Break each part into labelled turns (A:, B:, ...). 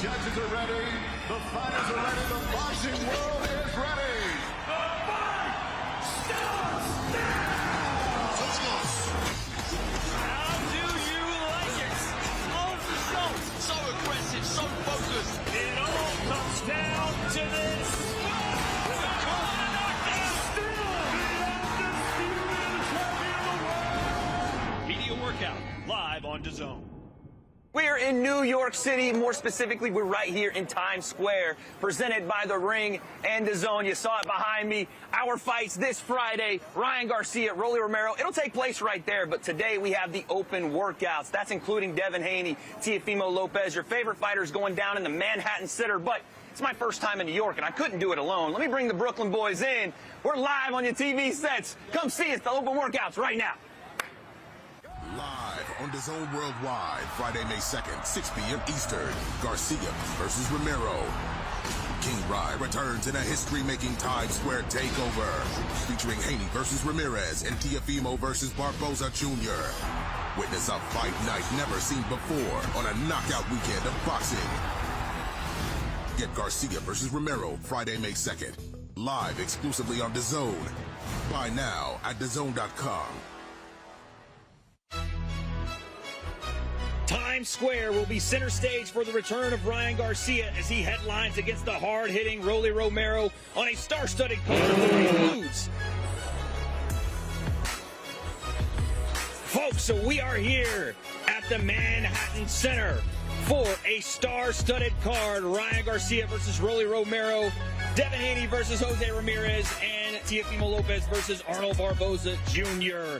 A: judges are ready. The fighters are ready. The boxing world is ready. The fight starts now. Let's go.
B: How do you like it? Off the shot. So aggressive, so focused. It all comes down to this. Media workout live on DAZN.
C: We're in New York City. More specifically, we're right here in Times Square, presented by The Ring and DAZN. You saw it behind me. Our fights this Friday, Ryan Garcia, Rolly Romero. It'll take place right there, but today we have the open workouts. That's including Devin Haney, Teofimo Lopez, your favorite fighters going down in the Manhattan Center. But it's my first time in New York, and I couldn't do it alone. Let me bring the Brooklyn boys in. We're live on your TV sets. Come see us, the open workouts right now.
D: Live on DAZN Worldwide, Friday, May 2nd, 6 p.m. Eastern. Garcia versus Romero. King Rye returns in a history-making Times Square takeover, featuring Haney versus Ramirez and Teofimo versus Barboza Jr. Witness a fight night never seen before on a knockout weekend of boxing. Get Garcia versus Romero Friday, May 2nd. Live exclusively on DAZN. Buy now at DAZN.com.
B: Times Square will be center stage for the return of Ryan Garcia as he headlines against the hard-hitting Rolly Romero on a star-studded card that includes. Folks, so we are here at the Manhattan Center for a star-studded card. Ryan Garcia versus Rolly Romero, Devin Haney versus Jose Ramirez, and Teofimo Lopez versus Arnold Barboza Jr.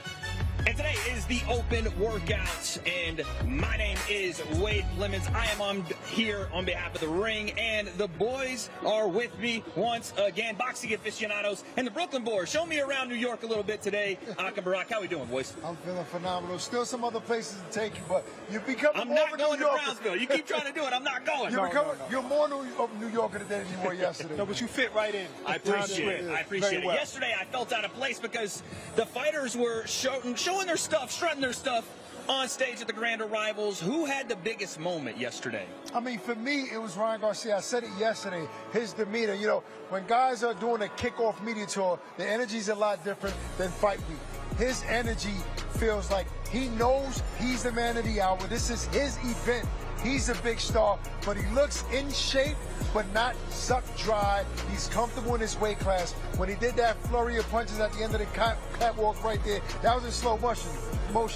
B: And today is the open workouts, and my name is Wade Lemons. I am here on behalf of The Ring, and the boys are with me once again, boxing aficionados and the Brooklyn boys. Show me around New York a little bit today. Ak and Barack, how we doing, boys?
E: I'm feeling phenomenal. Still some other places to take you, but you're becoming
B: I'm
E: more
B: not
E: of a
B: going
E: New
B: to
E: Yorker.
B: Brownsville. You keep trying to do it. I'm not going.
E: You're more of a New Yorker today than you were yesterday.
F: No, but you fit right in.
B: I appreciate it. I appreciate it.
F: Well.
B: Yesterday, I felt out of place because the fighters were showing their stuff, strutting their stuff on stage at the Grand Arrivals. Who had the biggest moment yesterday?
E: I mean, for me, it was Ryan Garcia. I said it yesterday. His demeanor, you know, when guys are doing a kickoff media tour, the energy's a lot different than fight week. His energy feels like he knows he's the man of the hour. This is his event. He's a big star, but he looks in shape, but not sucked dry. He's comfortable in his weight class. When he did that flurry of punches at the end of the catwalk right there, that was in slow motion.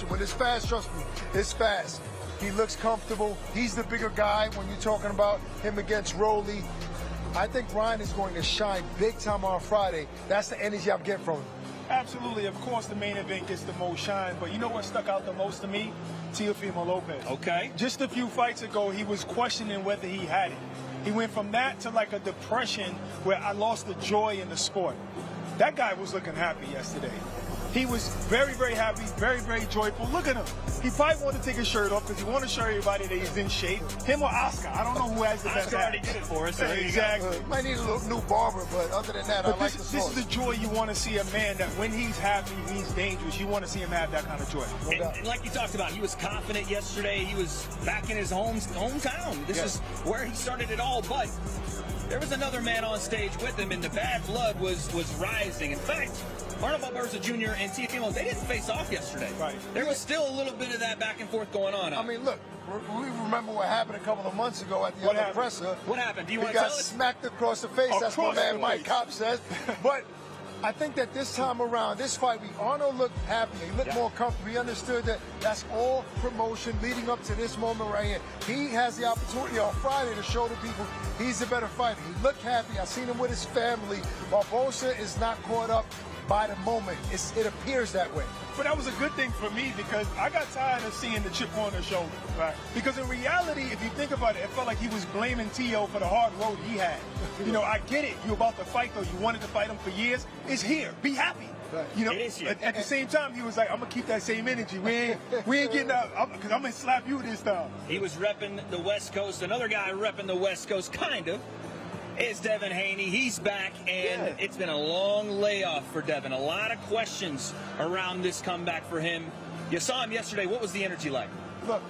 E: When it's fast, trust me, it's fast. He looks comfortable. He's the bigger guy when you're talking about him against Rolly. I think Ryan is going to shine big time on Friday. That's the energy I'm getting from him.
F: Absolutely. Of course, the main event gets the most shine, but you know what stuck out the most to me? Teofimo Lopez.
B: Okay.
F: Just a few fights ago, he was questioning whether he had it. He went from that to like a depression where I lost the joy in the sport. That guy was looking happy yesterday. He was very, very happy, very, very joyful. Look at him. He probably wanted to take his shirt off because he wanted to show everybody that he's in shape. Him or Oscar. I don't know who has the best
B: Oscar already did it for us. So
F: exactly.
E: Might need a little new barber, but other than that, I like the
F: This
E: sauce.
F: is the joy you want to see a man that when he's happy, he's dangerous. You want to see him have that kind of joy.
B: And like you talked about, he was confident yesterday. He was back in his hometown. This is where he started it all, but there was another man on stage with him, and the bad blood was rising. In fact, Arnold Barboza Jr. and Teofimo, they didn't face off yesterday.
F: Right.
B: There was still a little bit of that back and forth going on.
E: I mean, look, we remember what happened a couple of months ago at the other presser.
B: What happened? Do you
E: He
B: want to tell
E: got
B: us?
E: smacked across the face. That's what man Mike Kopp says. But I think that this time around, this fight week, Arnold looked happy. He looked more comfortable. He understood that that's all promotion leading up to this moment right here. He has the opportunity on Friday to show the people he's a better fighter. He looked happy. I seen him with his family. Barboza is not caught up by the moment. It appears that way.
F: But that was a good thing for me because I got tired of seeing the chip on his shoulder. Right. Because in reality, if you think about it, it felt like he was blaming Teo for the hard road he had. You know, I get it. You're about to fight, though. You wanted to fight him for years. It's here. Be happy.
E: Right.
F: You know,
B: It is here.
F: at the same time, he was like, I'm going to keep that same energy. We ain't getting out because I'm going to slap you this time.
B: He was repping the West Coast. Another guy repping the West Coast, kind of, is Devin Haney. He's back, and it's been a long layoff for Devin. A lot of questions around this comeback for him. You saw him yesterday. What was the energy like?
E: Look,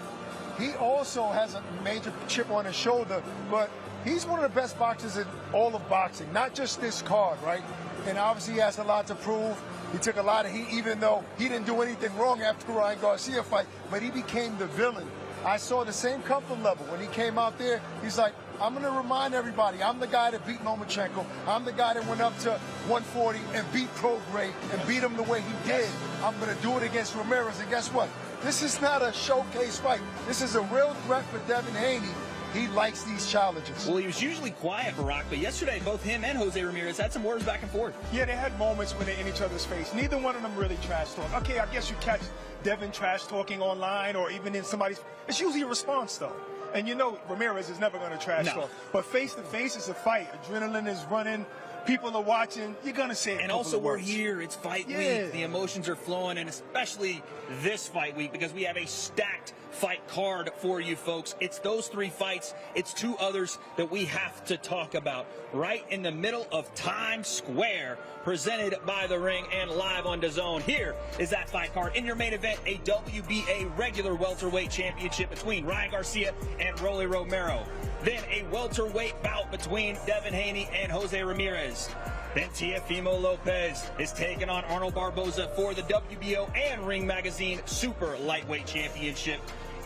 E: he also has a major chip on his shoulder, but he's one of the best boxers in all of boxing, not just this card, right? And obviously he has a lot to prove. He took a lot of heat, even though he didn't do anything wrong after the Ryan Garcia fight, but he became the villain. I saw the same comfort level. When he came out there, he's like, I'm going to remind everybody, I'm the guy that beat Lomachenko. I'm the guy that went up to 140 and beat Prograis and beat him the way he did. I'm going to do it against Ramirez. And guess what? This is not a showcase fight. This is a real threat for Devin Haney. He likes these challenges.
B: Well, he was usually quiet, Barack, but yesterday both him and Jose Ramirez had some words back and forth.
F: Yeah, they had moments when they're in each other's face. Neither one of them really trash talk. Okay, I guess you catch Devin trash talking online or even in somebody's. It's usually a response, though. And you know Ramirez is never going to trash talk. But face-to-face is a fight. Adrenaline is running. People are watching. You're going to say
B: And also we're here. It's fight week. The emotions are flowing, and especially this fight week because we have a stacked fight card for you folks. It's those 3 fights. It's 2 others that we have to talk about right in the middle of Times Square, presented by The Ring and live on DAZN. Here is that fight card. In your main event, a WBA regular welterweight championship between Ryan Garcia and Rolly Romero. Then a welterweight bout between Devin Haney and Jose Ramirez. Then Teofimo Lopez is taking on Arnold Barboza for the WBO and Ring Magazine Super Lightweight Championship.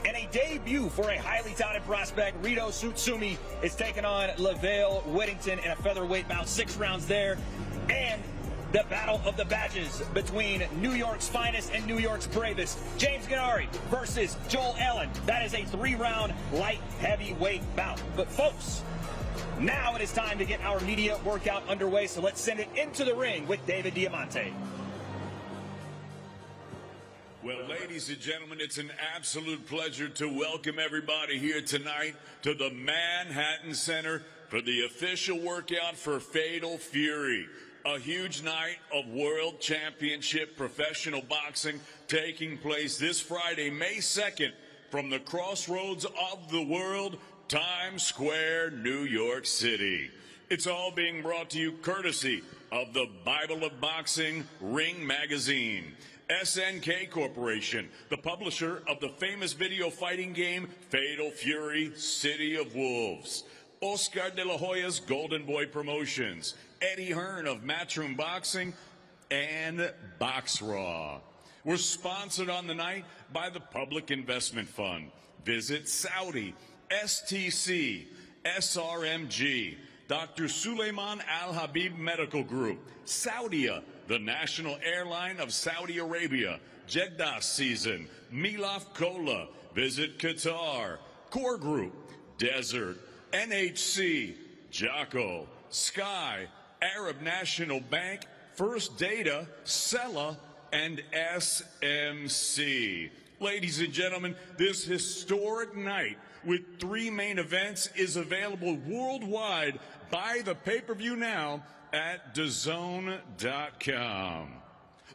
B: And a debut for a highly touted prospect, Rito Tsutsumi, is taking on LaVale Whittington in a featherweight bout, 6 rounds there. And the battle of the badges between New York's finest and New York's bravest, James Gennari versus Joel Allen. That is a 3-round light heavyweight bout. But folks, now it is time to get our media workout underway, so let's send it into the ring with David Diamante.
A: Well, ladies and gentlemen, it's an absolute pleasure to welcome everybody here tonight to the Manhattan Center for the official workout for Fatal Fury. A huge night of World Championship professional boxing taking place this Friday, May 2nd, from the crossroads of the world, Times Square, New York City. It's all being brought to you courtesy of the Bible of Boxing, Ring Magazine. SNK Corporation, the publisher of the famous video fighting game Fatal Fury, City of Wolves. Oscar de la Hoya's Golden Boy Promotions. Eddie Hearn of Matchroom Boxing, and Box Raw. We're sponsored on the night by the Public Investment Fund. Visit Saudi, STC, SRMG, Dr. Suleiman Al Habib Medical Group, Saudia, the national airline of Saudi Arabia, Jeddah Season, Milaf Cola, Visit Qatar, Core Group, Desert, NHC, Jocko, Sky, Arab National Bank, First Data, Sella, and SMC. Ladies and gentlemen, this historic night with 3 main events is available worldwide. Buy the pay-per-view now at DAZN.com.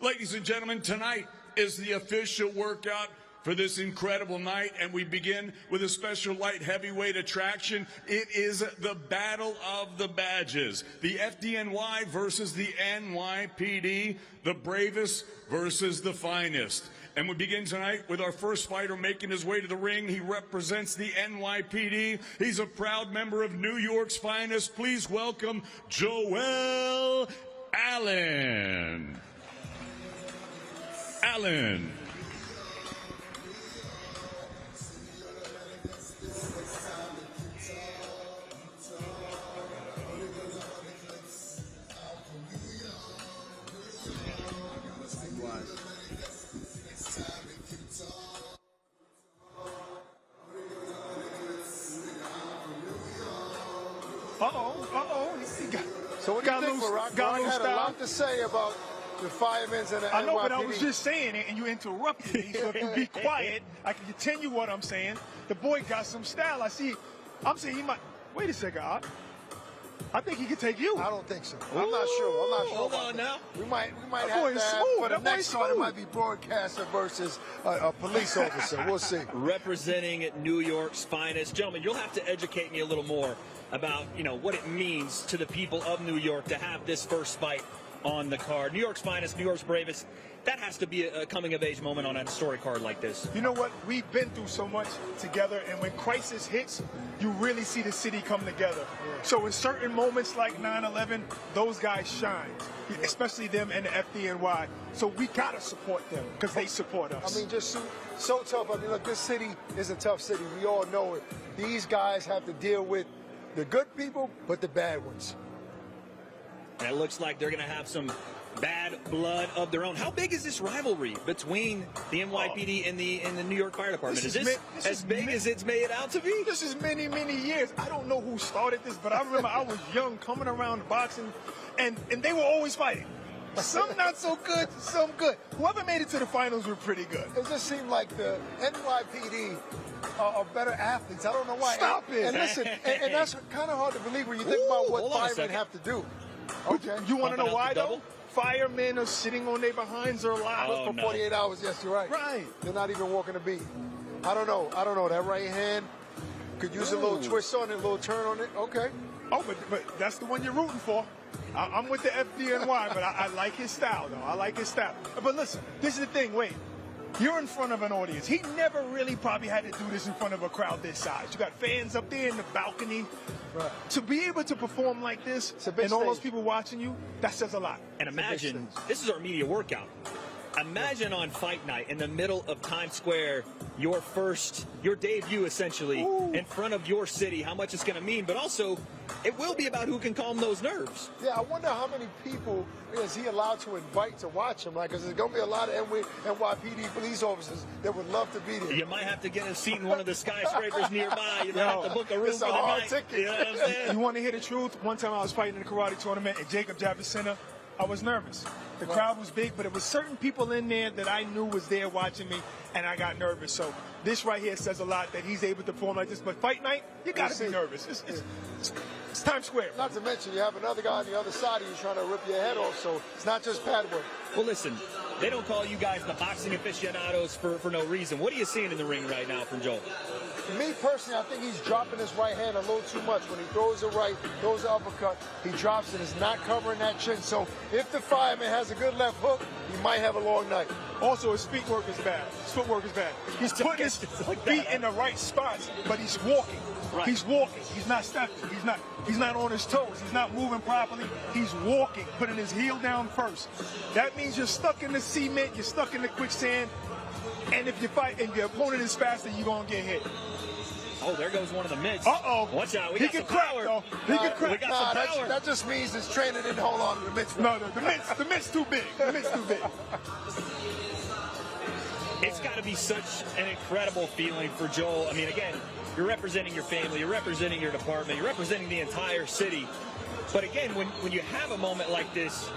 A: Ladies and gentlemen, tonight is the official workout for this incredible night, and we begin with a special light heavyweight attraction. It is the Battle of the Badges. The FDNY versus the NYPD, the bravest versus the finest. And we begin tonight with our first fighter making his way to the ring. He represents the NYPD. He's a proud member of New York's finest. Please welcome Joel Allen. Allen.
E: So what do you think, Barack? Ron had a lot to say about the firemen's and the NYPD.
F: I know, but I was just saying it, and you interrupted me. So if you be quiet, I can continue what I'm saying. The boy got some style. I'm saying he might. Wait a second, I think he could take you.
E: I don't think so. I'm not sure.
B: Hold on now.
E: We might have that for the next one. It might be broadcaster versus a police officer. We'll see.
B: Representing New York's finest. Gentlemen, you'll have to educate me a little more about, what it means to the people of New York to have this first fight on the card. New York's finest, New York's bravest. That has to be a coming-of-age moment on a historic card like this.
F: You know what? We've been through so much together, and when crisis hits, you really see the city come together. So in certain moments like 9/11, those guys shine, especially them and the FDNY. So we got to support them because they support us.
E: I mean, just so tough. I mean, look, this city is a tough city. We all know it. These guys have to deal with the good people, but the bad ones.
B: And it looks like they're going to have some bad blood of their own. How big is this rivalry between the NYPD and the New York Fire Department? Is this as big as it's made out to be?
F: This is many, many years. I don't know who started this, but I remember I was young coming around boxing, and they were always fighting. Some not so good, some good. Whoever made it to the finals were pretty good.
E: It just seemed like the NYPD are better athletes. I don't know why.
F: Stop it.
E: And listen, and that's kind of hard to believe when you think about what firemen have to do. Okay.
F: You want to know
B: Pumping out
F: why,
B: the
F: though?
B: double?
F: Firemen are sitting on their behinds a lot.
B: Oh,
E: For 48 hours, yes, you're right.
F: Right.
E: They're not even walking a beat. I don't know. That right hand could use a little twist on it, a little turn on it. Okay.
F: Oh, but that's the one you're rooting for. I'm with the FDNY, but I like his style, though. I like his style. But listen, this is the thing. Wait. You're in front of an audience. He never really probably had to do this in front of a crowd this size. You got fans up there in the balcony.
E: Right.
F: To be able to perform like this and all those people watching you, that says a lot.
B: And imagine, this is our media workout. Imagine on fight night in the middle of Times Square, your debut essentially in front of your city, how much it's going to mean, but also it will be about who can calm those nerves.
E: Yeah, I wonder how many people is he allowed to invite to watch him? Like, because there's going to be a lot of NYPD police officers that would love to be there.
B: You might have to get a seat in one of the skyscrapers nearby. You might have to book a room
E: it's
B: for
E: a
B: the
E: hard
B: night.
E: ticket.
B: You know what I'm saying?
F: You want to hear the truth? One time I was fighting in a karate tournament at Jacob Javits Center. I was nervous. The crowd was big, but it was certain people in there that I knew was there watching me, and I got nervous. So this right here says a lot that he's able to perform like this. But fight night, you got to be nervous. It's Times Square.
E: Not to mention, you have another guy on the other side of you trying to rip your head off, so it's not just pad work.
B: Well, listen, they don't call you guys the boxing aficionados for no reason. What are you seeing in the ring right now from Joel?
E: Me personally, I think he's dropping his right hand a little too much. When he throws a right, throws an uppercut, he drops it. It's not covering that chin. So if the fireman has a good left hook, he might have a long night.
F: Also, his footwork is bad. He's putting his feet in the right spots, but he's walking. Right. He's walking. He's not stepping. He's not on his toes. He's not moving properly. He's walking, putting his heel down first. That means you're stuck in the cement. You're stuck in the quicksand. And if you fight and your opponent is faster, you're gonna get hit.
B: Oh, there goes one of the mitts.
F: Uh-oh.
B: Watch out.
F: He can crack, though. He can crack.
B: We got some power.
E: That just means his trainer didn't hold on to the mitts.
F: No, the mitt's too big. The mitt's too big.
B: It's got to be such an incredible feeling for Joel. I mean, again, you're representing your family, you're representing your department, you're representing the entire city. But again, when you have a moment like this,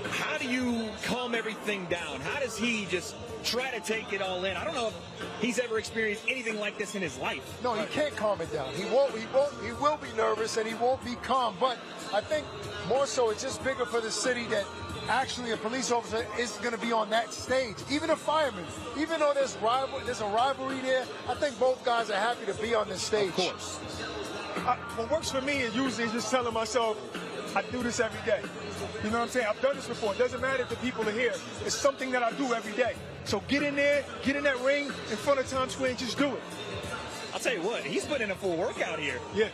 B: how do you calm everything down? How does he just try to take it all in? I don't know if he's ever experienced anything like this in his life.
E: No, he can't calm it down. He will be nervous and he won't be calm. But I think more so it's just bigger for the city that actually a police officer is going to be on that stage. Even a fireman, even though there's a rivalry there, I think both guys are happy to be on this stage.
B: Of course.
F: What works for me is usually just telling myself, I do this every day. You know what I'm saying? I've done this before. It doesn't matter if the people are here. It's something that I do every day. So get in there, get in that ring in front of Times Square and just do it.
B: I'll tell you what, he's putting in a full workout here.
F: Yeah.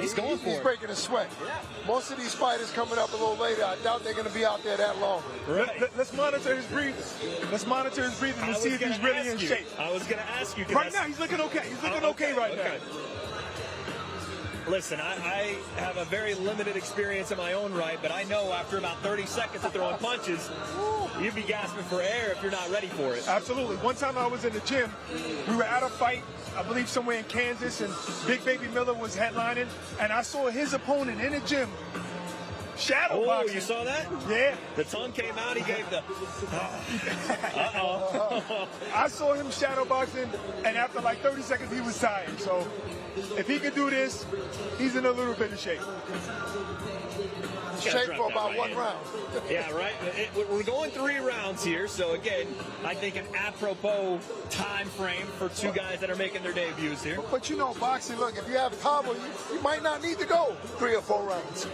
B: He's going for it.
E: He's breaking a sweat. Yeah. Most of these fighters coming up a little later, I doubt they're going to be out there that long.
F: Right. Let's monitor his breathing. Let's monitor his breathing and see if he's really in shape.
B: I was going to ask you.
F: Right now, he's looking okay. He's looking okay right now.
B: Listen, I have a very limited experience in my own right, but I know after about 30 seconds of throwing punches, you'd be gasping for air if you're not ready for it.
F: Absolutely. One time I was in the gym, we were at a fight, I believe somewhere in Kansas, and Big Baby Miller was headlining, and I saw his opponent in the gym shadow boxing.
B: Oh, you saw that?
F: Yeah.
B: The tongue came out, he gave the...
F: I saw him shadow boxing, and after like 30 seconds, he was tired. So if he could do this, he's in a little bit of shape.
E: Shape for about one round.
B: Yeah, right. We're going 3 rounds here, so again, I think an apropos time frame for two guys that are making their debuts here.
E: But you know, boxing, look, if you have power, you might not need to go 3 or 4 rounds.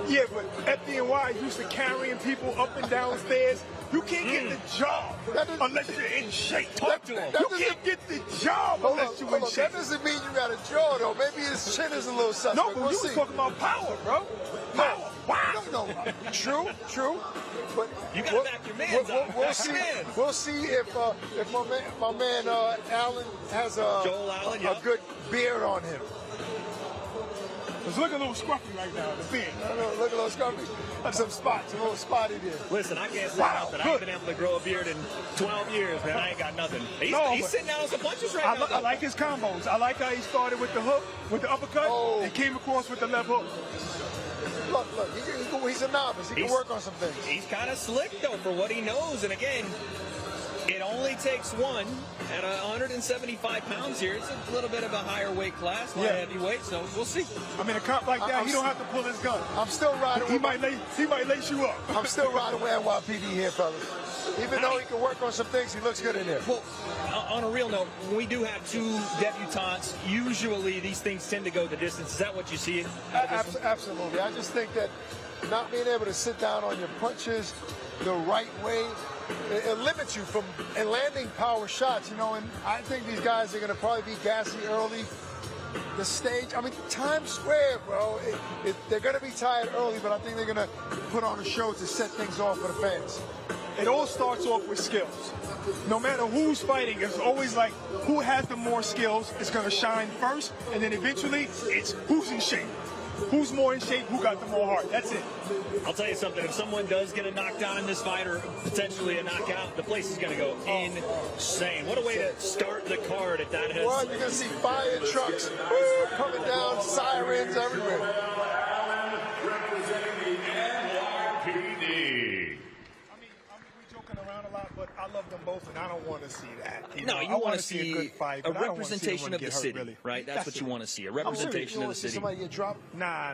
F: Yeah, but FDNY used to carrying people up and down stairs. You can't get the job unless you're in shape. Talk to him. You can't get the job unless you're in shape.
E: That doesn't mean you got a jaw, though. Maybe his chin is a little suspect.
F: No, but you was talking about power, bro. Power. Wow.
E: No. True. But
B: You got to back your man.
E: we'll see if my man Allen has
B: Joel Allen,
E: a good beard on him.
F: It's looking a little scruffy right now, the beard.
E: Look a little scruffy. Some spots, a little spotty there.
B: Listen, I can't say nothing. I ain't been able to grow a beard in 12 years, man. I ain't got nothing. He's sitting down on some punches right now.
F: I like his combos. I like how he started with the hook, with the uppercut, and came across with the left hook.
E: Look, he's a novice. He can work on some things.
B: He's kind of slick, though, for what he knows. And again, it only takes one at 175 pounds here. It's a little bit of a higher weight class, light heavyweight, so we'll see.
F: I mean, a cop like that, he don't have to pull his gun.
E: I'm still riding
F: he might lace you up.
E: I'm still riding with NYPD here, fellas. Even though he can work on some things, he looks good in there.
B: Well, on a real note, when we do have two debutantes, usually these things tend to go the distance. Is that what you see?
E: Absolutely. I just think that not being able to sit down on your punches the right way, it limits you from landing power shots, you know, and I think these guys are going to probably be gassy early. The stage, I mean, Times Square, bro, they're going to be tired early, but I think they're going to put on a show to set things off for the fans.
F: It all starts off with skills. No matter who's fighting, it's always like who has the more skills is going to shine first, and then eventually it's who's in shape. Who's more in shape, who got the more heart. That's it.
B: I'll tell you something. If someone does get a knockdown in this fight or potentially a knockout, the place is going to go insane. What a way to start the card at that.
E: Well, you're going to see fire trucks coming down, sirens everywhere.
A: Representing the NYPD.
F: But I love them both, and I don't want to see that.
B: You want to see
F: a good fight,
B: a representation of the city, really. Right? That's what you want to see, a representation of the city.
E: Somebody get dropped?
F: Nah.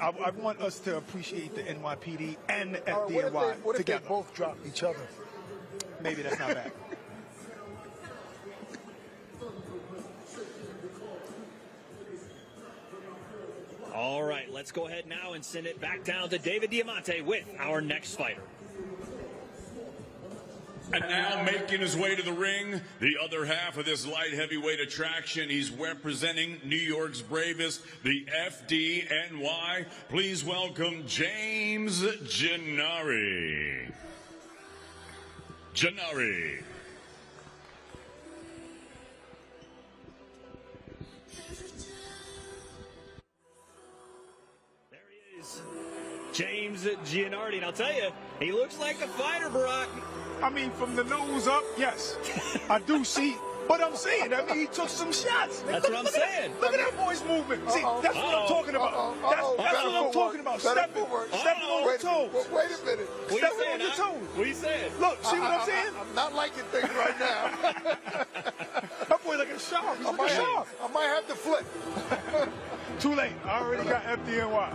F: I want us to appreciate the NYPD and the FDNY
E: what if
F: together.
E: they both drop each other?
F: Maybe that's not bad.
B: All right, let's go ahead now and send it back down to David Diamante with our next fighter.
A: And now making his way to the ring, the other half of this light heavyweight attraction. He's representing New York's bravest, the FDNY. Please welcome James Gennari. Gennari.
B: There he is, James Gennari. And I'll tell you, he looks like a fighter, Barack.
F: I mean, from the nose up, yes. I do see. But I'm saying, I mean, he took some shots.
B: That's what I'm saying.
F: Look at that boy's movement. See, that's what I'm talking about. That's what I'm talking about. Stepping on the toes.
E: Wait a minute.
F: Stepping on your toes.
B: What are you saying?
F: Look, see what I'm saying?
E: I'm not liking things right now.
F: That boy like a shark. He's like a shark.
E: I might have to flip.
F: Too late. I already got FDNY.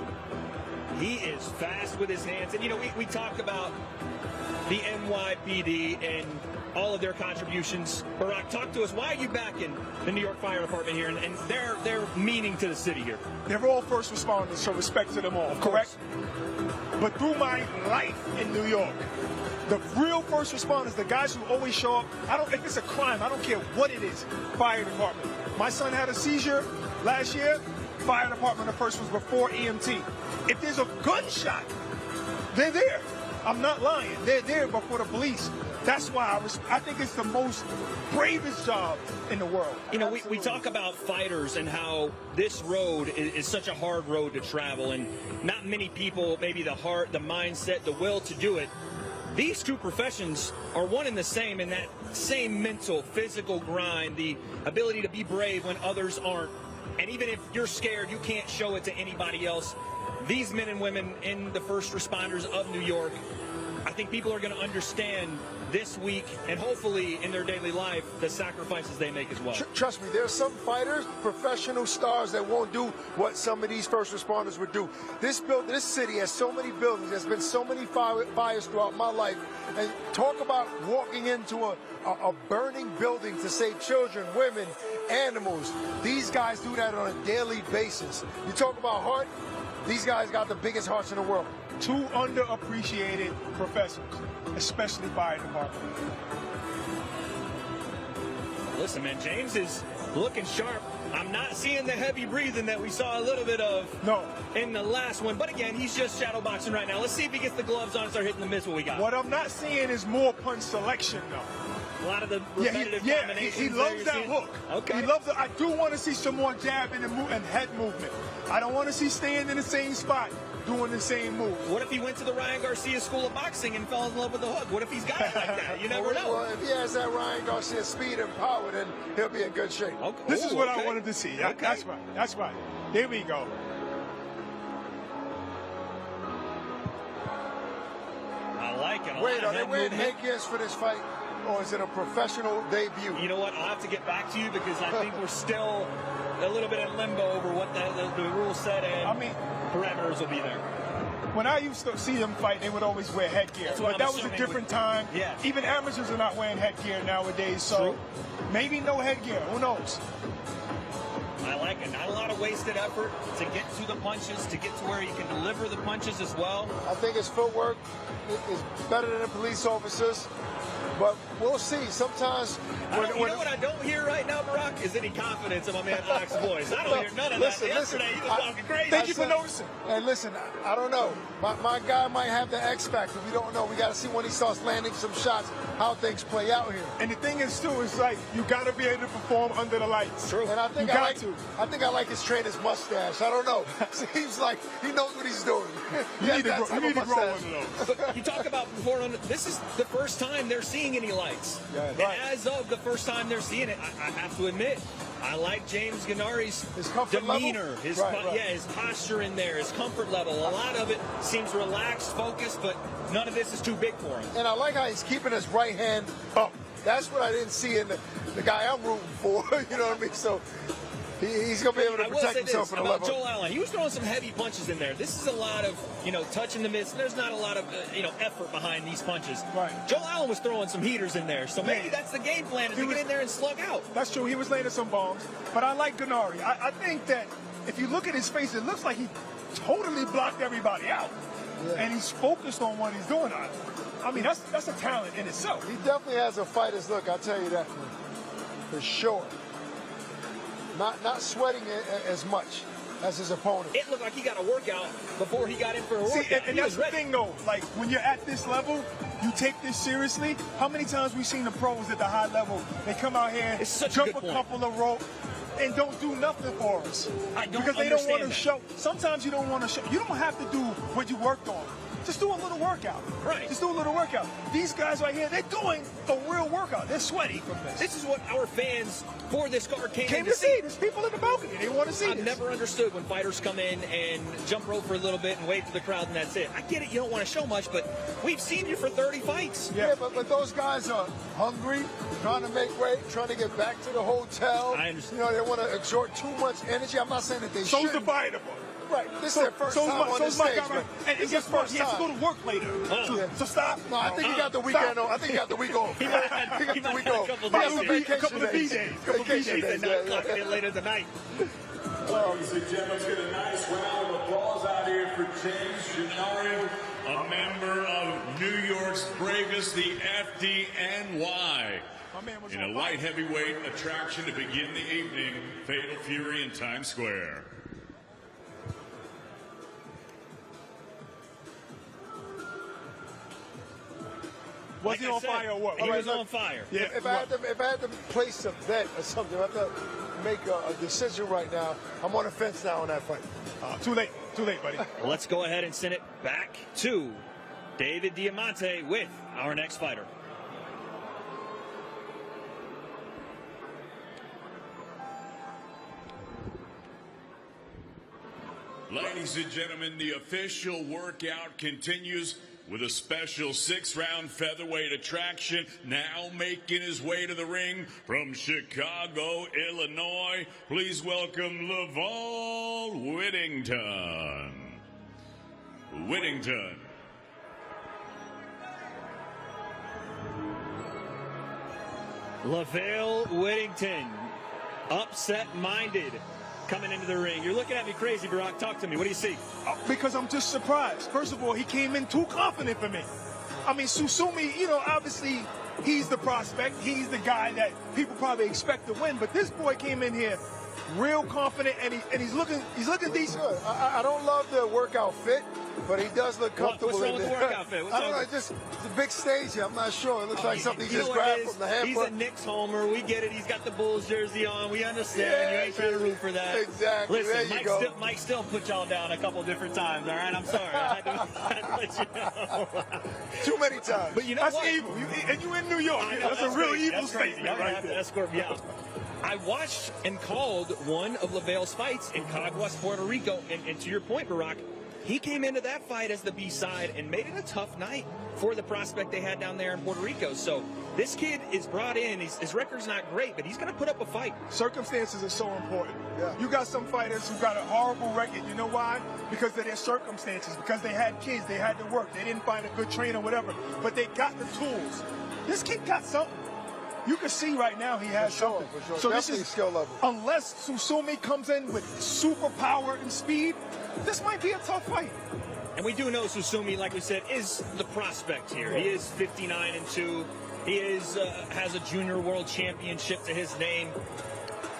B: He is fast with his hands. And, you know, we talk about the NYPD and all of their contributions. Barack, talk to us. Why are you back in the New York Fire Department here and their meaning to the city here?
F: They're all first responders, so respect to them all, correct? But through my life in New York, the real first responders, the guys who always show up, if it's a crime, I don't care what it is, fire department. My son had a seizure last year, fire department, the first was before EMT. If there's a gunshot, they're there. I'm not lying. They're there before the police. That's why I think it's the most bravest job in the world.
B: You know, we talk about fighters and how this road is such a hard road to travel, and not many people, maybe the heart, the mindset, the will to do it. These two professions are one and the same in that same mental, physical grind, the ability to be brave when others aren't. And even if you're scared, you can't show it to anybody else. These men and women in the first responders of New York, I think people are going to understand this week and hopefully in their daily life the sacrifices they make as well.
E: Trust me, there's some fighters, professional stars that won't do what some of these first responders would do. This city has so many buildings. There's been so many fires throughout my life. And talk about walking into a burning building to save children, women, animals. These guys do that on a daily basis. You talk about heart, these guys got the biggest hearts in the world.
F: Two underappreciated professionals, especially fire department.
B: Listen, man, James is looking sharp. I'm not seeing the heavy breathing that we saw a little bit of in the last one. But again, he's just shadow boxing right now. Let's see if he gets the gloves on and start hitting the miss what we got.
F: What I'm not seeing is more punch selection, though.
B: A lot of the repetitive combinations.
F: He loves that hook.
B: Okay.
F: He loves it. I do want to see some more jab and head movement. I don't want to see staying in the same spot doing the same move.
B: What if he went to the Ryan Garcia School of Boxing and fell in love with the hook? What if he's got it like that? You never know.
E: Well, if he has that Ryan Garcia speed and power, then he'll be in good shape.
B: Okay.
F: This is what I wanted to see.
B: Okay.
F: That's right. That's right. Here we go.
B: I like it.
E: Wait, are they wearing headgears for this fight, or is it a professional debut?
B: You know what? I'll have to get back to you because I think we're still a little bit in limbo over what the rules said and parameters will be there.
F: When I used to see them fight, they would always wear headgear. But that was a different time.
B: Yeah.
F: Even amateurs are not wearing headgear nowadays, so maybe no headgear. Who knows?
B: I like it. Not a lot of wasted effort to get to the punches, to get to where you can deliver the punches as well.
E: I think his footwork is better than the police officers. But we'll see. Sometimes
B: you know what I don't hear right now, Barack, is any confidence in my man Ox voice. I don't hear none of that. Yesterday, he was talking crazy.
F: Thank you for noticing.
E: And listen, I don't know. My guy might have the X factor. We don't know. We got to see when he starts landing some shots, how things play out here.
F: And the thing is, too, is like you got to be able to perform under the lights.
B: True.
E: And I think I like his trainer's mustache. I don't know. Seems like he knows what he's doing.
F: You need to grow one of those.
B: But you talk about performing. This is the first time they're seeing any lights.
E: Yeah,
B: and
E: right.
B: as of the first time they're seeing it, I have to admit, I like James Gennari's demeanor, his posture in there, his comfort level. A lot of it seems relaxed, focused, but none of this is too big for him.
E: And I like how he's keeping his right hand up. That's what I didn't see in the guy I'm rooting for. You know what I mean? So he's going to be able to protect himself in a level.
B: Joel Allen, he was throwing some heavy punches in there. This is a lot of, touching the miss. There's not a lot of, effort behind these punches.
F: Right.
B: Joel Allen was throwing some heaters in there. So maybe that's the game plan, is to get in there and slug out.
F: That's true. He was landing some bombs. But I like Gennari. I think that if you look at his face, it looks like he totally blocked everybody out. Yeah. And he's focused on what he's doing. I mean, that's a talent in itself.
E: He definitely has a fighter's look, I'll tell you that for sure. Not sweating as much as his opponent.
B: It looked like he got a workout before he got in for a workout.
F: See, and that's the thing, though. Like, when you're at this level, you take this seriously. How many times we've seen the pros at the high level, they come out here, jump a couple of rope, and don't do nothing for us. Because they don't want to show. Sometimes you don't want to show. You don't have to do what you worked on. Just do a little workout.
B: Right.
F: Just do a little workout. These guys right here, they're doing a real workout. They're sweaty from this.
B: This is what our fans for this card came
F: to see. There's people in the balcony. They want to see
B: I've never understood when fighters come in and jump rope for a little bit and wave to the crowd and that's it. I get it. You don't want to show much, but we've seen you for 30 fights.
E: Yeah, but those guys are hungry, trying to make weight, trying to get back to the hotel.
B: I understand.
E: They want to exert too much energy. I'm not saying that they shouldn't.
F: So's the fire department.
E: Right. This is their first time on this stage.
F: And guess what? He has to go to work later. So stop.
E: No, I think he got the weekend off. I think he got the week off.
B: He got the week off.
F: A couple of B-days.
B: He's not clocking in later tonight.
A: Ladies and gentlemen, let's get a nice round of applause out here for James Gennari, a member of New York's bravest, the FDNY. In a light heavyweight attraction to begin the evening, Fatal Fury in Times Square.
F: Was he on fire or what?
B: He was on fire.
F: Yeah.
E: If I had to place a bet or something, if I have to make a decision right now, I'm on the fence now on that fight.
F: Too late, buddy.
B: Let's go ahead and send it back to David Diamante with our next fighter.
A: Ladies and gentlemen, the official workout continues with a special 6-round featherweight attraction. Now making his way to the ring from Chicago, Illinois. Please welcome Laval Whittington.
B: LaVale Whittington, upset-minded coming into the ring. You're looking at me crazy, Barack. Talk to me. What do you see?
F: Because I'm just surprised. First of all, he came in too confident for me. I mean, Susumi, you know, obviously he's the prospect. He's the guy that people probably expect to win. But this boy came in here real confident, and he's looking decent.
E: Good. I don't love the workout fit, but he does look comfortable.
B: What's wrong
E: in
B: with
E: there.
B: the workout fit?
E: I don't know. It's a big stage here. I'm not sure. It looks like something he just
B: what it
E: grabbed
B: is?
E: from the hand.
B: He's a Knicks homer. We get it. He's got the Bulls jersey on. We understand. You ain't trying to root for that.
E: Exactly.
B: Listen,
E: there you go.
B: Mike still put y'all down a couple different times. All right, I'm sorry. I had to let you know.
E: Too many times.
B: But you know
F: That's
B: what?
F: evil. And you in New York.
B: I know,
F: That's a real
B: crazy.
F: evil
B: That's crazy.
F: statement
B: Y'all gonna
F: right
B: have
F: there.
B: to escort me out. I watched and called one of LaVale's fights in Caguas, Puerto Rico. And to your point, Barack, he came into that fight as the B-side and made it a tough night for the prospect they had down there in Puerto Rico. So this kid is brought in. His record's not great, but he's going to put up a fight.
F: Circumstances are so important.
E: Yeah.
F: You got some fighters who got a horrible record. You know why? Because of their circumstances. Because they had kids. They had to work. They didn't find a good trainer, whatever. But they got the tools. This kid got something. You can see right now he has something.
E: For sure.
F: So this
E: Definitely
F: is
E: skill level.
F: Unless Susumi comes in with super power and speed, this might be a tough fight.
B: And we do know Susumi, like we said, is the prospect here. He is 59-2. He has a junior world championship to his name.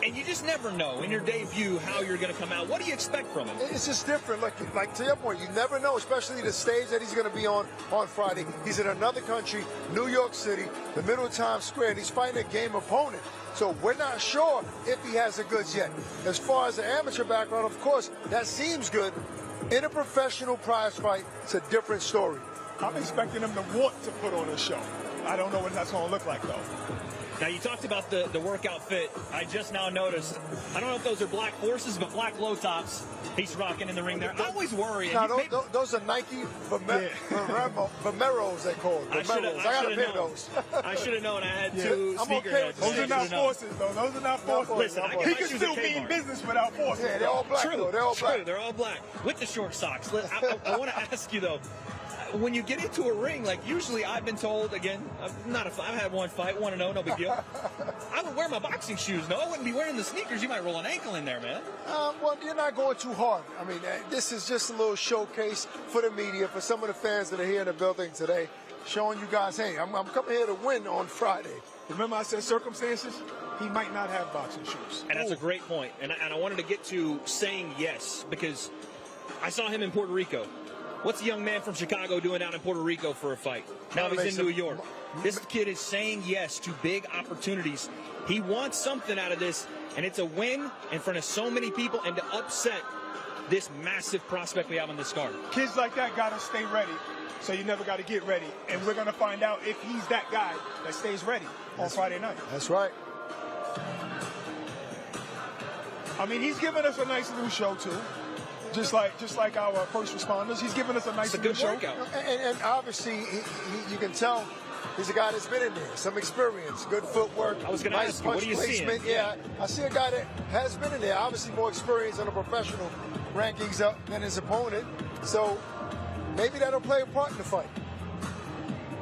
B: And you just never know in your debut how you're going to come out. What do you expect from him?
E: It's just different. Like to your point, you never know, especially the stage that he's going to be on Friday. He's in another country, New York City, the middle of Times Square, and he's fighting a game opponent. So we're not sure if he has the goods yet. As far as the amateur background, of course, that seems good. In a professional prize fight, it's a different story.
F: I'm expecting him to want to put on a show. I don't know what that's going to look like, though.
B: Now, you talked about the workout fit. I just now noticed, I don't know if those are black forces, but black low tops he's rocking in the ring there. I always worry.
E: Now, those are Nike Vomeros, they call it.
B: I
E: got a pair of those.
B: I should have known. I had two
E: I'm okay
B: sneakerheads.
E: with
F: Those are not forces, though. Those are not forces.
B: Listen, I get
F: He
B: my
F: can
B: shoes
F: still
B: at
F: be in
B: Kmart.
F: business without forces.
E: Yeah, they're all black,
B: True,
E: though. They're all black.
B: True, they're all black. With the short socks. I want to ask you, though, when you get into a ring, like usually I've been told, again, I've had one fight, 1-0, no big deal. I would wear my boxing shoes. No, I wouldn't be wearing the sneakers. You might roll an ankle in there, man.
E: Well, you're not going too hard. I mean, this is just a little showcase for the media, for some of the fans that are here in the building today, showing you guys, hey, I'm coming here to win on Friday.
F: Remember I said circumstances? He might not have boxing shoes.
B: And that's a great point. And I wanted to get to saying yes, because I saw him in Puerto Rico. What's a young man from Chicago doing down in Puerto Rico for a fight? Now he's in New York. This kid is saying yes to big opportunities. He wants something out of this, and it's a win in front of so many people and to upset this massive prospect we have on this card.
F: Kids like that got to stay ready, so you never got to get ready. And we're going to find out if he's that guy that stays ready on Friday night.
E: That's right.
F: I mean, he's giving us a nice little show, too. Just like our first responders, he's giving us a nice little show.
E: And obviously, you can tell he's a guy that's been in there, some experience, good footwork.
B: I was going to
E: nice
B: ask you, what
E: punch
B: are you seeing?
E: placement. Yeah, I see a guy that has been in there, obviously more experience on the professional rankings than his opponent. So maybe that'll play a part in the fight.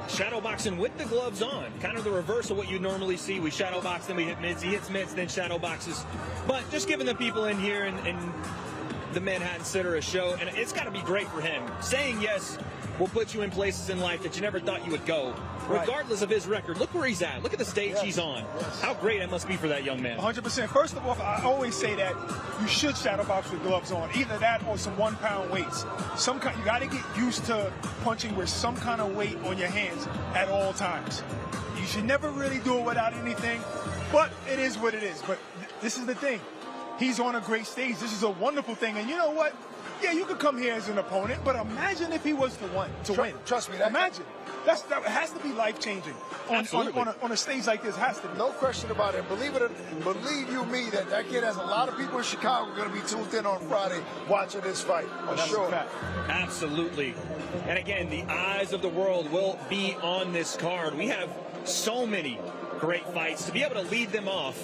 B: Shadow boxing with the gloves on, kind of the reverse of what you normally see. We shadow box, then we hit mids. He hits mids, then shadow boxes. But just giving the people in here and the Manhattan Center a show, and it's got to be great for him. Saying yes will put you in places in life that you never thought you would go, regardless of his record. Look where he's at. Look at the stage he's on. How great it must be for that young man.
F: 100%. First of all, I always say that you should shadow box with gloves on. Either that or some 1-pound weights. You got to get used to punching with some kind of weight on your hands at all times. You should never really do it without anything, but it is what it is. But this is the thing. He's on a great stage. This is a wonderful thing. And you know what? Yeah, you could come here as an opponent, but imagine if he was the one to win.
E: Trust me.
F: Imagine. That has to be life-changing. On a stage like this, has to be.
E: No question about it. Believe you me, that kid has a lot of people in Chicago going to be tuned in on Friday watching this fight. I'm sure.
B: Absolutely. And again, the eyes of the world will be on this card. We have so many great fights. To be able to lead them off,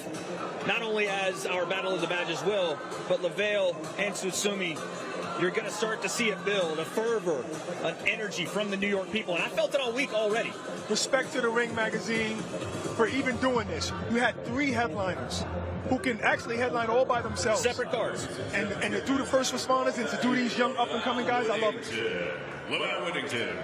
B: not only as our Battle of the Badges will, but LaVale and Susumi, you're going to start to see it build, a fervor, an energy from the New York people. And I felt it all week already.
F: Respect to the Ring magazine for even doing this. You had 3 headliners. who can actually headline all by themselves.
B: Separate cards.
F: And to do the first responders and to do these young up-and-coming guys, I love it.
A: Lamar Whittington.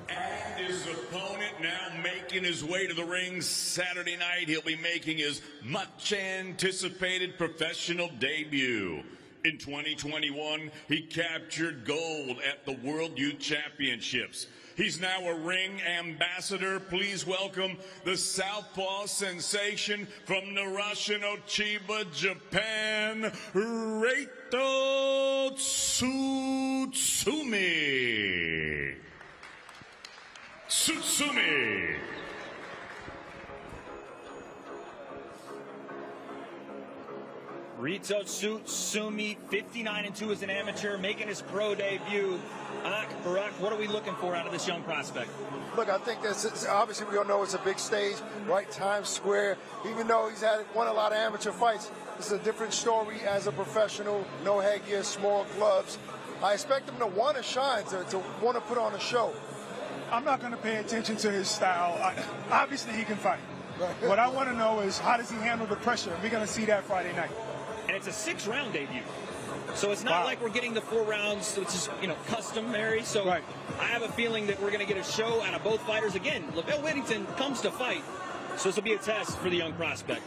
A: And his opponent now making his way to the ring Saturday night. He'll be making his much-anticipated professional debut. In 2021, he captured gold at the World Youth Championships. He's now a ring ambassador. Please welcome the Southpaw sensation from Narashino Chiba, Japan, Reito Tsutsumi. Tsutsumi.
B: Rito Tsutsumi, 59-2 as an amateur, making his pro debut. Barack, what are we looking for out of this young prospect?
E: Look, I think that's obviously we all know it's a big stage, right? Times Square. Even though he's won a lot of amateur fights, this is a different story as a professional. No headgear, small gloves. I expect him to want to shine, to want to put on a show.
F: I'm not going to pay attention to his style. Obviously, he can fight. What I want to know is how does he handle the pressure? We're going to see that Friday night.
B: And it's a 6-round debut. So it's not like we're getting the 4 rounds, which is, customary. So I have a feeling that we're going to get a show out of both fighters. Again, Lavelle Whittington comes to fight. So this will be a test for the young prospect.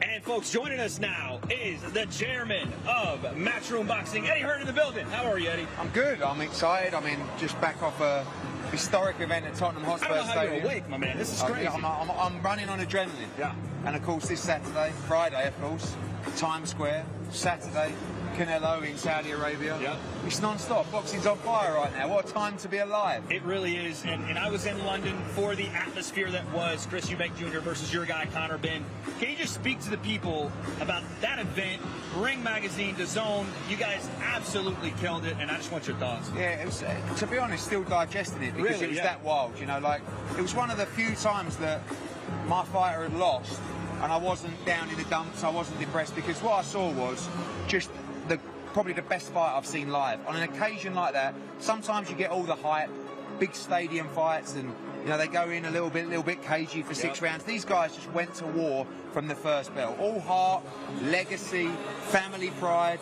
B: And folks, joining us now is the chairman of Matchroom Boxing, Eddie Hearn, in the building. How are you, Eddie?
G: I'm good. I'm excited. I mean, just back off a historic event at Tottenham Hotspur
B: I don't know how
G: Stadium.
B: you're awake, my man. This is crazy.
G: I'm running on adrenaline.
B: Yeah.
G: And of course, this Saturday, Friday, of course, Times Square. Saturday, Canelo in Saudi Arabia.
B: Yeah.
G: It's non-stop. Boxing's on fire right now. What a time to be alive.
B: It really is. And I was in London for the atmosphere that was Chris Eubank Jr. versus your guy, Conor Ben. Can you just speak to the people about that event? Ring Magazine, DAZN, you guys absolutely killed it, and I just want your thoughts.
G: Yeah, it was, to be honest, still digesting it because it was that wild. It was one of the few times that my fighter had lost and I wasn't down in the dumps, I wasn't depressed, because what I saw was just probably the best fight I've seen live. On an occasion like that, sometimes you get all the hype, big stadium fights, and they go in a little bit cagey for 6 rounds. These guys just went to war from the first bell. All heart, legacy, family pride.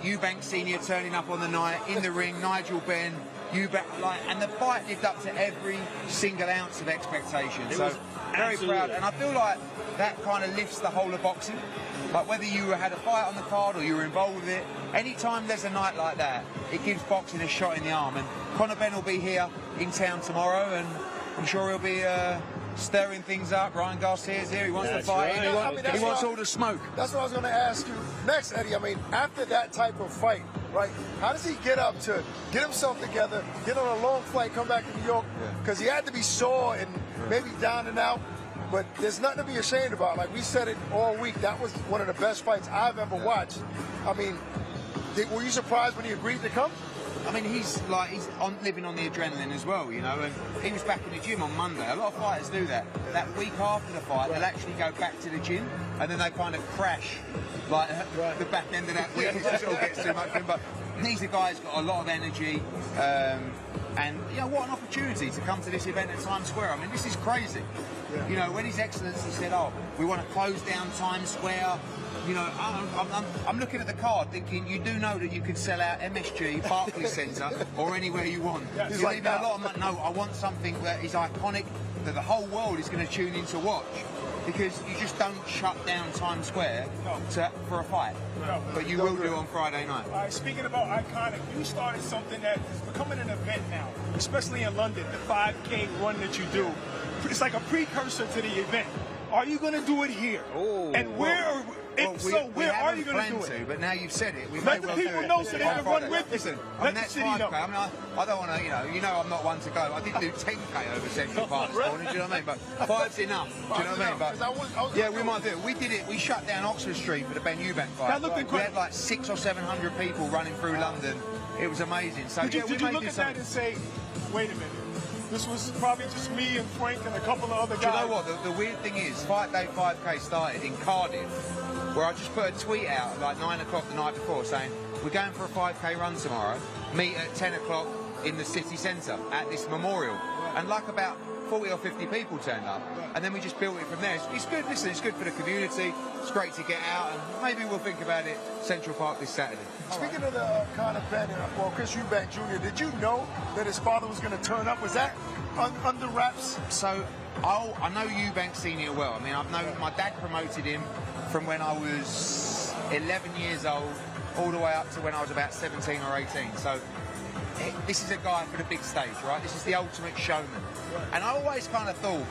G: Eubank Senior turning up on the night in the ring, Nigel Benn, and the fight lived up to every single ounce of expectation. So very proud, and I feel like that kind of lifts the whole of boxing. Like whether you had a fight on the card or you were involved with it, anytime there's a night like that, it gives boxing a shot in the arm. And Conor Ben will be here in town tomorrow, and I'm sure he'll be stirring things up. Ryan Garcia's here. He wants to fight.
B: Right.
G: He wants all the smoke.
E: That's what I was going to ask you next, Eddie. I mean, after that type of fight, right, how does he get up to get himself together, get on a long flight, come back to New York? Because he had to be sore and maybe down and out. But there's nothing to be ashamed about. Like we said it all week, that was one of the best fights I've ever watched. I mean, were you surprised when he agreed to come?
G: I mean, he's living on the adrenaline as well, and he was back in the gym on Monday. A lot of fighters do that. That week after the fight, they'll actually go back to the gym, and then they kind of crash, the back end of that week. It just all gets too much for him. But he's a guy who's got a lot of energy, and what an opportunity to come to this event at Times Square. I mean, this is crazy. When His Excellency said, we want to close down Times Square, I'm looking at the card thinking, you do know that you can sell out MSG, Barclays Centre, or anywhere you want. You're leaving a lot of money. No, I want something that is iconic, that the whole world is going to tune in to watch. Because you just don't shut down Times Square for a fight. But you will do on Friday night.
F: All right, speaking about iconic, you started something that is becoming an event now, especially in London, the 5K run that you do. It's like a precursor to the event. Are you going to do it here? And where are you going to do it?
G: But now you've said it, we
F: Let
G: may
F: the
G: well do
F: people
G: it.
F: know so they can run with you.
G: Listen,
F: Let
G: that's
F: the city
G: 5K.
F: know.
G: I mean, I don't want to, I'm not one to go. I didn't do 10K over Central Park this morning, do you know what I mean? But 5's enough, do you know what I mean? But yeah, we might do it. We did it. We shut down Oxford Street for the Ben Eubank fight.
F: That looked incredible.
G: We had like 600 or 700 people running through London. It was amazing. So
F: Did you look at that and say, wait a minute, this was probably just me and Frank and a couple of other guys?
G: Do you know what? The weird thing is, Fight Day 5K started in Cardiff, where I just put a tweet out at like 9 o'clock the night before saying, we're going for a 5K run tomorrow. Meet at 10 o'clock in the city centre at this memorial. And like about 40 or 50 people turned up, and then we just built it from there. It's good, listen, it's good for the community, it's great to get out, and maybe we'll think about it Central Park this Saturday.
E: Speaking of the kind of Ben, well, Chris Eubank Jr., did you know that his father was going to turn up? Was that under wraps?
G: So, I know Eubank Sr. well. I mean, I've known, my dad promoted him from when I was 11 years old, all the way up to when I was about 17 or 18. So, this is a guy for the big stage, right? This is the ultimate showman. And I always kind of thought,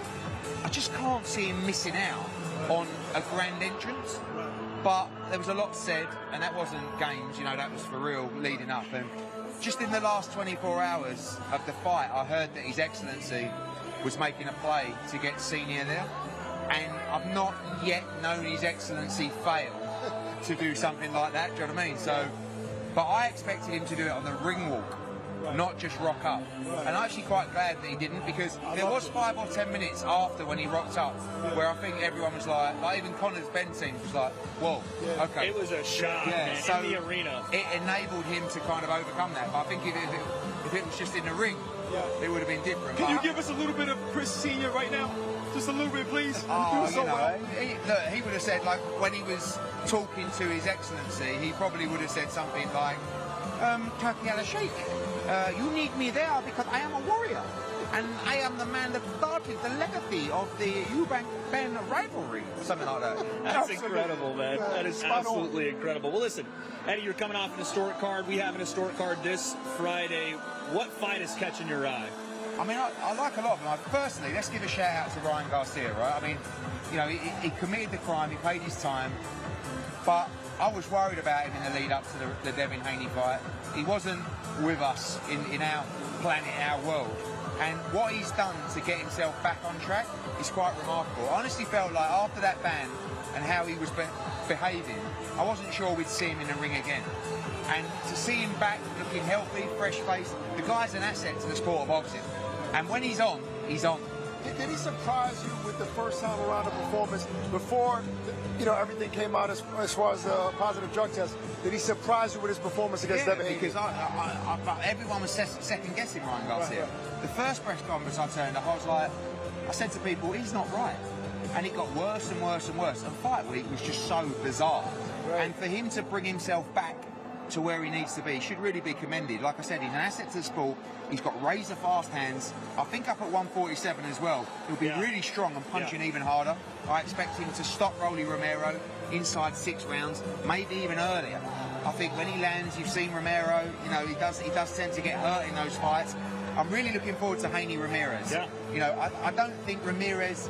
G: I just can't see him missing out on a grand entrance. But there was a lot said, and that wasn't games, you know, that was for real leading up. And just in the last 24 hours of the fight, I heard that His Excellency was making a play to get Senior there. And I've not yet known His Excellency fail to do something like that, do you know what I mean? So, but I expected him to do it on the ring walk. Not just rock up. And I'm actually quite glad that he didn't, because there was 5 or 10 minutes after when he rocked up where I think everyone was like even Connor's Ben team was like, whoa, okay.
B: It was a shot, man,
G: so
B: in the arena.
G: It enabled him to kind of overcome that. But I think if it was just in the ring, it would have been different.
F: Can you give us a little bit of Chris Sr. right now? Just a little bit, please.
G: Oh, you know, he would have said, like, when he was talking to His Excellency, he probably would have said something like, Turkey al-Sheikh, you need me there because I am a warrior. And I am the man that started the legacy of the Eubank-Ben rivalry, or something like that.
B: That's incredible, man. That is absolutely incredible. Well, listen, Eddie, you're coming off an historic card. We have an historic card this Friday. What fight is catching your eye?
G: I mean, I like a lot of them. Personally, let's give a shout out to Ryan Garcia, right? I mean, you know, he committed the crime, he paid his time, but I was worried about him in the lead up to the Devin Haney fight. He wasn't with us in our planet, our world. And what he's done to get himself back on track is quite remarkable. I honestly felt like after that ban and how he was behaving, I wasn't sure we'd see him in the ring again. And to see him back looking healthy, fresh face, the guy's an asset to the sport of boxing. And when he's on, he's on.
E: Did he surprise you with the first time around the performance before, you know, everything came out as far as the positive drug test? Did he surprise you with his performance against Devin Haney?
G: Because everyone was second guessing Ryan Garcia. Right. The first press conference I turned up, I said to people, he's not right. And it got worse and worse and worse. And fight week was just so bizarre. Right. And for him to bring himself back to where he needs to be should really be commended. Like I said, he's an asset to the sport. He's got razor fast hands. I think up at 147 as well, he'll be really strong and punching even harder. I expect him to stop Rolly Romero inside 6 rounds, maybe even earlier. I think when he lands, you've seen Romero, you know, he does tend to get hurt in those fights. I'm really looking forward to Haney Ramirez. Yeah. You know, I don't think Ramirez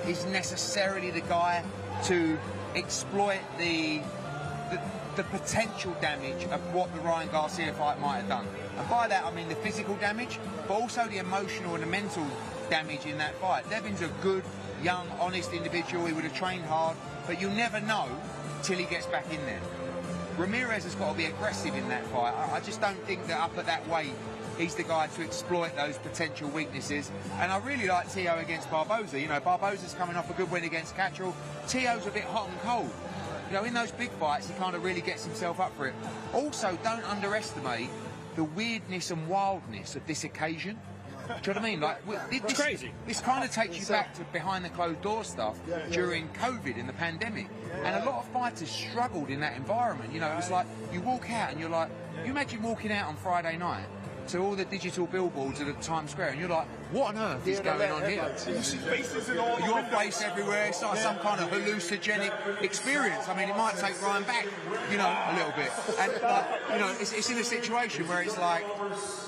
G: is necessarily the guy to exploit the potential damage of what the Ryan Garcia fight might have done. And by that I mean the physical damage, but also the emotional and the mental damage in that fight. Devin's a good, young, honest individual. He would have trained hard, but you'll never know till he gets back in there. Ramirez has got to be aggressive in that fight. I just don't think that up at that weight he's the guy to exploit those potential weaknesses. And I really like Teo against Barboza. You know, Barboza's coming off a good win against Cattrall. Teo's a bit hot and cold. You know, in those big fights, he kind of really gets himself up for it. Also, don't underestimate the weirdness and wildness of this occasion. Do you know what I mean? Like, it's
B: crazy.
G: This kind of takes you back to behind the closed door stuff during COVID in the pandemic. And a lot of fighters struggled in that environment. You know, it was like, you walk out and you're like, you imagine walking out on Friday night to all the digital billboards at Times Square, and you're like, what on earth is going on here?
F: You see faces in all
G: your face everywhere. It's like some kind of hallucinogenic experience. I mean, it might take Ryan back, you know, a little bit. And you know, it's in a situation where it's like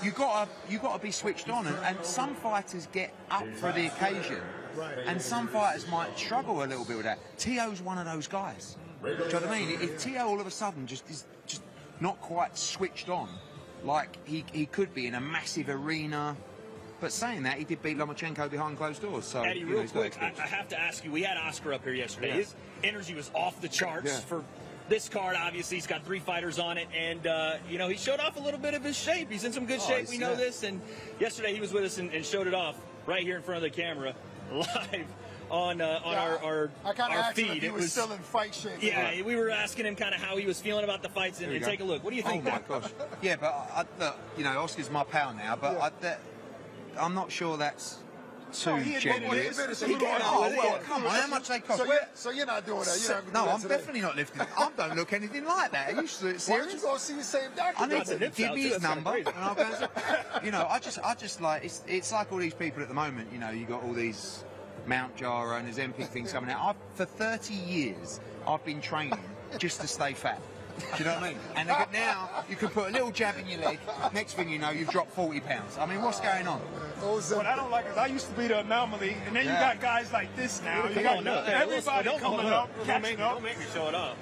G: you got to be switched on, and some fighters get up for the occasion, and some fighters might struggle a little bit with that. Teo's one of those guys. Do you know what I mean? If Teo all of a sudden is just not quite switched on, like he could be in a massive arena. But saying that, he did beat Lomachenko behind closed doors. So,
B: Eddie, real quick, I have to ask you, we had Oscar up here yesterday. His energy was off the charts for this card. Obviously, he's got 3 fighters on it. And, you know, he showed off a little bit of his shape. He's in some good shape. We know this. And yesterday he was with us and showed it off right here in front of the camera live. on our
E: I kind of asked him
B: feed.
E: if he was still in fight shape.
B: Yeah, we were asking him kind of how he was feeling about the fights, and take a look. What do you think?
G: Oh my gosh. Yeah, but look, you know, Oscar's my pal now, but I'm not sure that's too generous.
E: Well,
G: come on, how much they cost?
E: So you're not doing that? You're not
G: No,
E: doing
G: I'm
E: that
G: definitely not lifting. I don't look anything like that. Are you serious?
E: Why don't you go see the same doctor?
G: I need to give me his number, and I'll go. You know, I just like it's like all these people at the moment. You know, you got all these Mount Jara and Ozempic things coming out. For 30 years, I've been training just to stay fat. Do you know what I mean? And now you can put a little jab in your leg. Next thing you know, you've dropped 40 pounds. I mean, what's going on?
F: What I don't like is I used to be the anomaly, and then you got guys like this now. You got everybody coming up, catching up.
B: Don't make me show it up.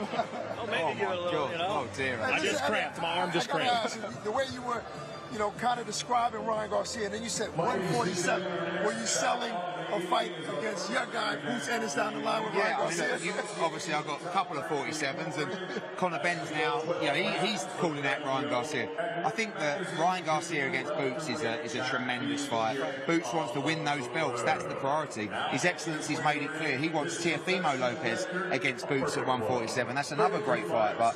B: Don't make me give it a little, you know.
G: Oh dear.
B: I just cramped. My arm just cramped.
E: The way you were, you know, kind of describing Ryan Garcia, and then you said 147. Were you selling a fight against your guy, Boots Ennis, down the line with Ryan Garcia?
G: Obviously, I've got a couple of 47s, and Conor Benn's now, you know, he's calling out Ryan Garcia. I think that Ryan Garcia against Boots is a tremendous fight. Boots wants to win those belts. That's the priority. His Excellency's made it clear. He wants Teofimo Lopez against Boots at 147. That's another great fight. But,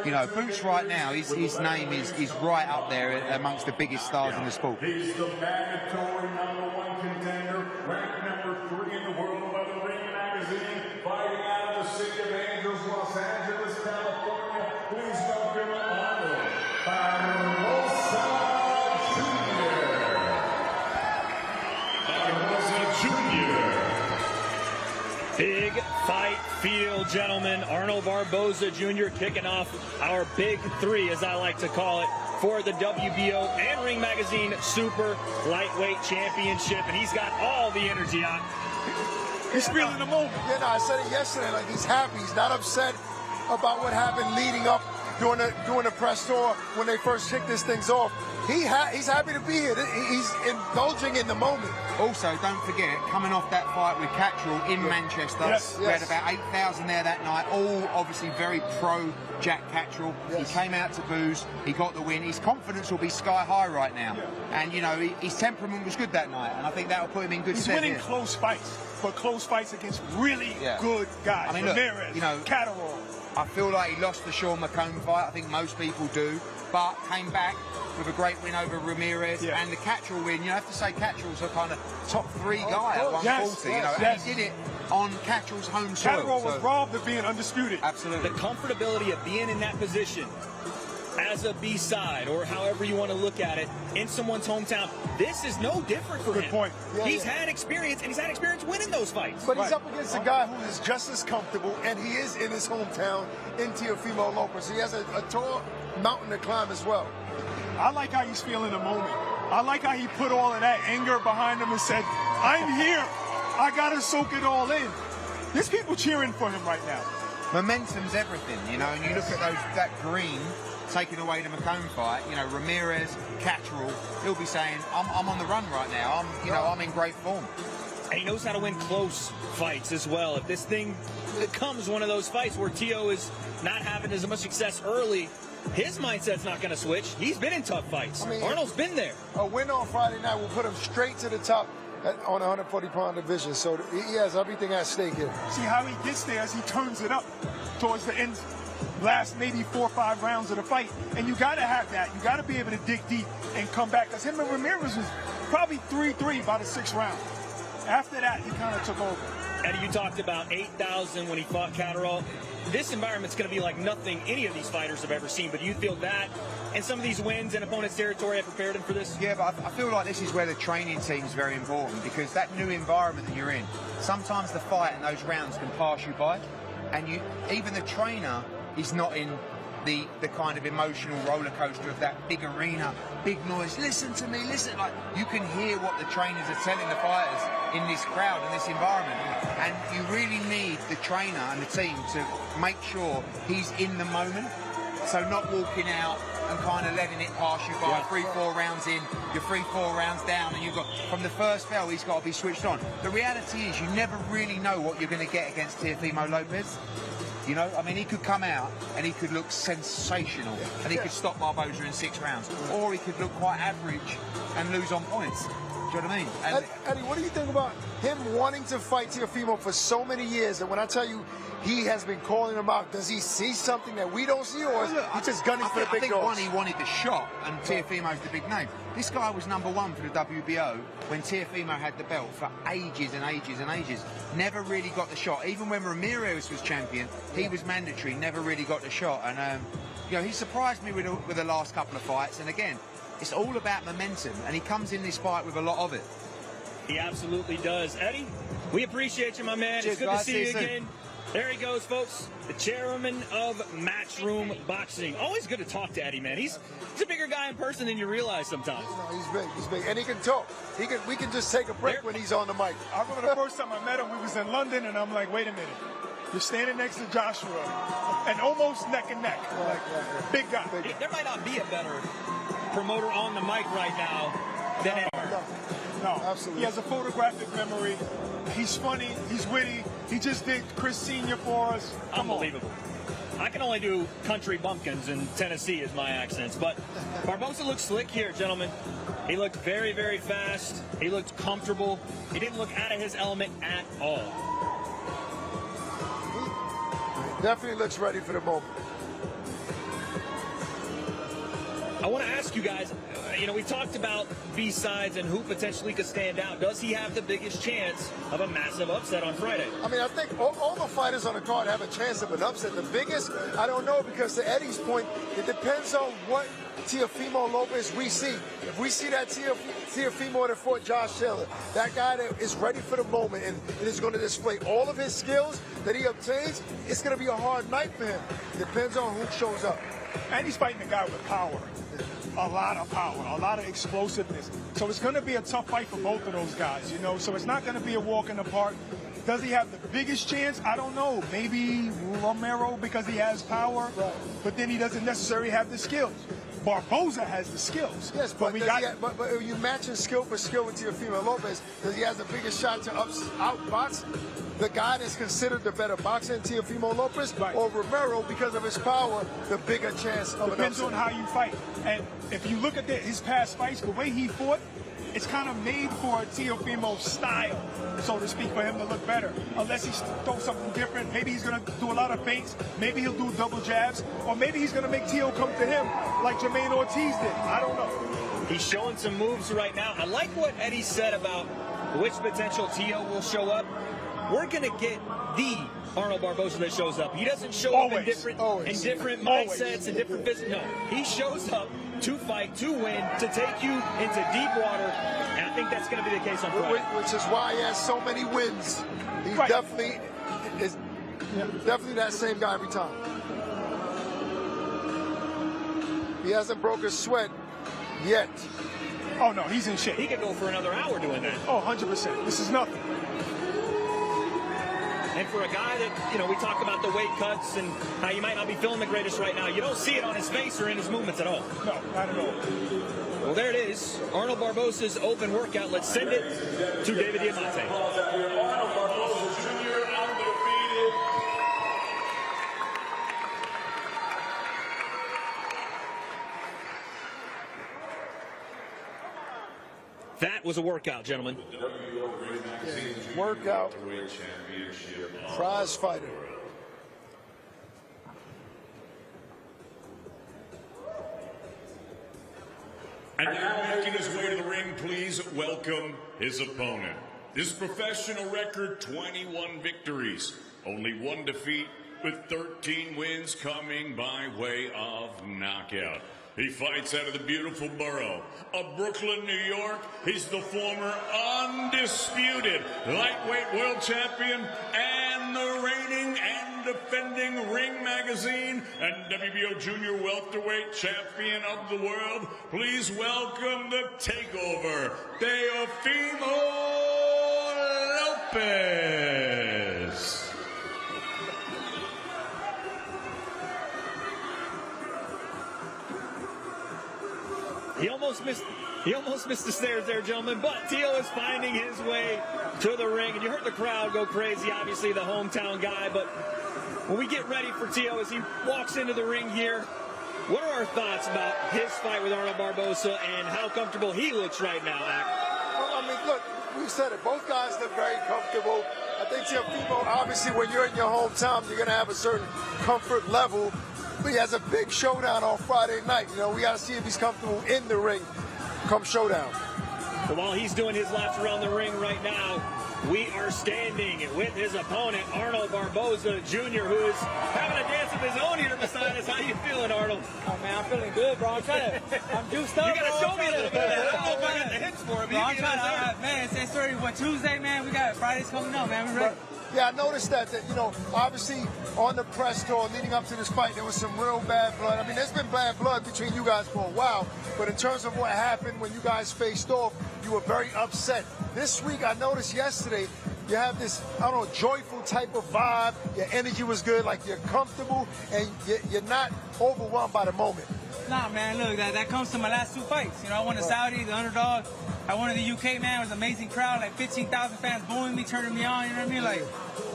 G: you know, Boots right now, his name is right up there amongst the biggest stars in the sport.
A: He's the mandatory #1 contender, ranked number 3 in the world by the Ring Magazine, fighting out of the city of Angels, Los Angeles, California. Please welcome Rolando Barboza Jr.
B: Big fight field, gentlemen. Arnold Barboza Jr. kicking off our big three, as I like to call it, for the WBO and Ring Magazine Super Lightweight Championship, and he's got all the energy on.
F: He's feeling the moment.
E: Yeah, no, I said it yesterday. Like, he's happy. He's not upset about what happened leading up during the press tour when they first kicked these things off. He's happy to be here. He's indulging in the moment.
G: Also, don't forget, coming off that fight with Cattrall in Manchester, we had about 8,000 there that night, all obviously very pro Jack Cattrall. He came out to booze, he got the win. His confidence will be sky high right now. And, you know, his temperament was good that night, and I think that will put him in good stead.
F: He's winning close fights, but close fights against really good guys.
G: I mean, look,
F: Ramirez,
G: you know,
F: Cattrall.
G: I feel like he lost the Sean McComb fight. I think most people do, but came back with a great win over Ramirez and the Cattrall win. You have to say Cattrall's a kind of top 3 guy at 140. You know, and he did it on Cattrall's home soil.
F: Cattrall was robbed of being undisputed.
G: Absolutely.
B: The comfortability of being in that position as a B-side, or however you want to look at it, in someone's hometown, this is no different for him.
F: Good point.
B: He's had experience, and he's had experience winning those fights.
E: But he's up against a guy who is just as comfortable, and he is in his hometown in Teofimo Lopez. He has a tall mountain to climb as well.
F: I like how he's feeling the moment. I like how he put all of that anger behind him and said, I'm here. I got to soak it all in. There's people cheering for him right now.
G: Momentum's everything, you know, and you look at that green taking away the McComb fight, you know, Ramirez, Cattrall, he'll be saying, I'm on the run right now. I'm in great form.
B: And he knows how to win close fights as well. If this thing becomes one of those fights where Teo is not having as much success early, his mindset's not going to switch. He's been in tough fights. I mean, Arnold's been there.
E: A win on Friday night will put him straight to the top on the 140-pound division. So he has everything at stake here.
F: See how he gets there as he turns it up towards the end, last maybe 4 or 5 rounds of the fight. And you got to have that. You got to be able to dig deep and come back. Because him and Ramirez was probably 3-3 by the 6th round. After that, he kind of took over.
B: Eddie, you talked about 8,000 when he fought Cattrall. This environment's going to be like nothing any of these fighters have ever seen. But do you feel that and some of these wins in opponent's territory have prepared him for this?
G: Yeah, but I feel like this is where the training team is very important, because that new environment that you're in, sometimes the fight and those rounds can pass you by, and even the trainer is not in the kind of emotional roller coaster of that big arena, big noise. Listen to me, listen. Like, you can hear what the trainers are telling the fighters in this crowd, in this environment. And you really need the trainer and the team to make sure he's in the moment. So not walking out and kind of letting it pass you by. 3-4 rounds in, you're 3-4 rounds down, and you've got, from the first bell, he's got to be switched on. The reality is you never really know what you're going to get against Teofimo Lopez. You know, I mean, he could come out and he could look sensational, and he could stop Barboza in 6 rounds, or he could look quite average and lose on points. Do you know what I mean? And
E: Eddie, what do you think about him wanting to fight Teofimo for so many years? And when I tell you he has been calling him out, does he see something that we don't see, or is he just gunning for the big dogs?
G: I think he wanted the shot, and Teofimo's the big name. This guy was #1 for the WBO when Teofimo had the belt for ages and ages and ages. Never really got the shot. Even when Ramirez was champion, he was mandatory, never really got the shot. And, you know, he surprised me with the last couple of fights. And again, it's all about momentum, and he comes in this fight with a lot of it.
B: He absolutely does. Eddie, we appreciate you, my man.
G: Cheers,
B: it's good
G: guys.
B: to see you again. There he goes, folks. The chairman of Matchroom Boxing. Always good to talk to Eddie, man. He's a bigger guy in person than you realize sometimes.
E: No, he's big. He's big, and he can talk. We can just take a break when he's on the mic.
F: I remember the first time I met him, we was in London, and I'm like, wait a minute. You're standing next to Joshua, and almost neck and neck. Like, big guy.
B: There might not be a better promoter on the mic right now than Eddie.
F: No,
E: absolutely.
F: He has a photographic memory. He's funny. He's witty. He just did Chris Sr. for us.
B: Unbelievable. I can only do country bumpkins, and Tennessee is my accents. But Barboza looked slick here, gentlemen. He looked very, very fast. He looked comfortable. He didn't look out of his element at all.
E: He definitely looks ready for the moment.
B: I want to ask you guys, you know, we talked about B-sides and who potentially could stand out. Does he have the biggest chance of a massive upset on Friday?
E: I mean, I think all the fighters on the card have a chance of an upset. The biggest, I don't know, because to Eddie's point, it depends on what Teofimo Lopez we see. If we see that Teofimo that fought Josh Taylor, that guy that is ready for the moment and is going to display all of his skills that he obtains, it's going to be a hard night for him. Depends on who shows up.
F: And he's fighting a guy with power. A lot of power, a lot of explosiveness. So it's going to be a tough fight for both of those guys, you know. So it's not going to be a walk in the park. Does he have the biggest chance? I don't know. Maybe Romero because he has power, but then he doesn't necessarily have the skills. Barboza has the skills.
E: Yes, but are you matching skill for skill with Teofimo Lopez? Does he have the biggest shot to outbox the guy that's considered the better boxer in Teofimo Lopez, or Romero because of his power, the bigger chance of
F: Depends
E: an
F: on
E: upset?
F: how you fight. And if you look at his past fights, the way he fought, it's kind of made for Teofimo's style, so to speak, for him to look better. Unless he throws something different. Maybe he's going to do a lot of feints. Maybe he'll do double jabs. Or maybe he's going to make Teo come to him like Jermaine Ortiz did. I don't know.
B: He's showing some moves right now. I like what Eddie said about which potential Teo will show up. We're going to get the Arnold Barboza that shows up. He doesn't show up in different mindsets and different physics. No, he shows up to fight, to win, to take you into deep water, and I think that's going to be the case on Friday.
E: Which is why he has so many wins. He definitely is definitely that same guy every time. He hasn't broken a sweat yet.
F: Oh, no, he's in shape.
B: He could go for another hour doing that.
F: Oh, 100%. This is nothing.
B: And for a guy that, you know, we talk about the weight cuts and how you might not be feeling the greatest right now, you don't see it on his face or in his movements at all.
F: No, not at all.
B: Well, there it is. Arnold Barboza's open workout. Let's send it to David Diamante.
A: Arnold Barboza Jr. undefeated.
B: That was a workout, gentlemen.
E: Workout. Prize fighter.
A: And now making his way to the ring, please welcome his opponent. His professional record, 21 victories, only one defeat, with 13 wins coming by way of knockout. He fights out of the beautiful borough of Brooklyn, New York. He's the former undisputed lightweight world champion and the reigning and defending Ring Magazine and WBO junior welterweight champion of the world. Please welcome the takeover, Teofimo Lopez.
B: He almost missed the stairs there, gentlemen, but Teo is finding his way to the ring. And you heard the crowd go crazy, obviously the hometown guy. But when we get ready for Teo as he walks into the ring here, what are our thoughts about his fight with Arnold Barboza and how comfortable he looks right now, Ak?
E: I mean, look, we said it. Both guys look very comfortable. I think Teofimo, obviously, when you're in your hometown, you're going to have a certain comfort level. But he has a big showdown on Friday night. You know, we got to see if he's comfortable in the ring come showdown.
B: So while he's doing his laps around the ring right now, we are standing with his opponent, Arnold Barboza Jr., who is having a dance of his own here beside us. How you feeling, Arnold?
H: Oh, man, I'm feeling good, bro. I'm juiced up.
B: You got to show me a little bit of that. I don't know if I got the hits for it, but
H: I'm trying to, man, it's already, Tuesday, man? We got Fridays coming up, man. We ready.
E: Yeah, I noticed that, you know, obviously on the press tour leading up to this fight, there was some real bad blood. I mean, there's been bad blood between you guys for a while, but in terms of what happened when you guys faced off, you were very upset. This week, I noticed yesterday, you have this, I don't know, joyful type of vibe. Your energy was good, like you're comfortable, and you're not overwhelmed by the moment.
H: Nah, man, look, that comes to my last two fights. You know, I won the Saudi, the underdog. I won in the UK, man. It was an amazing crowd, like 15,000 fans booing me, turning me on, you know what I mean? Like,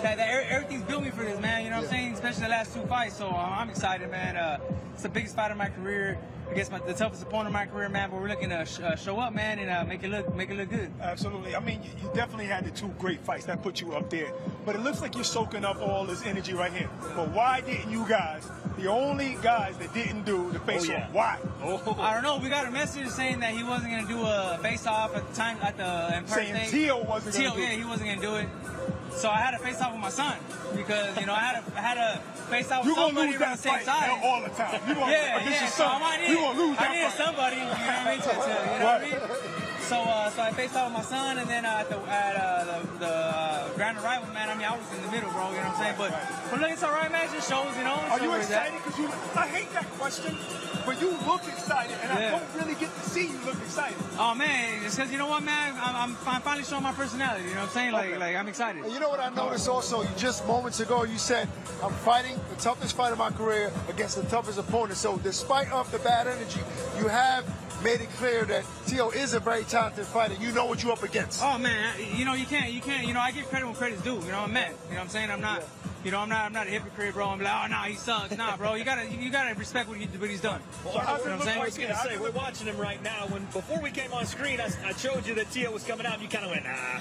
H: everything's built me for this, man, you know what I'm saying? Especially the last two fights, so I'm excited, man. It's the biggest fight of my career. Against the toughest opponent of my career, man, but we're looking to show up, man, and make it look good.
F: Absolutely. I mean, you definitely had the two great fights that put you up there. But it looks like you're soaking up all this energy right here. But why didn't you guys, the only guys that didn't do the face-off, why?
H: I don't know. We got a message saying that he wasn't going to do a face-off at the time at the Empire
F: Saying
H: State.
F: Teo wasn't going to do it.
H: Yeah, he wasn't going to do it. So I had to face off with my son because, you know, I had to face off with somebody around the same size.
F: All the time. You gonna,
H: yeah. So I needed somebody, you know what I mean, you know what I mean? So I faced off with my son, and then at the grand arrival, man, I mean, I was in the middle, bro, you know what I'm saying? But look, it's all right, man. It just shows, you know.
F: Are you excited? Because I hate that question, but you look excited, and I don't really get to see you look excited.
H: Oh, man, it's because, you know what, man? I'm finally showing my personality, you know what I'm saying? Like I'm excited.
E: And you know what I noticed also? You just moments ago, you said, I'm fighting the toughest fight of my career against the toughest opponent. So despite of the bad energy, you have made it clear that Teo is a very talented fighter. You know what you're up against.
H: Oh, man, you know, you can't, you know, I give credit when credit's due. You know, I'm mad. You know what I'm saying? I'm not, you know, I'm not a hypocrite, bro. I'm like, oh, no, he sucks. Nah, bro, you gotta respect what he's done.
B: Well, you know what I'm saying? I was going to say, we're watching him right now. Before we came on screen, I showed you that Teo was coming out, and you kind of went, nah.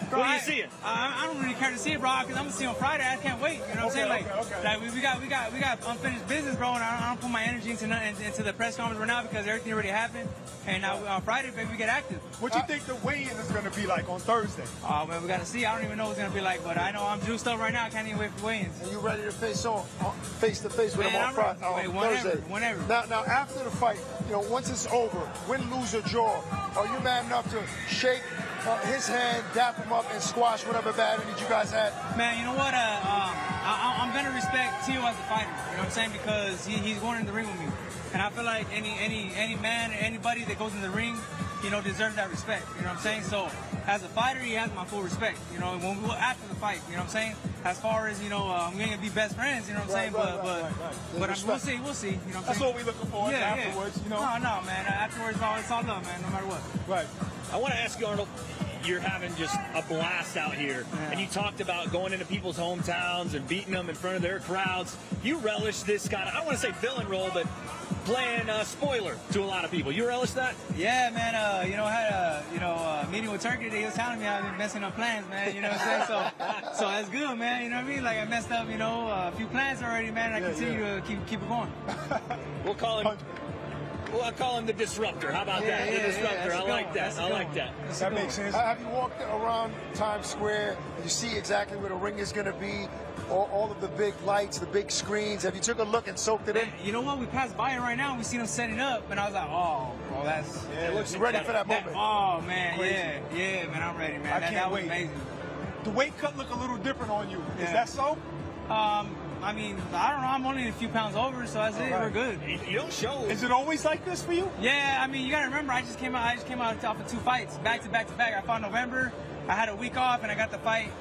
H: Bro,
B: what do you see it?
H: I don't really care to see it, bro, because I'm going to see it on Friday. I can't wait. You know what I'm saying? Like we got unfinished business, bro, and I don't put my energy into the press conference right now because everything already happened. And now on Friday, baby, we get active.
F: What do you think the weigh-in is going to be like on Thursday?
H: Oh, man, we got to see. I don't even know what it's going to be like, but I know I'm juiced up right now. I can't even wait for weigh-ins.
E: And you ready to face-to-face with him on Thursday?
H: Whenever.
E: Now, after the fight, you know, once it's over, win, lose, or draw, are you man enough to shake his hand, dap him up, and squash whatever bad energy you guys had?
H: Man, you know what? I'm going to respect Teo as a fighter, you know what I'm saying? Because he's going in the ring with me. And I feel like any man, anybody that goes in the ring, you know, deserves that respect. You know what I'm saying? So as a fighter, he has my full respect. You know, when we after the fight, you know what I'm saying? As far as, you know, I'm going to be best friends, you know what I'm saying? But we'll see, you know what I'm saying?
F: That's what we're looking for afterwards, you know?
H: No, man. Afterwards, it's all love, man, no matter what.
F: Right.
B: I want to ask you, Arnold, you're having just a blast out here. Yeah. And you talked about going into people's hometowns and beating them in front of their crowds. You relish this kind of, I don't want to say villain role, but playing spoiler to a lot of people. You relish that?
H: Yeah, man. You know, I had a meeting with Turkey today. He was telling me I've been messing up plans, man. You know what I'm saying? So that's good, man. You know what I mean? Like I messed up, you know, a few plans already, man. And I continue to keep it going.
B: We'll call him. Well, I call him the disruptor. How about that? The disruptor. I like that. I like that.
F: That makes sense.
E: Have you walked around Times Square and you see exactly where the ring is going to be? All of the big lights, the big screens. Have you took a look and soaked it in?
H: You know what? We passed by it right now. We see them setting up, and I was like, oh, bro, that's...
E: Yeah, it looks ready for that moment.
H: Oh, man, yeah, man, I'm ready, man. That was amazing.
F: The weight cut look a little different on you. Is that so?
H: I mean, I don't know. I'm only a few pounds over, so that's it. We're good.
B: You don't show.
F: Is it always like this for you?
H: Yeah, I mean, you gotta remember, I just came out off of 2 fights, back to back. I fought in November. I had a week off, and I got the fight.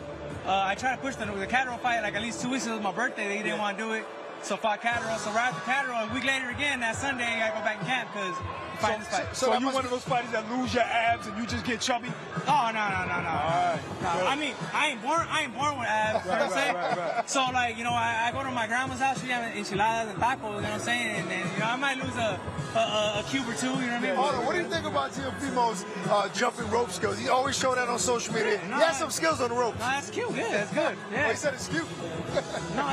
H: I tried to push the Catterall fight like at least 2 weeks. It was my birthday. They didn't want to do it, so fought Catterall. So right after Catterall, a week later again, that Sunday, I go back in camp because fighting this fight.
F: So you one of those fighters that lose your abs and you just get chubby?
H: Oh, no.
F: Right.
H: I mean, I ain't born with abs, you know what I'm saying?
F: Right.
H: So, like, you know, I go to my grandma's house, she has enchiladas and tacos, you know what I'm saying? And then, you know, I might lose a cube or two, you know what I mean?
E: Hold on, what do you think about Teofimo's jumping rope skills? He always showed that on social media. He has some skills on the ropes.
H: No, that's cute, yeah, that's good. Yeah.
E: Oh, he said it's cute.
H: No,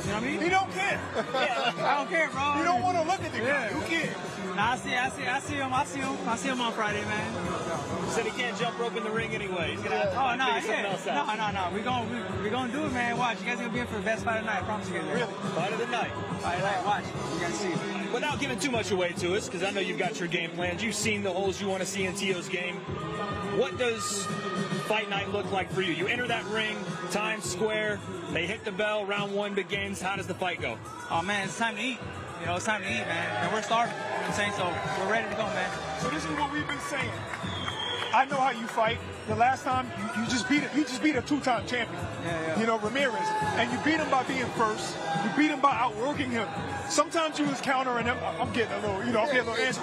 H: you know what I mean?
F: He don't care.
H: Yeah, I don't care, bro.
F: You don't want to look at the guy.
H: Yeah.
F: Who cares?
H: Nah, I see him on Friday, man.
B: He said he can't jump rope in the ring anyway. He's gonna have to
H: Oh, no,
B: figure something else out.
H: No. We're gonna do it, man. Watch. You guys gonna be in for the best fight of the night. I promise you guys.
F: Really?
B: Fight of the night.
H: Fight of the night. Watch. You guys see.
B: Without giving too much away to us, because I know you've got your game plans. You've seen the holes you want to see in Teo's game. What does fight night look like for you? You enter that ring, Times Square, they hit the bell, round one begins. How does the fight go?
H: Oh, man, it's time to eat. You know, it's time to eat, man. And we're starving. You know what I'm saying? So we're ready to go, man.
F: So this is what we've been saying. I know how you fight. The last time you just beat a two-time champion.
H: Yeah.
F: You know, Ramirez, and you beat him by being first. You beat him by outworking him. Sometimes you was countering him. I'm getting a little, you know, I'm getting a little answer.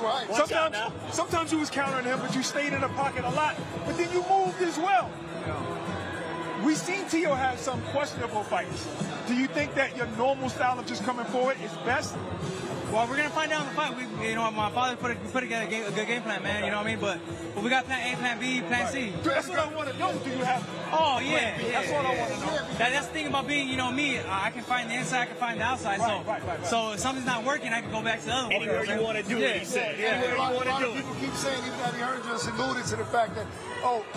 F: Sometimes you was countering him, but you stayed in the pocket a lot. But then you moved as well. We've seen Teo have some questionable fights. Do you think that your normal style of just coming forward is best?
H: Well, we're gonna find out in the fight. You know, my father put together a good game plan, man. You know what I mean? But we got plan A, plan B, plan C.
F: That's what I want to know. Do you have?
H: Oh yeah.
F: That's what I want to know.
H: That's the thing about being, you know, me. I can find the inside, I can find the outside.
F: Right.
H: So if something's not working, I can go back to the other one.
B: Anywhere you want to do it, he said. Anywhere you want to do it.
E: People keep saying, even Devin Haney just alluded to the fact that,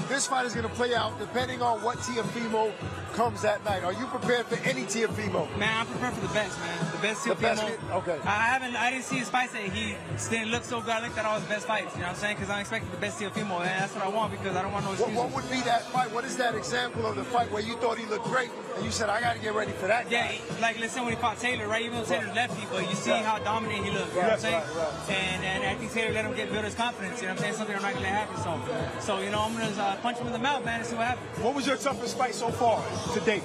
E: this fight is going to play out depending on what Teofimo comes that night. Are you prepared for any Teofimo?
H: Man, I'm prepared for the best, man. The best Teofimo.
E: Okay.
H: I didn't see his fights that he didn't look so good. I looked at all his best fights. You know what I'm saying? Because I'm expecting the best Teofimo, and that's what I want because I don't want no excuses.
E: What would be that fight? What is that example of the fight where you thought he looked great and you said, I got to get ready for that guy?
H: Yeah, like listen when he fought Taylor, right? Even though Taylor's lefty, but you see how dominant he looked. You know what I'm saying? And I think Taylor let him build his confidence. You know what I'm saying? Something I'm not going to let happen. So you know, I'm going to punch him in the mouth, man, and see what happens.
F: What was your toughest fight so far to date?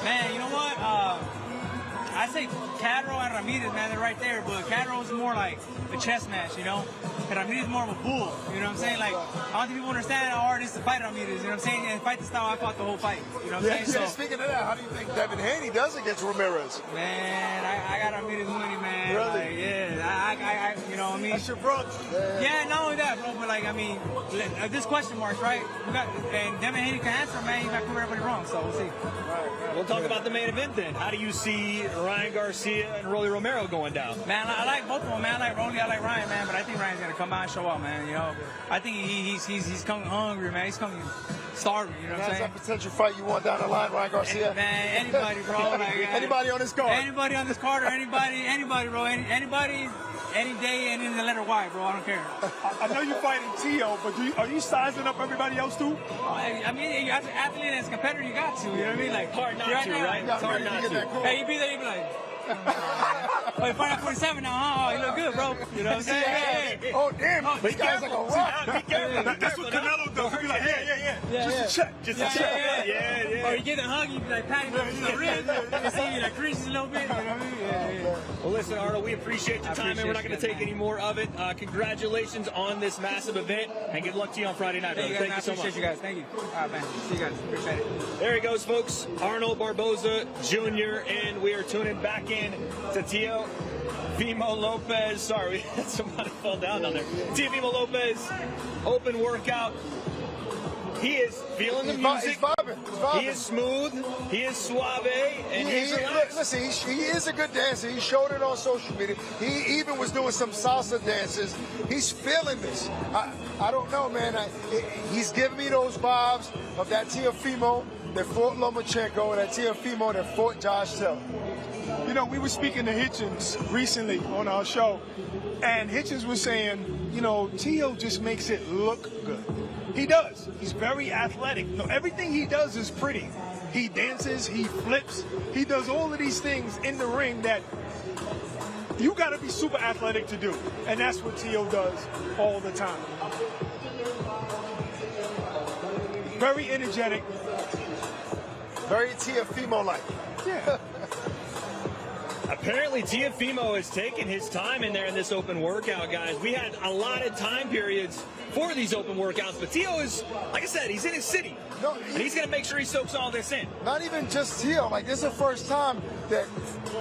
H: Man, you know what? I say Cadro and Ramirez, man, they're right there. But Cadro's more like a chess match, you know? And Ramirez is more of a bull, you know what I'm saying? Like, I don't think people understand how hard it is to fight Ramirez, you know what I'm saying? And fight the style I fought the whole fight, you know what I'm saying?
E: Speaking of that, how do you think Devin Haney does against Ramirez?
H: Man, I got Ramirez winning, man.
E: Really?
H: Like, yeah, I you know what I mean?
E: That's your brother.
H: Yeah, not only that, bro, but like, I mean, this question marks, right? And Devin Haney can answer, man. He might prove everybody wrong, so we'll see.
B: We'll talk about the main event then. How do you see Ryan Garcia and Rolly Romero going down?
H: Man, I like both of them, man. I like Rolly, I like Ryan, man. But I think Ryan's gonna come out and show up, man. You know, I think he's coming hungry, man. He's coming starving. You know what I'm saying?
E: That's a potential fight you want down the line, Ryan Garcia?
H: Man, anybody, bro. Like,
E: anybody on this card?
H: Anybody on this card or anybody, bro. Anybody. Any day and in the letter Y, bro. I don't care.
F: I know you're fighting Teo, but are you sizing up everybody else too?
H: I mean, as an athlete and as a competitor, you got to. You know what I mean? Like,
B: hard not to, right? It's hard not to.
H: Hey, you be there, you be like. Oh, you fight at 47 now, huh? Oh, you look good, bro. You know what I'm saying?
E: Hey. Oh, damn. This guy's like a rock.
B: Be careful.
F: That's what Canelo does. He'll be like, yeah. Just a check. Just a check.
B: Yeah.
H: Or you get a hug, you be like patting him on the ribs. You see, you like creases a little bit. You know what I mean? Yeah.
B: Well, listen, Arnold, we appreciate your time, and we're not going to take any more of it. Congratulations on this massive event, and good luck to you on Friday night, brother. Thank you so much.
H: Appreciate you guys. Thank you. All right, man. See you guys. Appreciate it.
B: There he goes, folks. Arnold Barboza Jr., and we are tuning back in to Teofimo Lopez. Sorry, we had somebody fall down there. Teofimo Lopez, open workout. He is feeling the music.
E: He's vibing.
B: He is smooth. He is suave, and he's relaxed.
E: Listen, he is a good dancer. He showed it on social media. He even was doing some salsa dances. He's feeling this. I don't know, man. He's giving me those vibes of that Teofimo that fought Lomachenko and that Teofimo that fought Josh Taylor.
F: You know, we were speaking to Hitchens recently on our show, and Hitchens was saying, you know, Teo just makes it look good. He does. He's very athletic. No, everything he does is pretty. He dances, he flips, he does all of these things in the ring that you got to be super athletic to do. And that's what Teo does all the time. Very energetic.
E: Very Teofimo-like.
F: Yeah.
B: Apparently, Teofimo has taken his time in there in this open workout, guys. We had a lot of time periods for these open workouts, but Teo is, like I said, he's in his city.
E: No,
B: and he's going to make sure he soaks all this in.
E: Not even just Teo. Like, this is the first time that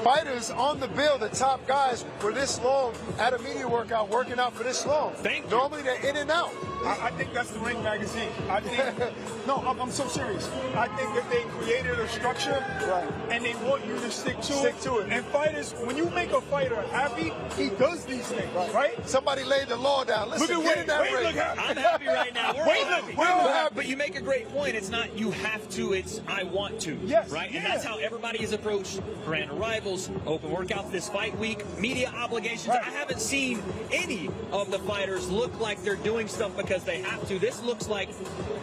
E: fighters on the bill, the top guys, were this long at a media workout, working out for this long.
B: Thank you.
E: Normally they're in and out.
F: I think that's the Ring magazine. I think, no, I'm so serious. I think that they created a structure,
E: right,
F: and they want you to stick to it. And fighters, when you make a fighter happy, he does these things, right?
E: Somebody laid the law down. Listen,
F: look at
E: that ring.
B: I'm happy right now. We're all happy.
E: We're all happy.
B: But you make a great point. It's not you have to, it's I want to.
F: Yes.
B: Right?
F: Yeah.
B: And that's how everybody is approached grand arrivals, open workouts, this fight week, media obligations.
F: Right.
B: I haven't seen any of the fighters look like they're doing stuff because they have to. This looks like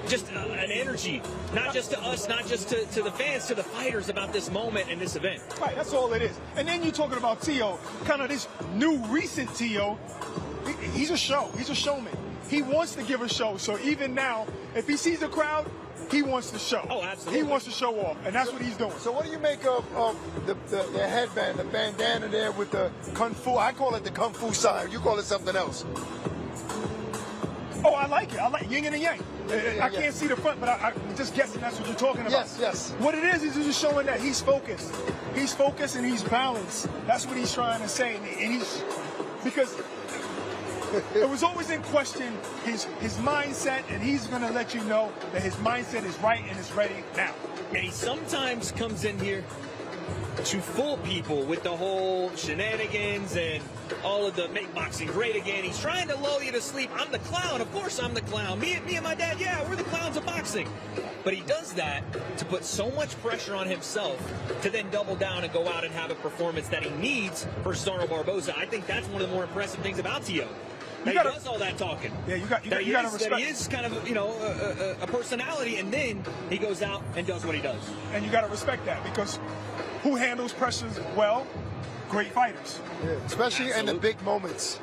B: just an energy, not just to us, not just to the fans, to the fighters about this moment and this event.
F: Right, that's all it is. And then you're talking about Teo, kind of this new recent Teo. He's a show. He's a showman. He wants to give a show. So even now, if he sees a crowd, he wants to show.
B: Oh, absolutely.
F: He wants to show off, and that's what he's doing.
E: So what do you make of the headband, the bandana there with the Kung Fu? I call it the Kung Fu sign. You call it something else.
F: Oh, I like it. I like yin and yang. I can't see the front, but I'm just guessing that's what you're talking about.
E: Yes, yes.
F: What it is just showing that he's focused. He's focused and he's balanced. That's what he's trying to say. And he's, because it was always in question his mindset, and he's going to let you know that his mindset is right and is ready now.
B: And he sometimes comes in here to fool people with the whole shenanigans and all of the make boxing great again. He's trying to lull you to sleep. I'm the clown. Of course I'm the clown. Me and my dad, yeah, we're the clowns of boxing. But he does that to put so much pressure on himself to then double down and go out and have a performance that he needs for Barboza. I think that's one of the more impressive things about Teo. He does all that talking.
F: Yeah, you got to respect.
B: That he is kind of, a personality, and then he goes out and does what he does.
F: And you got to respect that, because who handles pressures well? Great fighters.
E: Yeah, especially in the big moments.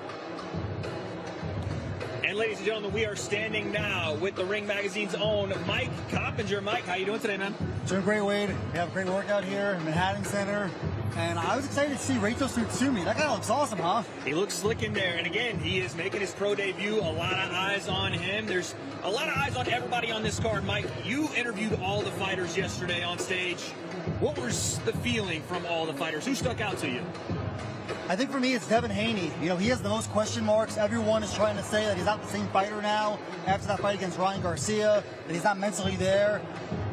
B: And ladies and gentlemen, we are standing now with the Ring Magazine's own Mike Coppinger. Mike, how you doing today, man?
I: Doing great, Wade. We have a great workout here in Manhattan Center. And I was excited to see Rachel Tsutsumi. That guy looks awesome, huh?
B: He looks slick in there. And again, he is making his pro debut. A lot of eyes on him. There's a lot of eyes on everybody on this card. Mike, you interviewed all the fighters yesterday on stage. What was the feeling from all the fighters? Who stuck out to you?
I: I think for me, it's Devin Haney. He has the most question marks. Everyone is trying to say that he's not the same fighter now after that fight against Ryan Garcia, that he's not mentally there.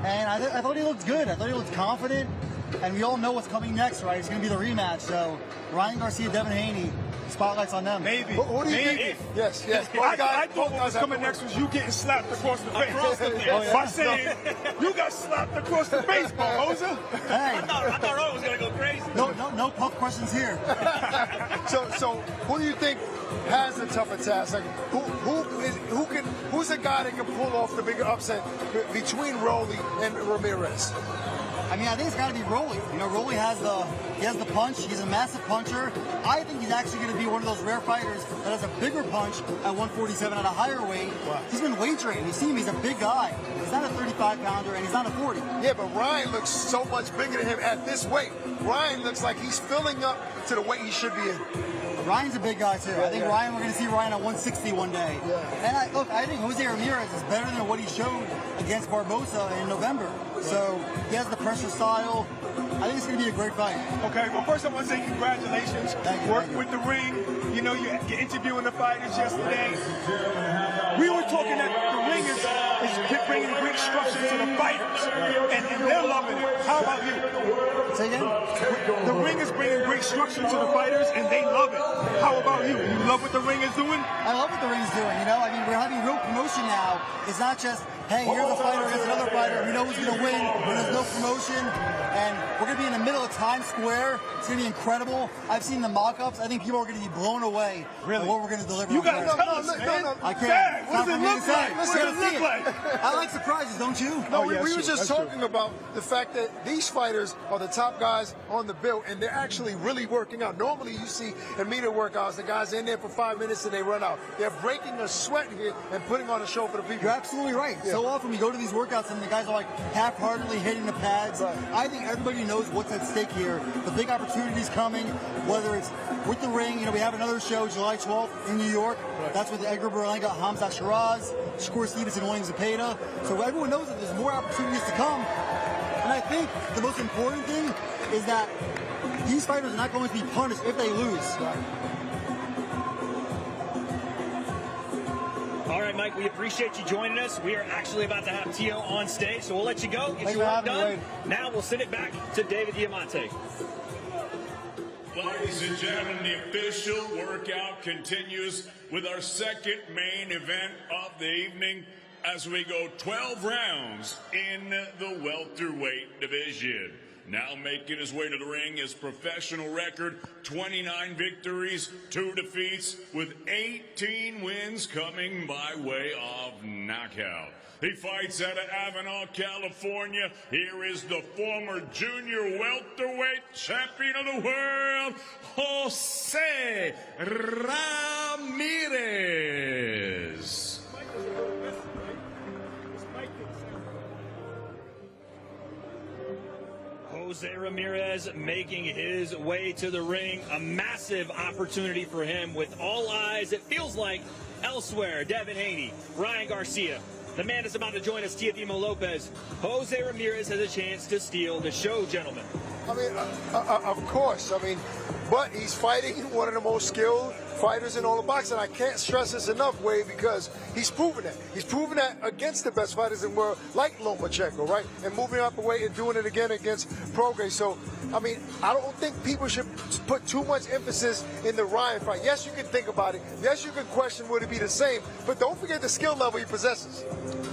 I: And I thought he looked good. I thought he looked confident. And we all know what's coming next, right? It's going to be the rematch. So Ryan Garcia, Devin Haney, spotlight's on them.
F: Maybe.
E: What do you think? Yes.
F: I thought what was coming next was you getting slapped across the face. By saying, you got slapped across the face, Barboza.
I: Hey.
B: I thought Roy was going to go crazy.
I: No puff questions here.
E: So who do you think has a tougher task? Like, who's the guy that can pull off the bigger upset between Rolly and Ramirez?
I: I mean, I think it's got to be Rolly. Rolly has the punch. He's a massive puncher. I think he's actually going to be one of those rare fighters that has a bigger punch at 147 at a higher weight. Wow. He's been weight training. You see him, he's a big guy. He's not a 35-pounder, and he's not a 40.
E: Yeah, but Ryan looks so much bigger than him at this weight. Ryan looks like he's filling up to the weight he should be in.
I: Ryan's a big guy, too. I think Ryan, we're going to see Ryan at 160 one day. Yeah. And I think Jose Ramirez is better than what he showed against Barboza in November. So he has the pressure style. I think it's going to be a great fight.
F: Okay, well, first I want to say congratulations. Work with the Ring. You're interviewing the fighters yesterday. We were talking that the Ring is bringing great structure to the fighters, and they're loving it. How about you?
I: Say again?
F: The Ring is bringing great structure to the fighters, and they love it. How about you? You love what the Ring is doing?
I: I love what the Ring is doing. We're having real promotion now. It's not just, hey, here's a fighter against another fighter. We know who's going to win, but there's no promotion. And we're going to be in the middle of Times Square. It's going to be incredible. I've seen the mock-ups. I think people are going to be blown away by what we're going to deliver.
F: You got to tell us, man.
I: I can't.
F: Dad, what does it look like?
I: What does it look like? I like surprises, don't you?
E: No, we were just talking about the fact that these fighters are the top guys on the bill, and they're actually really working out. Normally, you see in media workouts, the guys in there for 5 minutes and they run out. They're breaking a sweat here and putting on a show for the people.
I: You're absolutely right.
E: Yeah.
I: so often we go to these workouts and the guys are like half-heartedly hitting the pads.
E: Right.
I: I think everybody knows what's at stake here. The big opportunity's coming, whether it's with the ring. You know, we have another show July 12th in New York.
E: Right.
I: That's with Edgar Berlanga, Hamzat Shiraz, Shakur Stevenson, William Zepeda. So everyone knows that there's more opportunities to come. And I think the most important thing is that these fighters are not going to be punished if they lose.
E: Right.
B: All right, Mike, we appreciate you joining us. We are actually about to have Tio on stage, so we'll let you go, get
E: Thanks
B: your
E: for
B: work
E: having me,
B: done.
E: Wade.
B: Now we'll send it back to David Diamante.
A: Ladies and gentlemen, the official workout continues with our second main event of the evening as we go 12 rounds in the welterweight division. Now making his way to the ring, his professional record, 29 victories, 2 defeats, with 18 wins coming by way of knockout. He fights out of Avenal, California. Here is the former junior welterweight champion of the world, Jose Ramirez.
B: Jose Ramirez making his way to the ring. A massive opportunity for him with all eyes, it feels like, elsewhere. Devin Haney, Ryan Garcia. The man is about to join us, Teofimo Lopez. Jose Ramirez has a chance to steal the show, gentlemen.
E: I mean, of course. I mean, but he's fighting one of the most skilled fighters in all of boxing. I can't stress this enough, Wade, because he's proven that. He's proven that against the best fighters in the world, like Lomachenko, right? And moving up a weight and doing it again against Prograis. So, I mean, I don't think people should put too much emphasis in the Ryan fight. Yes, you can think about it. Yes, you can question would it be the same, but don't forget the skill level he possesses.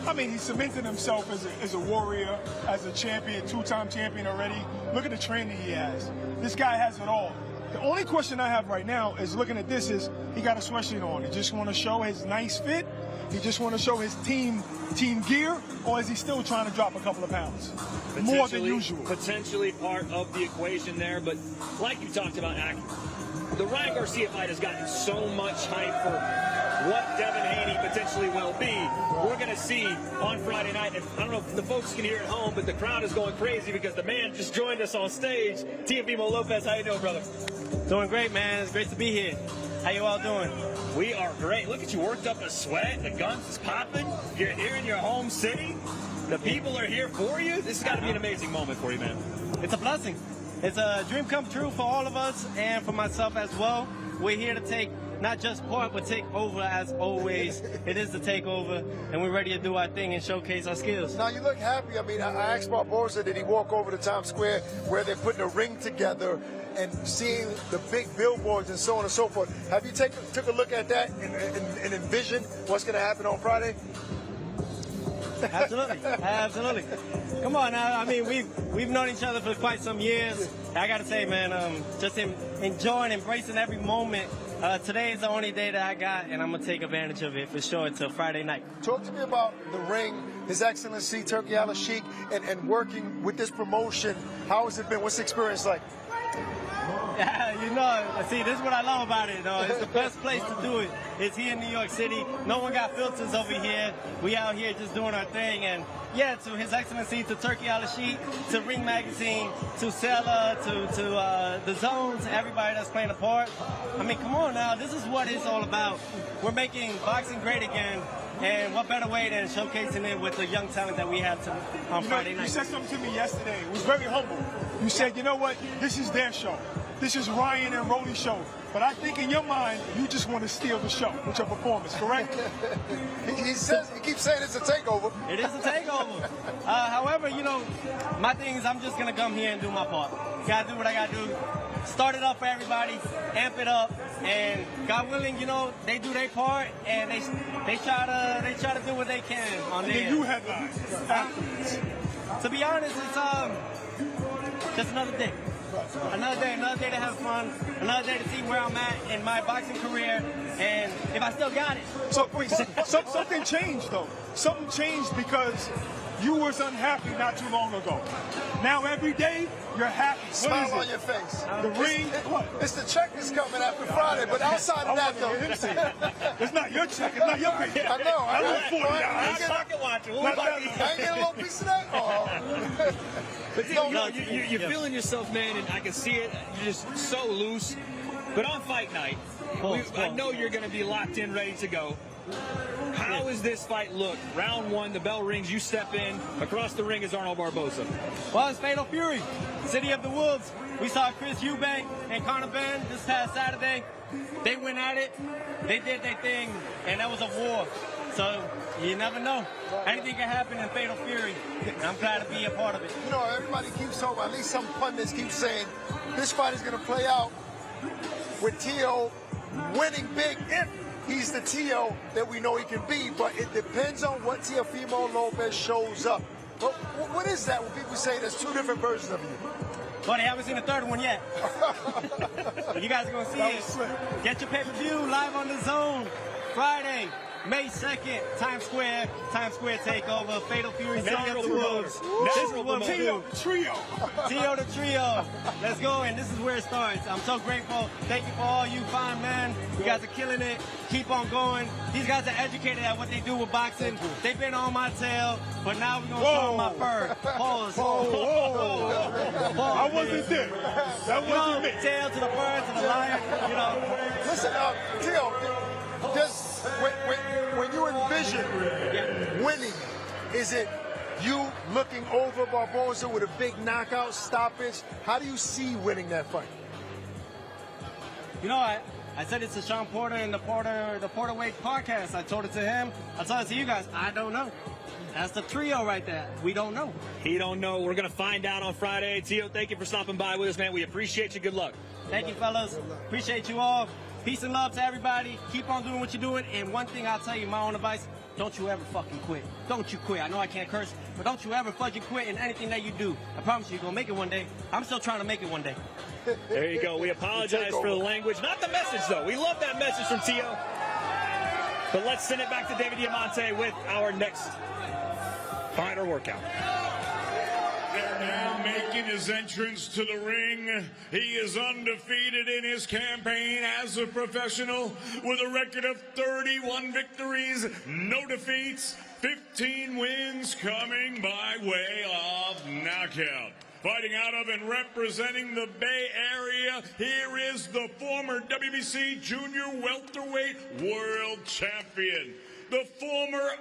F: I mean, he cemented himself as a warrior, as a champion, 2-time champion already. Look at the training he has. This guy has it all. The only question I have right now is looking at this is he got a sweatshirt on. He just want to show his nice fit. He just want to show his team gear, or is he still trying to drop a couple of pounds? More than usual.
B: Potentially part of the equation there, but like you talked about, the Ryan Garcia fight has gotten so much hype for what Devin Haney potentially will be. We're going to see on Friday night. I don't know if the folks can hear at home, but the crowd is going crazy because the man just joined us on stage. Teofimo Lopez, how you doing, brother?
H: Doing great, man. It's great to be here. How you all doing?
B: We are great. Look at you, worked up a sweat. The guns is popping. You're here in your home city. The people are here for you. This has got to be an amazing moment for you, man.
H: It's a blessing. It's a dream come true for all of us and for myself as well. We're here to take not just part, but take over as always. It is the takeover, and we're ready to do our thing and showcase our skills.
E: Now, you look happy. I mean, I asked Barboza, did he walk over to Times Square where they're putting a ring together and seeing the big billboards and so on and so forth? Have you took a look at that and envisioned what's going to happen on Friday?
H: Absolutely, absolutely. Come on now. I mean, we've known each other for quite some years. I got to say, man, just enjoying, embracing every moment. Today is the only day that I got, and I'm going to take advantage of it for sure until Friday night.
E: Talk to me about the ring, His Excellency Turki Al-Sheikh, and working with this promotion. How has it been? What's the experience like?
H: Yeah, you know, see, this is what I love about it. It's the best place to do it. It's here in New York City. No one got filters over here. We out here just doing our thing. And yeah, to His Excellency, to Turki Al-Sheikh, to Ring Magazine, to Sela, to the Zone, to everybody that's playing a part. I mean, come on now. This is what it's all about. We're making boxing great again. And what better way than showcasing it with the young talent that we have on Friday night?
F: You said something to me yesterday. It was very humble. You said, you know what? This is their show. This is Ryan and Rolly's show. But I think in your mind, you just want to steal the show with your performance, correct?
E: he keeps saying it's a takeover.
H: It is a takeover. However, you know, my thing is I'm just going to come here and do my part. Got to do what I got to do. Start it up for everybody, amp it up, and God willing, you know, they do their part, and they try to do what they can on their end.
F: You headline.
H: To be honest, it's just another day. Another day to have fun, another day to see where I'm at in my boxing career, and if I still got it.
F: So something changed, though. Something changed because You was unhappy not too long ago. Now every day, you're happy. What
E: Smile
F: is
E: on
F: it?
E: your face.
F: The ring?
E: It's the check that's coming after Friday, but outside of that, though.
F: It's not your check. It's not your pay.
E: I know.
F: I want $40.
E: I
B: Pocket watcher.
E: ain't get a little piece of that. Oh.
B: But you're feeling yourself, man, and I can see it. You're just so loose. But on fight night, I know you're going to be locked in, ready to go. How does this fight look? Round one, the bell rings, you step in. Across the ring is Arnold Barboza.
H: Well, it's Fatal Fury, City of the Wolves. We saw Chris Eubank and Conor Ben this past Saturday. They went at it. They did their thing, and that was a war. So you never know. Anything can happen in Fatal Fury. And I'm glad to be a part of it.
E: You know, everybody keeps talking, at least some pundits keep saying, this fight is going to play out with Teo winning big if he's the Teo that we know he can be, but it depends on what Teofimo Lopez shows up. But what is that when people say there's two different versions of you?
H: Well, they haven't seen the third one yet. You guys are going to see it. Get your pay-per-view live on the Zone Friday, May 2nd, Times Square takeover, Fatal Fury, City of the Wolves. This is what we do. Teo the Trio. Let's go, and this is where it starts. I'm so grateful. Thank you for all you fine men. You guys are killing it. Keep on going. These guys are educated at what they do with boxing. They've been on my tail, but now we're going to show them my fur. Pause.
F: I wasn't there. That wasn't me.
H: Tail to the fur, to the lion, you know.
E: Listen, Teo, when you envision winning, is it you looking over Barboza with a big knockout stoppage? How do you see winning that fight?
H: You know, I said it to Sean Porter in the Porter Wake podcast. I told it to him. I told it to you guys. I don't know. That's the trio right there. We don't know.
B: He don't know. We're going to find out on Friday. Teo, thank you for stopping by with us, man. We appreciate you. Good luck.
H: Thank you, fellas. Appreciate you all. Peace and love to everybody. Keep on doing what you're doing. And one thing I'll tell you, my own advice, don't you ever fucking quit. Don't you quit. I know I can't curse, but don't you ever fucking quit in anything that you do. I promise you're going to make it one day. I'm still trying to make it one day.
B: There you go. We apologize for the language. Not the message, though. We love that message from Teo. But let's send it back to David Diamante with our next fighter workout.
A: They're now making his entrance to the ring. He is undefeated in his campaign as a professional with a record of 31 victories, no defeats, 15 wins coming by way of knockout. Fighting out of and representing the Bay Area, here is the former WBC Junior Welterweight World Champion, the former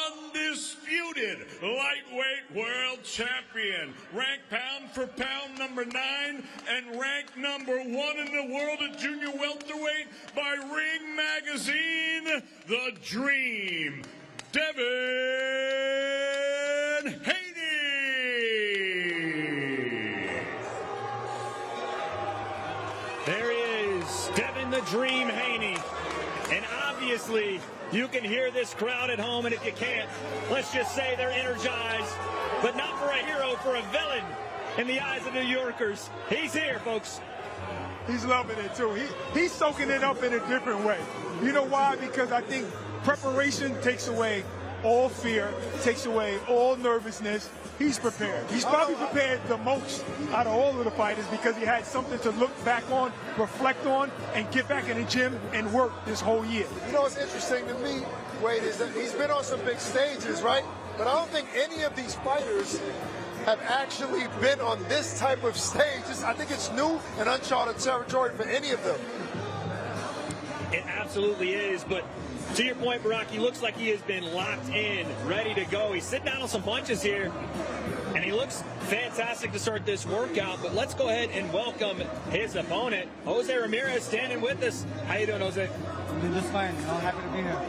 A: undisputed lightweight world champion, ranked pound for pound number 9 and ranked number 1 in the world at junior welterweight by Ring Magazine, the Dream, Devin Haney.
B: There is Devin the Dream Haney, and obviously you can hear this crowd at home, and if you can't, let's just say they're energized, but not for a hero, for a villain in the eyes of New Yorkers. He's here, folks.
F: He's loving it, too. He's soaking it up in a different way. You know why? Because I think preparation takes away all fear, takes away all nervousness. He's prepared. He's probably prepared the most out of all of the fighters because he had something to look back on, reflect on, and get back in the gym and work this whole year.
E: You know what's interesting to me, Wade, is that he's been on some big stages, right? But I don't think any of these fighters have actually been on this type of stage. I think it's new and uncharted territory for any of them.
B: It absolutely is, but to your point, Barack, he looks like he has been locked in, ready to go. He's sitting down on some punches here, and he looks fantastic to start this workout. But let's go ahead and welcome his opponent, Jose Ramirez, standing with us. How you doing, Jose?
I: I'm doing just fine. I'm happy to be here.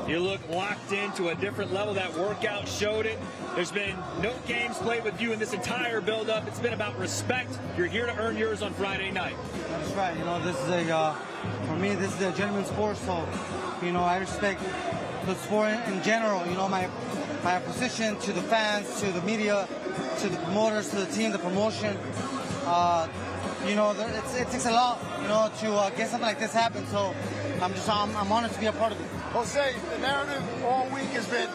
B: You look locked into a different level. That workout showed it. There's been no games played with you in this entire build-up. It's been about respect. You're here to earn yours on Friday night.
I: That's right. You know, this is for me, this is a gentleman's sport, so, you know, I respect the sport in general. You know, my position to the fans, to the media, to the promoters, to the team, the promotion. You know, it takes a lot, you know, to get something like this happen. So I'm honored to be a part of it.
E: Jose, the narrative all week has been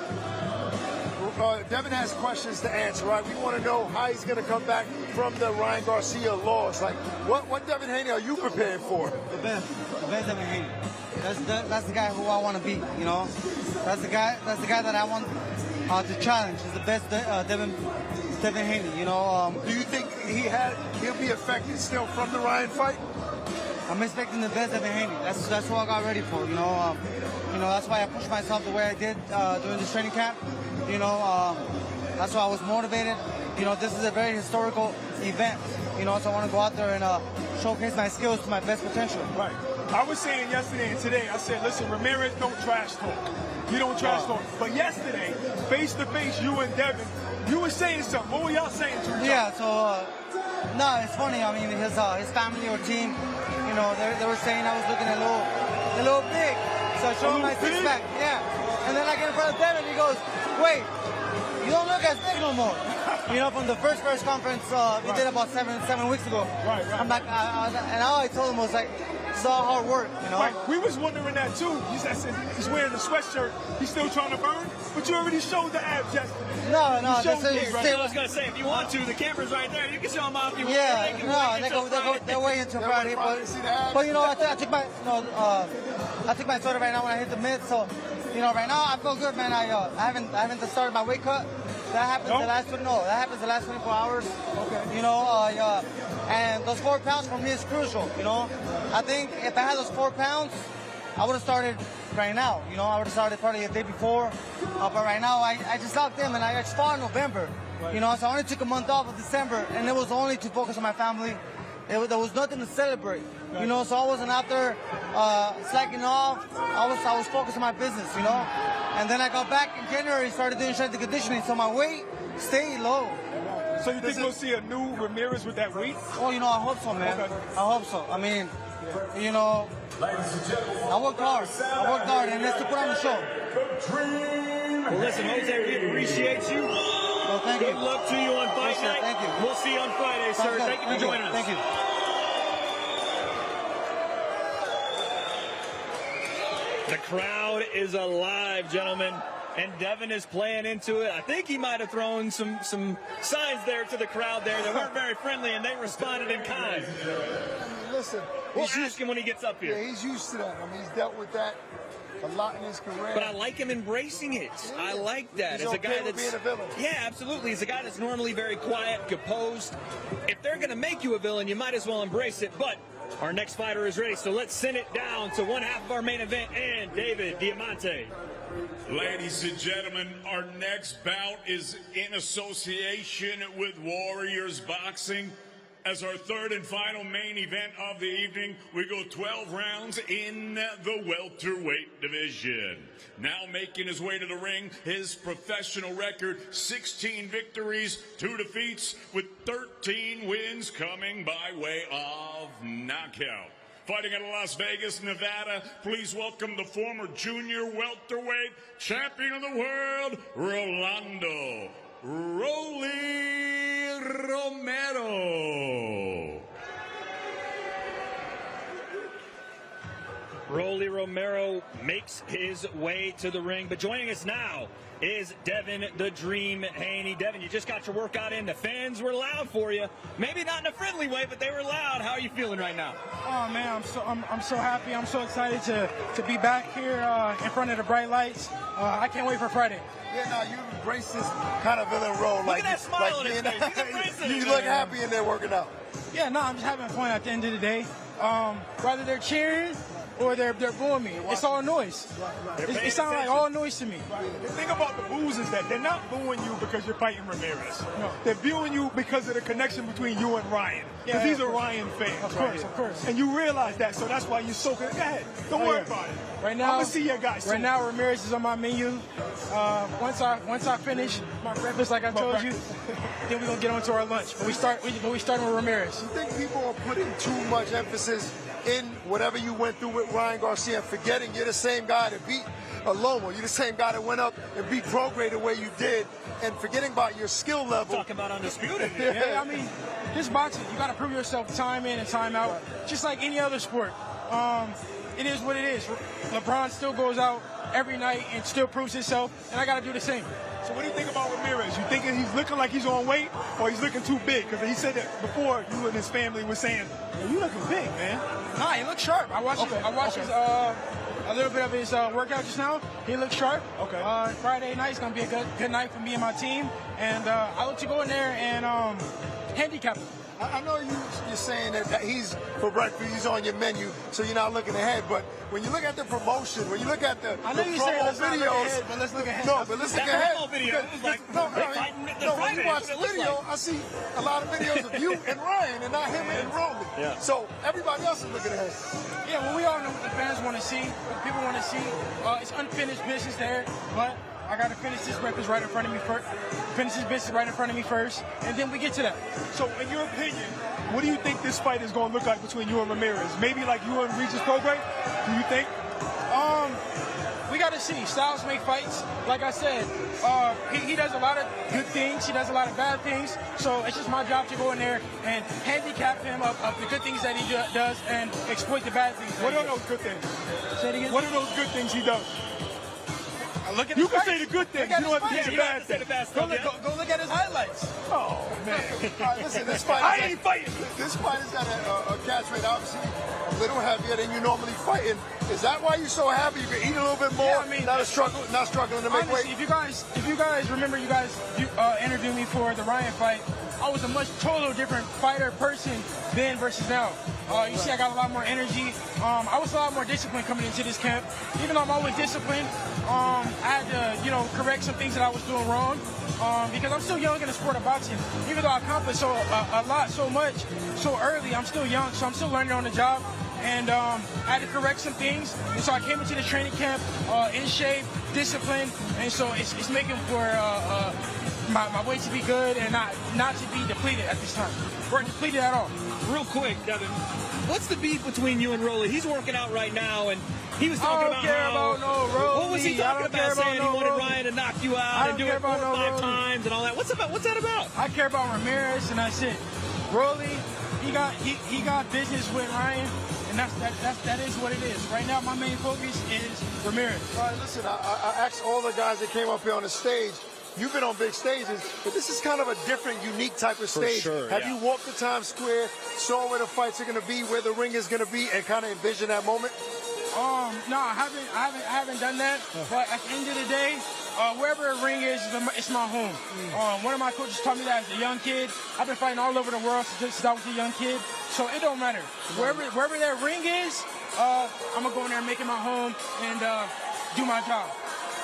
E: Devin has questions to answer, right? We want to know how he's going to come back from the Ryan Garcia loss. Like, what Devin Haney are you prepared for?
I: The best Devin Haney. That's the guy who I want to beat. You know, that's the guy that I want to challenge. Is the best Devin Haney. You know.
E: Do you think he'll be affected still from the Ryan fight?
I: I'm expecting the best Devin Haney. That's what I got ready for. You know, that's why I pushed myself the way I did during this training camp. You know, that's why I was motivated. You know, this is a very historical event. You know, so I want to go out there and showcase my skills to my best potential.
F: Right. I was saying yesterday and today, I said, listen, Ramirez don't trash talk. You don't trash talk. But yesterday, face to face, you and Devin, you were saying something. What were y'all saying to each other?
I: Yeah. So no, it's funny. I mean, his family or team, you know, they were saying I was looking a little big. So I showed him my six pack. Yeah. And then I get in front of Devin, he goes, wait, you don't look as big no more. You know, from the first press conference we did about seven weeks ago.
F: Right.
I: I'm like, and all I told him was like, it's all hard work, you know.
F: Right. We was wondering that too. I said, he's wearing a sweatshirt. He's still trying to burn, but you already showed the abs yesterday.
I: No.
B: I was gonna say, if you want to, the camera's right there. You can show them off if you want.
I: Yeah, they're way into Friday, but you know, I took my soda right now when I hit the mid, so. You know, right now I feel good, man. I haven't started my weight cut. That happens That happens the last 24 hours. Okay. You know, and those 4 pounds for me is crucial. You know, I think if I had those 4 pounds, I would have started right now. You know, I would have started probably a day before. But right now, I just locked in, and I just fought in November. Right. You know, so I only took a month off of December, and it was only to focus on my family. There was nothing to celebrate. You know, so I wasn't out there slacking off. I was focused on my business, you know. And then I got back in January, started doing strength and conditioning, so my weight stayed low.
F: So you think we'll see a new Ramirez with that weight?
I: Oh, you know, I hope so, man. Okay. I hope so. I mean, you know, I worked hard, and let's put on the show.
B: Well, listen, Jose, we appreciate you.
I: Well, thank you.
B: Good luck to you on fight night.
I: Thank you.
B: We'll see you on Friday, sir. Thank you for joining us.
I: Thank you.
B: The crowd is alive, gentlemen, and Devin is playing into it. I think he might have thrown some signs there to the crowd there that weren't very friendly, and they responded in kind.
E: Listen,
B: we'll ask him when he gets up here.
E: Yeah, he's used to that. I mean, he's dealt with that a lot in his career.
B: But I like him embracing it. Yeah. I like that.
E: He's
B: As
E: okay
B: a guy
E: with
B: that's
E: being a villain.
B: Yeah, absolutely. He's a guy that's normally very quiet, composed. If they're going to make you a villain, you might as well embrace it. But our next fighter is ready, so let's send it down to one half of our main event and David Diamante.
A: Ladies and gentlemen, our next bout is in association with Warriors Boxing. As our third and final main event of the evening, we go 12 rounds in the welterweight division. Now making his way to the ring, his professional record, 16 victories, 2 defeats, with 13 wins coming by way of knockout. Fighting out of Las Vegas, Nevada, please welcome the former junior welterweight champion of the world, Rolando Romero.
B: Rolly Romero makes his way to the ring, but joining us now is Devin the Dream Haney. Devin, you just got your workout in. The fans were loud for you. Maybe not in a friendly way, but they were loud. How are you feeling right now?
F: Oh man, I'm so happy. I'm so excited to be back here in front of the bright lights. I can't wait for Friday.
E: Yeah, no, you embrace this kind of villain role.
B: Look at that smile on his face. He's embracing it.
E: You look happy in there working out.
F: Yeah, no, I'm just having fun at the end of the day. Whether they're cheering or they're booing me, it's all noise. It sounds like all noise to me.
J: The thing about the boos is that they're not booing you because you're fighting Ramirez.
F: No.
J: They're booing you because of the connection between you and Ryan. Because he's a Ryan fan.
F: Of course.
J: And you realize that, so that's why you're so good. Go ahead. Don't worry about it.
F: Right now,
J: I'm going to see your guys soon.
F: Right now, Ramirez is on my menu. Once I finish my breakfast, like I told you, then we're going to get on to our lunch. But we starting with Ramirez.
E: You think people are putting too much emphasis in whatever you went through with Ryan Garcia and forgetting you're the same guy that beat Lomo, you're the same guy that went up and beat Prograde the way you did, and forgetting about your skill level.
B: Talking about undisputed.
F: Yeah, I mean, this boxing, you got to prove yourself time in and time out, just like any other sport. It is what it is. LeBron still goes out every night and still proves himself, and I got to do the same. So what do you think about Ramirez? You thinking he's looking like he's on weight, or he's looking too big? Because he said that before, you and his family were saying, hey, you looking big, man.
K: Nah, he looks sharp. I watched his a little bit of his workout just now. He looks sharp.
F: Okay.
K: Friday night's gonna be a good night for me and my team, and I look to go in there and handicap him.
E: I know you're saying that he's for breakfast, he's on your menu, so you're not looking ahead. But when you look at the promotion, when you look at the
K: I know you're saying let's not look
E: videos,
K: ahead, but let's look ahead.
E: No, but let's look ahead.
B: Video, it was like,
E: no, when you watch the video, I see a lot of videos of you and Ryan, and not him and Roman.
B: Yeah.
E: So everybody else is looking ahead.
K: Yeah, well, we all know what the fans want to see, what people want to see. It's unfinished business there, but I got to finish this breakfast right in front of me first. Finish this business right in front of me first, and then we get to that.
F: So, in your opinion, what do you think this fight is going to look like between you and Ramirez? Maybe like you and Regis Prograis? Do you think?
K: We got to see. Styles make fights. Like I said, he does a lot of good things. He does a lot of bad things. So it's just my job to go in there and handicap him of the good things that he does and exploit the bad things.
F: What are those good things?
K: Say it again?
F: What are those good things he does?
K: Look at
F: you
K: his
F: can
K: fights.
F: say the good things.
K: Look
F: You don't have to
K: at
F: say
K: his
F: the
K: fights.
F: bad things.
K: Go look at his highlights.
F: Oh, man.
E: All right, listen, this fight
F: I ain't fighting.
E: This fight has got a catch rate, obviously, a little heavier than you normally fighting. Is that why you're so happy? You can eat a little bit more.
K: Yeah, I mean,
E: not struggling to make
K: honestly,
E: weight.
K: if you guys remember, you guys interviewed me for the Ryan fight. I was a much total different fighter person then versus now. You see, I got a lot more energy. I was a lot more disciplined coming into this camp. Even though I'm always disciplined, I had to, correct some things that I was doing wrong. Because I'm still young in the sport of boxing. Even though I accomplished a lot, so much, so early, I'm still young, so I'm still learning on the job. And I had to correct some things. And so I came into the training camp in shape, disciplined, and so it's making for my weight to be good and not to be depleted at this time. We're depleted at all.
B: Real quick, Devin, what's the beef between you and Rolly? He's working out right now, and he was talking about what was he talking about? Saying he wanted Ryan to knock you out and do it 4 or 5 times and all that. What's that about?
K: I care about Ramirez, and that's it. Rolly, he got business with Ryan. And that is what it is. Right now, my main focus is Ramirez.
E: All right, listen, I asked all the guys that came up here on the stage. You've been on big stages, but this is kind of a different, unique type of stage.
B: Sure,
E: Have you walked the Times Square, saw where the fights are going to be, where the ring is going to be, and kind of envision that moment?
K: No, I haven't done that. But at the end of the day, wherever a ring is, it's my home. One of my coaches taught me that as a young kid. I've been fighting all over the world since I was a young kid. So it don't matter. Wherever that ring is, I'm going to go in there and make it my home and do my job.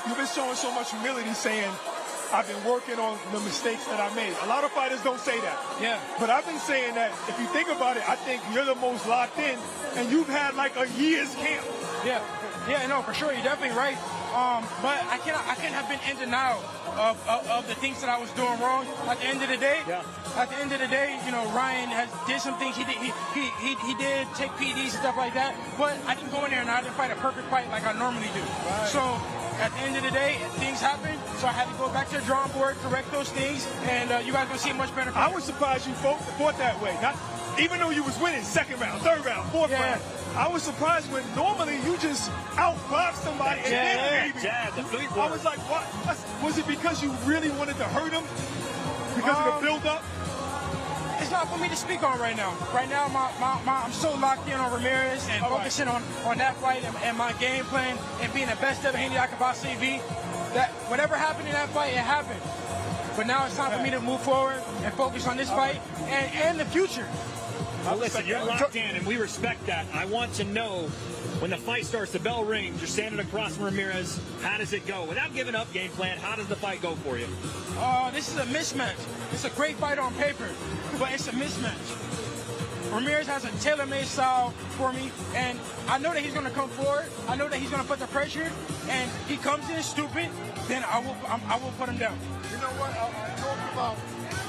F: You've been showing so much humility saying, I've been working on the mistakes that I made. A lot of fighters don't say that.
K: Yeah.
F: But I've been saying that if you think about it, I think you're the most locked in, and you've had like a year's camp.
K: Yeah, no, for sure. You're definitely right. But I can't have been in denial of the things that I was doing wrong. At the end of the day, Ryan did some things. He did take PEDs and stuff like that. But I didn't go in there and I didn't fight a perfect fight like I normally do. Right. So at the end of the day, things happen. So I had to go back to the drawing board, correct those things, and you guys gonna see a much better fight.
F: I was surprised you fought that way. Even though you was winning 2nd round, 3rd round, 4th round. I was surprised when normally you just outbox somebody and then maybe. I was like, what? Was it because you really wanted to hurt him? Because of the build-up?
K: It's not for me to speak on right now. Right now, I'm so locked in on Ramirez and focusing on that fight and my game plan and being the best Devin Haney I could possibly be. That whatever happened in that fight, it happened. But now it's time for me to move forward and focus on this fight and the future.
B: Well, listen, you're locked in, and we respect that. I want to know, when the fight starts, the bell rings, you're standing across from Ramirez, how does it go? Without giving up game plan, how does the fight go for you?
K: This is a mismatch. It's a great fight on paper, but it's a mismatch. Ramirez has a tailor-made style for me, and I know that he's going to come forward. I know that he's going to put the pressure, and he comes in stupid, then I will put him down.
E: You know what? I talk about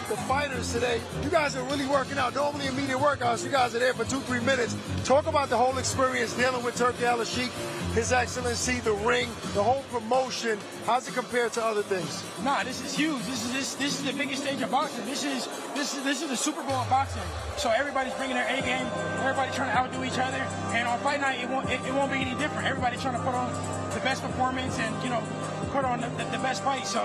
E: the fighters today. You guys are really working out. Normally immediate workouts, you guys are there for 2-3 minutes. Talk about the whole experience dealing with Turkey Al-Sheikh, His Excellency, the ring, the whole promotion. How's it compared to other things?
K: Nah, this is huge. This is the biggest stage of boxing. This is the Super Bowl of boxing. So everybody's bringing their A game. Everybody's trying to outdo each other. And on fight night, it won't be any different. Everybody's trying to put on the best performance and put on the best fight. So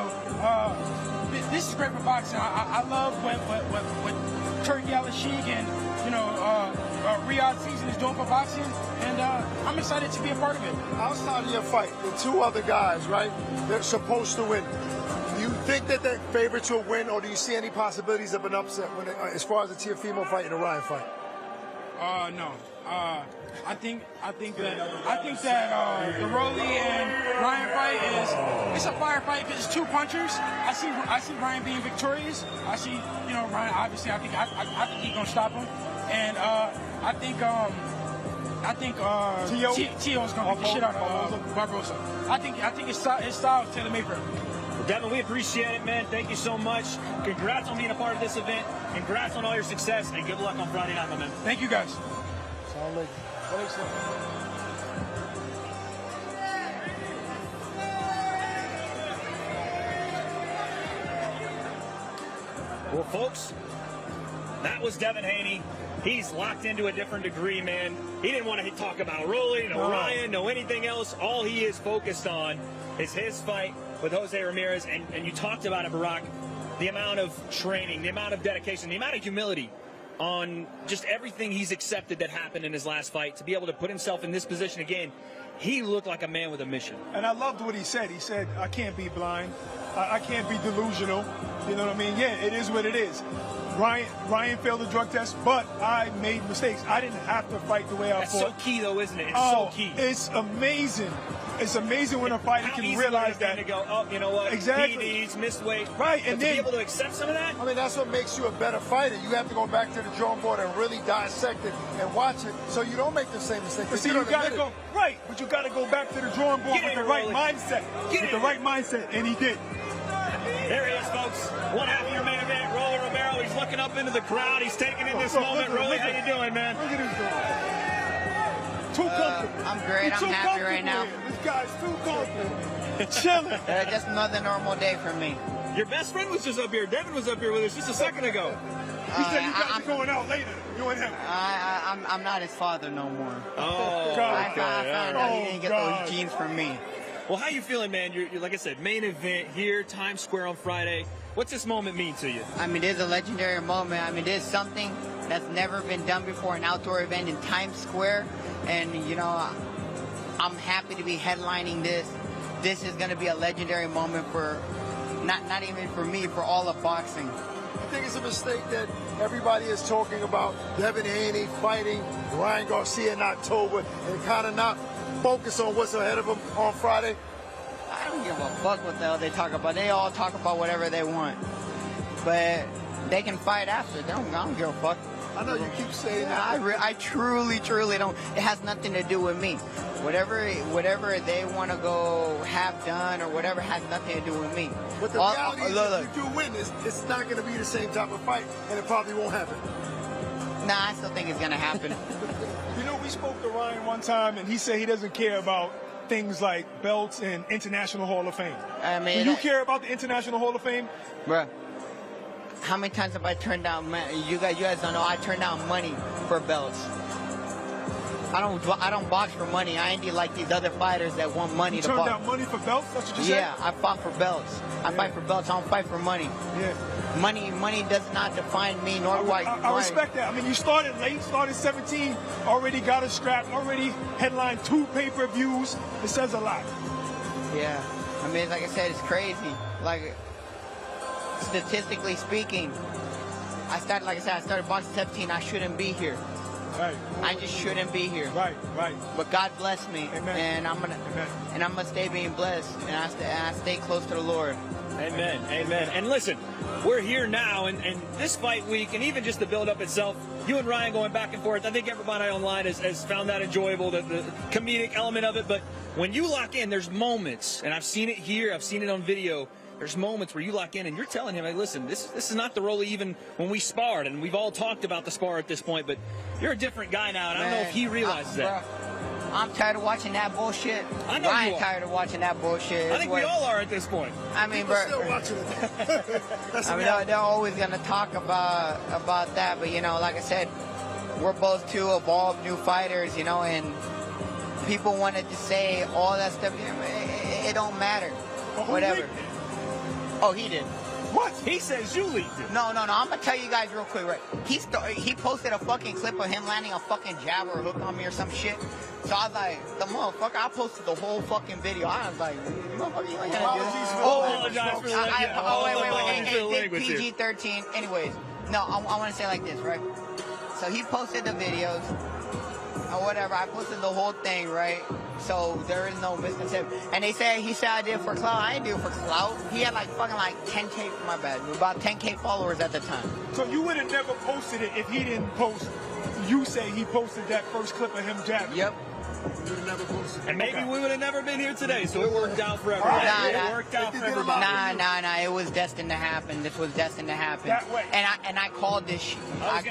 K: this is great for boxing. I love what Turkey Al-Sheikh and Riyadh season is doing for boxing, and I'm excited to be a part of it.
E: Outside of your fight, the two other guys, right? They're supposed to win. Do you think that they're favorites will win, or do you see any possibilities of an upset as far as the Teofimo fight and the Ryan fight?
K: No. I think that the Rolly and Ryan fight it's a fire fight because it's two punchers. I see Ryan being victorious. I see Ryan, obviously I think he's gonna stop him, and I think Teo's gonna beat the shit out of Barboza. I think his style is tailor-made for him.
B: Well, Devin, we appreciate it, man. Thank you so much. Congrats on being a part of this event. Congrats on all your success, and good luck on Friday night, my man.
K: Thank you, guys.
E: Sound like
B: Well, folks, that was Devin Haney. He's locked into a different degree, man. He didn't want to talk about Rolly, Ryan, anything else. All he is focused on is his fight with Jose Ramirez. And you talked about it, Barack, the amount of training, the amount of dedication, the amount of humility on just everything he's accepted that happened in his last fight, to be able to put himself in this position again. He looked like a man with a mission.
J: And I loved what he said. He said, I can't be blind. I can't be delusional. You know what I mean? Yeah, it is what it is. Ryan failed the drug test, but I made mistakes. I didn't have to fight the way I fought.
B: That's so key, though, isn't it? It's so key.
J: It's amazing. It's amazing when a fighter can realize that.
B: To go, oh, you know what?
J: Exactly.
B: He needs missed weight.
J: Right,
B: but
J: and
B: to
J: then
B: be able to accept some of that.
E: I mean, that's what makes you a better fighter. You have to go back to the drawing board and really dissect it and watch it, so you don't make the same mistake.
J: But see, you got to go right, but you got to go back to the drawing board with the right mindset. With the right mindset, and he did.
B: There he is, folks. One half of your main event, Rolando Romero. He's looking up into the crowd. He's taking in this moment. Rolly, how you doing, man?
E: Look at him going.
J: Too comfortable.
L: I'm great. I'm happy right now.
J: This guy's too comfortable. Chilling.
L: Just another normal day for me.
B: Your best friend was just up here. Devin was up here with us just a second ago.
J: He said you guys are going out later. You and him.
L: I'm not his father no more.
B: Oh,
L: I found out he didn't get those genes from me.
B: Well, how you feeling, man? You're like I said, main event here, Times Square on Friday. What's this moment mean to you?
L: I mean, it's a legendary moment. I mean, there's something that's never been done before, an outdoor event in Times Square. And, I'm happy to be headlining this. This is going to be a legendary moment for, not even for me, for all of boxing.
E: I think it's a mistake that everybody is talking about Devin Haney fighting Ryan Garcia in October and kind of not focus on what's ahead of him on Friday.
L: I don't give a fuck what the hell they talk about. They all talk about whatever they want. But they can fight after. I don't give a fuck.
E: I know you keep saying that.
L: I truly don't. It has nothing to do with me. Whatever they want to go have done or whatever has nothing to do with me.
E: But the reality is, if you do win, it's not going to be the same type of fight, and it probably won't happen.
L: Nah, I still think it's going to happen.
J: We spoke to Ryan one time, and he said he doesn't care about things like belts and International Hall of Fame.
L: I mean,
J: do you care about the International Hall of Fame?
L: Bruh, how many times have I turned down money? You guys don't know I turned down money for belts. I don't box for money. I ain't like these other fighters that want money to box.
J: You turned down money for belts? That's what you said?
L: Yeah, I fought for belts. I fight for belts. I don't fight for money.
J: Yeah.
L: Money does not define me, nor why.
J: I respect that. I mean, you started late, started 17, already got a strap, already headlined 2 pay-per-views. It says a lot.
L: Yeah. I mean, like I said, it's crazy. Like, statistically speaking, I started boxing 17. I shouldn't be here.
J: Right.
L: I just shouldn't be here.
J: Right.
L: But God bless me,
J: Amen.
L: and I'm gonna stay being blessed, and I stay close to the Lord.
B: Amen. And listen, we're here now, and this fight week, and even just the build-up itself, you and Ryan going back and forth, I think everybody online has found that enjoyable, the comedic element of it. But when you lock in, there's moments, and I've seen it here, I've seen it on video, there's moments where you lock in and you're telling him, hey, listen, this is not the Rolly even when we sparred, and we've all talked about the spar at this point, but you're a different guy now, and I don't know if he realizes that.
L: I'm tired of watching that bullshit.
B: I know
L: Ryan
B: you are.
L: tired of watching that bullshit.
B: I think we all are at this point.
L: I mean, bro.
E: Still watching it.
L: I mean, they're always gonna talk about that, but you know, like I said, we're both two evolved new fighters, you know, and people wanted to say all that stuff. You know, it don't matter. Whatever. Oh, he did.
B: What? He says you leaked it.
L: No. I'm gonna tell you guys real quick, right? He posted a fucking clip of him landing a fucking jab or a hook on me or some shit. So I was like, the motherfucker, I posted the whole fucking video. I was like, motherfucker, you ain't gonna do this.
B: Apologize for the
L: Wait. PG-13. Anyways, no, I want to say like this, right? So he posted the videos or whatever. I posted the whole thing, right? So there is no misconception. And he said I did it for clout. I didn't do it for clout. He had like 10K, my bad, about 10K followers at the time.
J: So you would have never posted it if he didn't post. You say he posted that first clip of him jabbing.
L: Yep.
B: And maybe we would have never been here today, so it worked out for everybody. It worked out for everybody.
L: Nah. It was destined to happen. This was destined to happen.
J: That way.
L: And I called this shit. I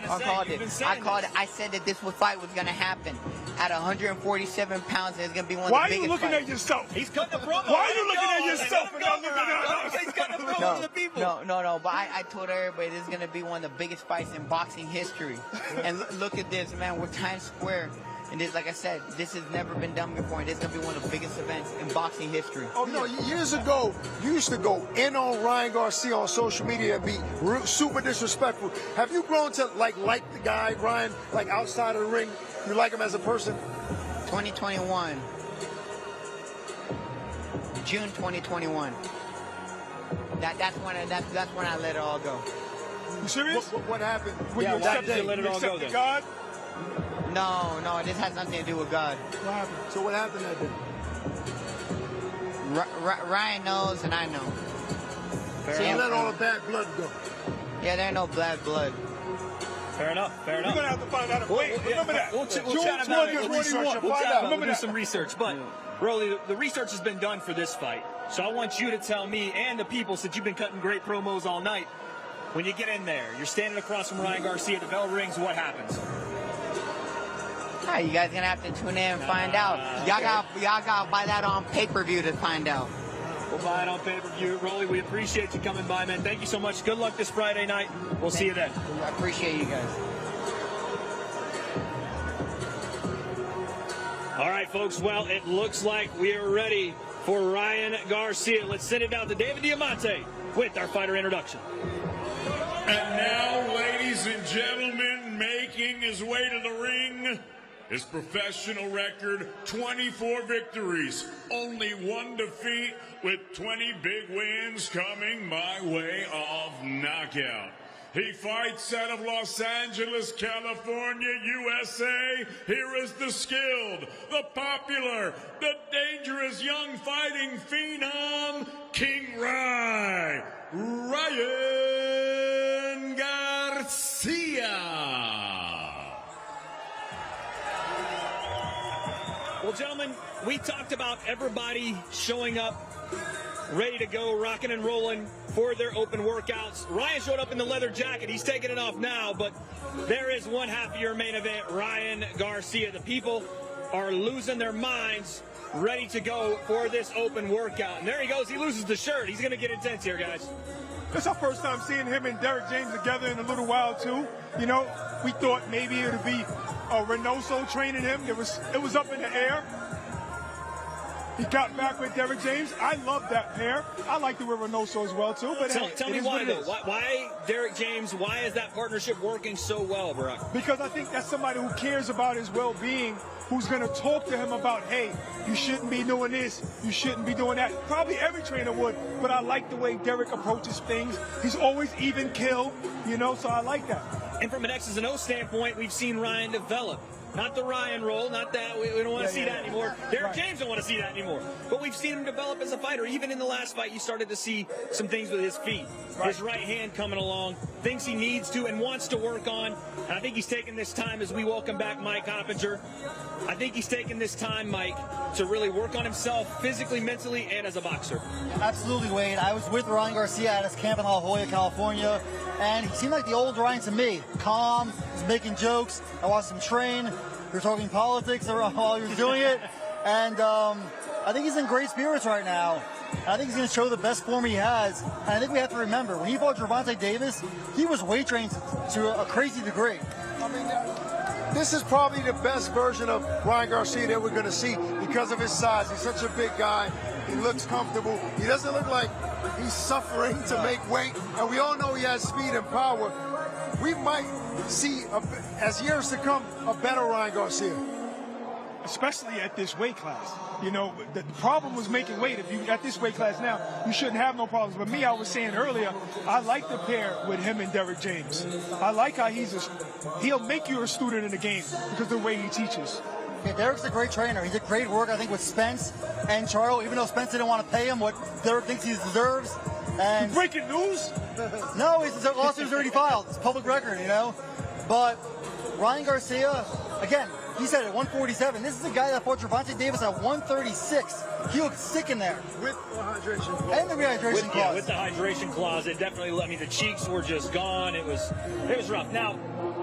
L: called it. I said that this fight was gonna happen. At 147 pounds, it's gonna be one of the biggest fights.
J: Why are you looking at yourself?
B: He's cutting the promo.
J: Why are you looking at yourself and not looking at us?
B: He's cutting the promo to the people.
L: No. But I told everybody this is gonna be one of the biggest fights in boxing history. And look at this, man. We're Times Square. And this, like I said, this has never been done before, and this is going to be one of the biggest events in boxing history.
E: Oh, you know, years ago, you used to go in on Ryan Garcia on social media and be super disrespectful. Have you grown to like the guy, Ryan, like outside of the ring? You like him as a person?
L: 2021. June 2021. That's when I let it all go.
J: You serious?
E: What happened?
B: Yeah, why did you let it all go then?
J: God?
L: No, this has nothing to do with God.
E: What happened? So what happened that day?
L: Ryan knows and I know.
E: So you let all the bad blood go?
L: Yeah, there ain't no bad blood.
B: Fair enough.
J: You're going to have to find out. Remember that.
B: We'll chat about it. We'll do some research. But, Rolly, the research has been done for this fight. So I want you to tell me and the people, since you've been cutting great promos all night, when you get in there, you're standing across from Ryan Garcia, the bell rings, what happens?
L: You guys gonna have to tune in and find out. Y'all gotta buy that on pay-per-view to find out.
B: We'll buy it on pay-per-view. Rolly, we appreciate you coming by, man. Thank you so much. Good luck this Friday night. We'll see you then.
L: I appreciate you guys.
B: All right, folks. Well, it looks like we are ready for Ryan Garcia. Let's send it down to David Diamante with our fighter introduction.
A: And now, ladies and gentlemen, making his way to the ring, his professional record, 24 victories, only 1 defeat, with 20 big wins coming my way of knockout. He fights out of Los Angeles, California, USA. Here is the skilled, the popular, the dangerous young fighting phenom, King Ryan Garcia.
B: Well, gentlemen, we talked about everybody showing up, ready to go, rocking and rolling for their open workouts. Ryan showed up in the leather jacket. He's taking it off now, but there is one half of your main event, Ryan Garcia. The people are losing their minds, ready to go for this open workout. And there he goes. He loses the shirt. He's going to get intense here, guys.
J: It's our first time seeing him and Derek James together in a little while, too. You know, we thought maybe it would be Reynoso training him. It was up in the air. He got back with Derek James. I love that pair. I like it with Reynoso as well, too. But
B: tell me why, though. Why Derek James? Why is that partnership working so well, Barack?
J: Because I think that's somebody who cares about his well-being, who's going to talk to him about, hey, you shouldn't be doing this, you shouldn't be doing that. Probably every trainer would, but I like the way Derek approaches things. He's always even kill, you know, so I like that.
B: And from an X's and O's standpoint, we've seen Ryan develop. Not the Ryan roll, not that. We don't want to see that anymore. Derek James don't want to see that anymore. But we've seen him develop as a fighter. Even in the last fight, you started to see some things with his feet. His right hand coming along, things he needs to and wants to work on. And I think he's taking this time as we welcome back Mike Hoppinger. I think he's taking this time, Mike, to really work on himself physically, mentally, and as a boxer.
I: Absolutely, Wade. I was with Ryan Garcia at his camp in La Jolla, California, and he seemed like the old Ryan to me. Calm, he's making jokes. I watched him train. We were talking politics while he was doing it. And I think he's in great spirits right now. And I think he's going to show the best form he has. And I think we have to remember, when he fought Gervonta Davis, he was weight trained to a crazy degree.
E: I mean, this is probably the best version of Ryan Garcia that we're going to see because of his size. He's such a big guy. He looks comfortable. He doesn't look like he's suffering to make weight. And we all know he has speed and power. We might see, as years to come, a better Ryan Garcia.
J: Especially at this weight class. You know, the problem was making weight. If you at this weight class now, you shouldn't have no problems. But me, I was saying earlier, I like the pair with him and Derek James. I like how he'll make you a student in the game because of the way he teaches.
I: Yeah, Derek's a great trainer. He did great work, I think, with Spence and Charlo, even though Spence didn't want to pay him what Derek thinks he deserves. And
J: breaking news?
I: No, his lawsuit's already filed. It's public record, you know. But Ryan Garcia, again, he said at 147. This is a guy that fought Gervonta Davis at 136. He looked sick in there.
E: With the hydration clause.
I: And the rehydration clause.
B: Yeah, with the hydration clause, it definitely let me. The cheeks were just gone. It was rough. Now,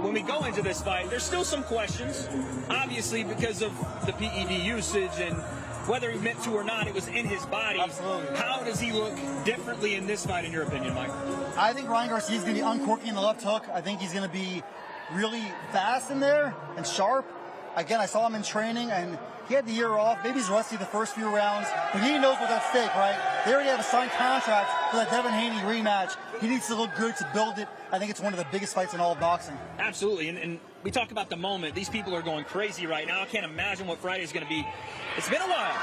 B: when we go into this fight, there's still some questions, obviously, because of the PED usage and whether he meant to or not, it was in his body.
I: Absolutely.
B: How does he look differently in this fight, in your opinion, Mike?
I: I think Ryan Garcia is going to be uncorking the left hook. I think he's going to be really fast in there and sharp. Again, I saw him in training, and he had the year off. Maybe he's rusty the first few rounds, but he knows what's at stake, right? They already have a signed contract for that Devin Haney rematch. He needs to look good to build it. I think it's one of the biggest fights in all of boxing.
B: Absolutely, and we talk about the moment. These people are going crazy right now. I can't imagine what Friday's going to be. It's been a while.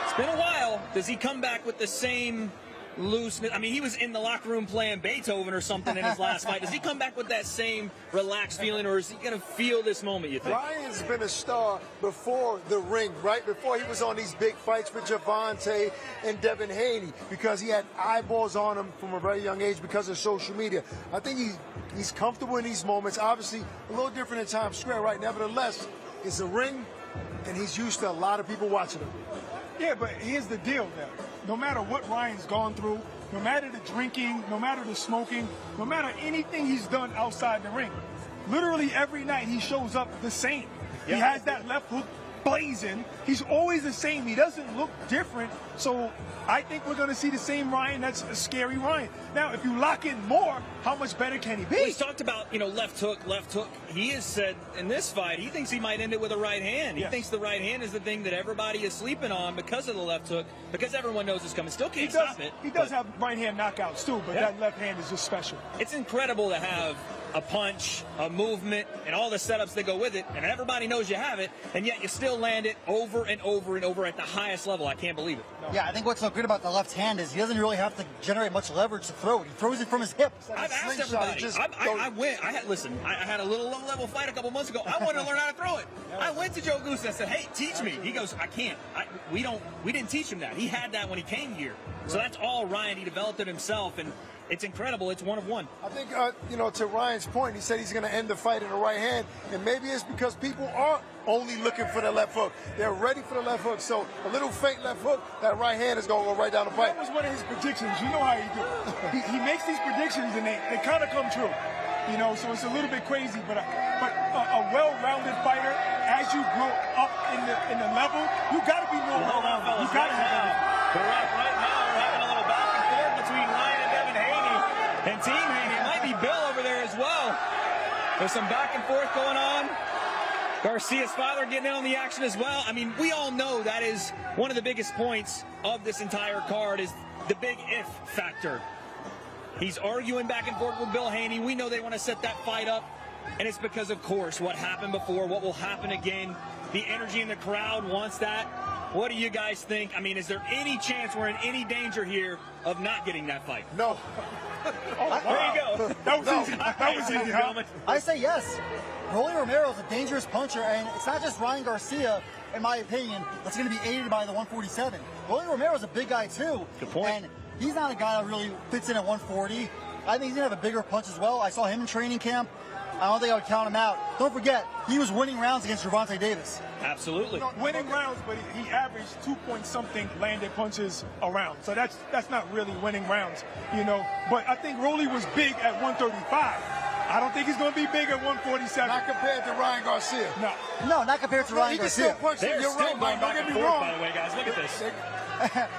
B: It's been a while. Does he come back with the same looseness? I mean, he was in the locker room playing Beethoven or something in his last fight. Does he come back with that same relaxed feeling, or is he going to feel this moment, you think?
E: Ryan's been a star before the ring, right? Before he was on these big fights with Gervonta and Devin Haney, because he had eyeballs on him from a very young age because of social media. I think he's comfortable in these moments. Obviously, a little different in Times Square, right? Nevertheless, it's a ring, and he's used to a lot of people watching him.
J: Yeah, but here's the deal there. No matter what Ryan's gone through, no matter the drinking, no matter the smoking, no matter anything he's done outside the ring, literally every night he shows up the same. He has that left hook blazing. He's always the same. He doesn't look different. So I think we're going to see the same Ryan. That's a scary Ryan. Now, if you lock in more, how much better can he be?
B: Well, he's talked about, left hook. He has said in this fight, he thinks he might end it with a right hand. He thinks the right hand is the thing that everybody is sleeping on because of the left hook, because everyone knows it's coming. Still can't stop it.
J: He does have right hand knockouts too, but that left hand is just special.
B: It's incredible to have a punch, a movement, and all the setups that go with it, and everybody knows you have it, and yet you still land it over and over and over at the highest level. I can't believe it.
I: Yeah, I think what's so good about the left hand is he doesn't really have to generate much leverage to throw it. He throws it from his hip.
B: I've asked everybody. I had a little low-level fight a couple months ago. I wanted to learn how to throw it. I went to Joe Goose and said, hey, teach me. He goes, I can't. We didn't teach him that. He had that when he came here. So that's all Ryan. He developed it himself, and it's incredible. It's one of one.
E: I think, to Ryan's point, he said he's going to end the fight in the right hand, and maybe it's because people aren't only looking for the left hook. They're ready for the left hook, so a little fake left hook, that right hand is going to go right down the pipe.
J: That was one of his predictions. You know how he do it. He makes these predictions, and they kind of come true. So it's a little bit crazy, but a well-rounded fighter, as you grow up in the level, you got to be more well-rounded. You got to have everything.
B: Correct. Right now, we're having a little back and forth between Ryan and Devin Haney and Team Haney. It might be Bill over there as well. There's some back and forth going on. Garcia's father getting in on the action as well. I mean, we all know that is one of the biggest points of this entire card is the big if factor. He's arguing back and forth with Bill Haney. We know they want to set that fight up, and it's because, of course, what happened before, what will happen again. The energy in the crowd wants that. What do you guys think? I mean, is there any chance we're in any danger here of not getting that fight?
E: No.
B: Oh, there you go.
F: That was easy. That was easy, huh?
I: I say yes. Rolly Romero is a dangerous puncher, and it's not just Ryan Garcia, in my opinion, that's going to be aided by the 147. Rolly Romero is a big guy, too.
B: Good point.
I: And he's not a guy that really fits in at 140. I think he's going to have a bigger punch as well. I saw him in training camp. I don't think I would count him out. Don't forget, he was winning rounds against Gervonta Davis.
B: Absolutely.
F: No, winning rounds, but he averaged 2-point-something landed punches a round. So that's not really winning rounds, you know. But I think Rolly was big at 135. I don't think he's going to be big at 147.
E: Not compared to Ryan Garcia.
F: No,
I: not compared to Ryan
E: He can
I: Garcia.
E: still punch.
B: They're
E: You're
B: still
E: right,
B: going
E: Mike. Don't
B: back
E: get
B: and
E: me
B: forth,
E: wrong.
B: by the way, guys. Look at this.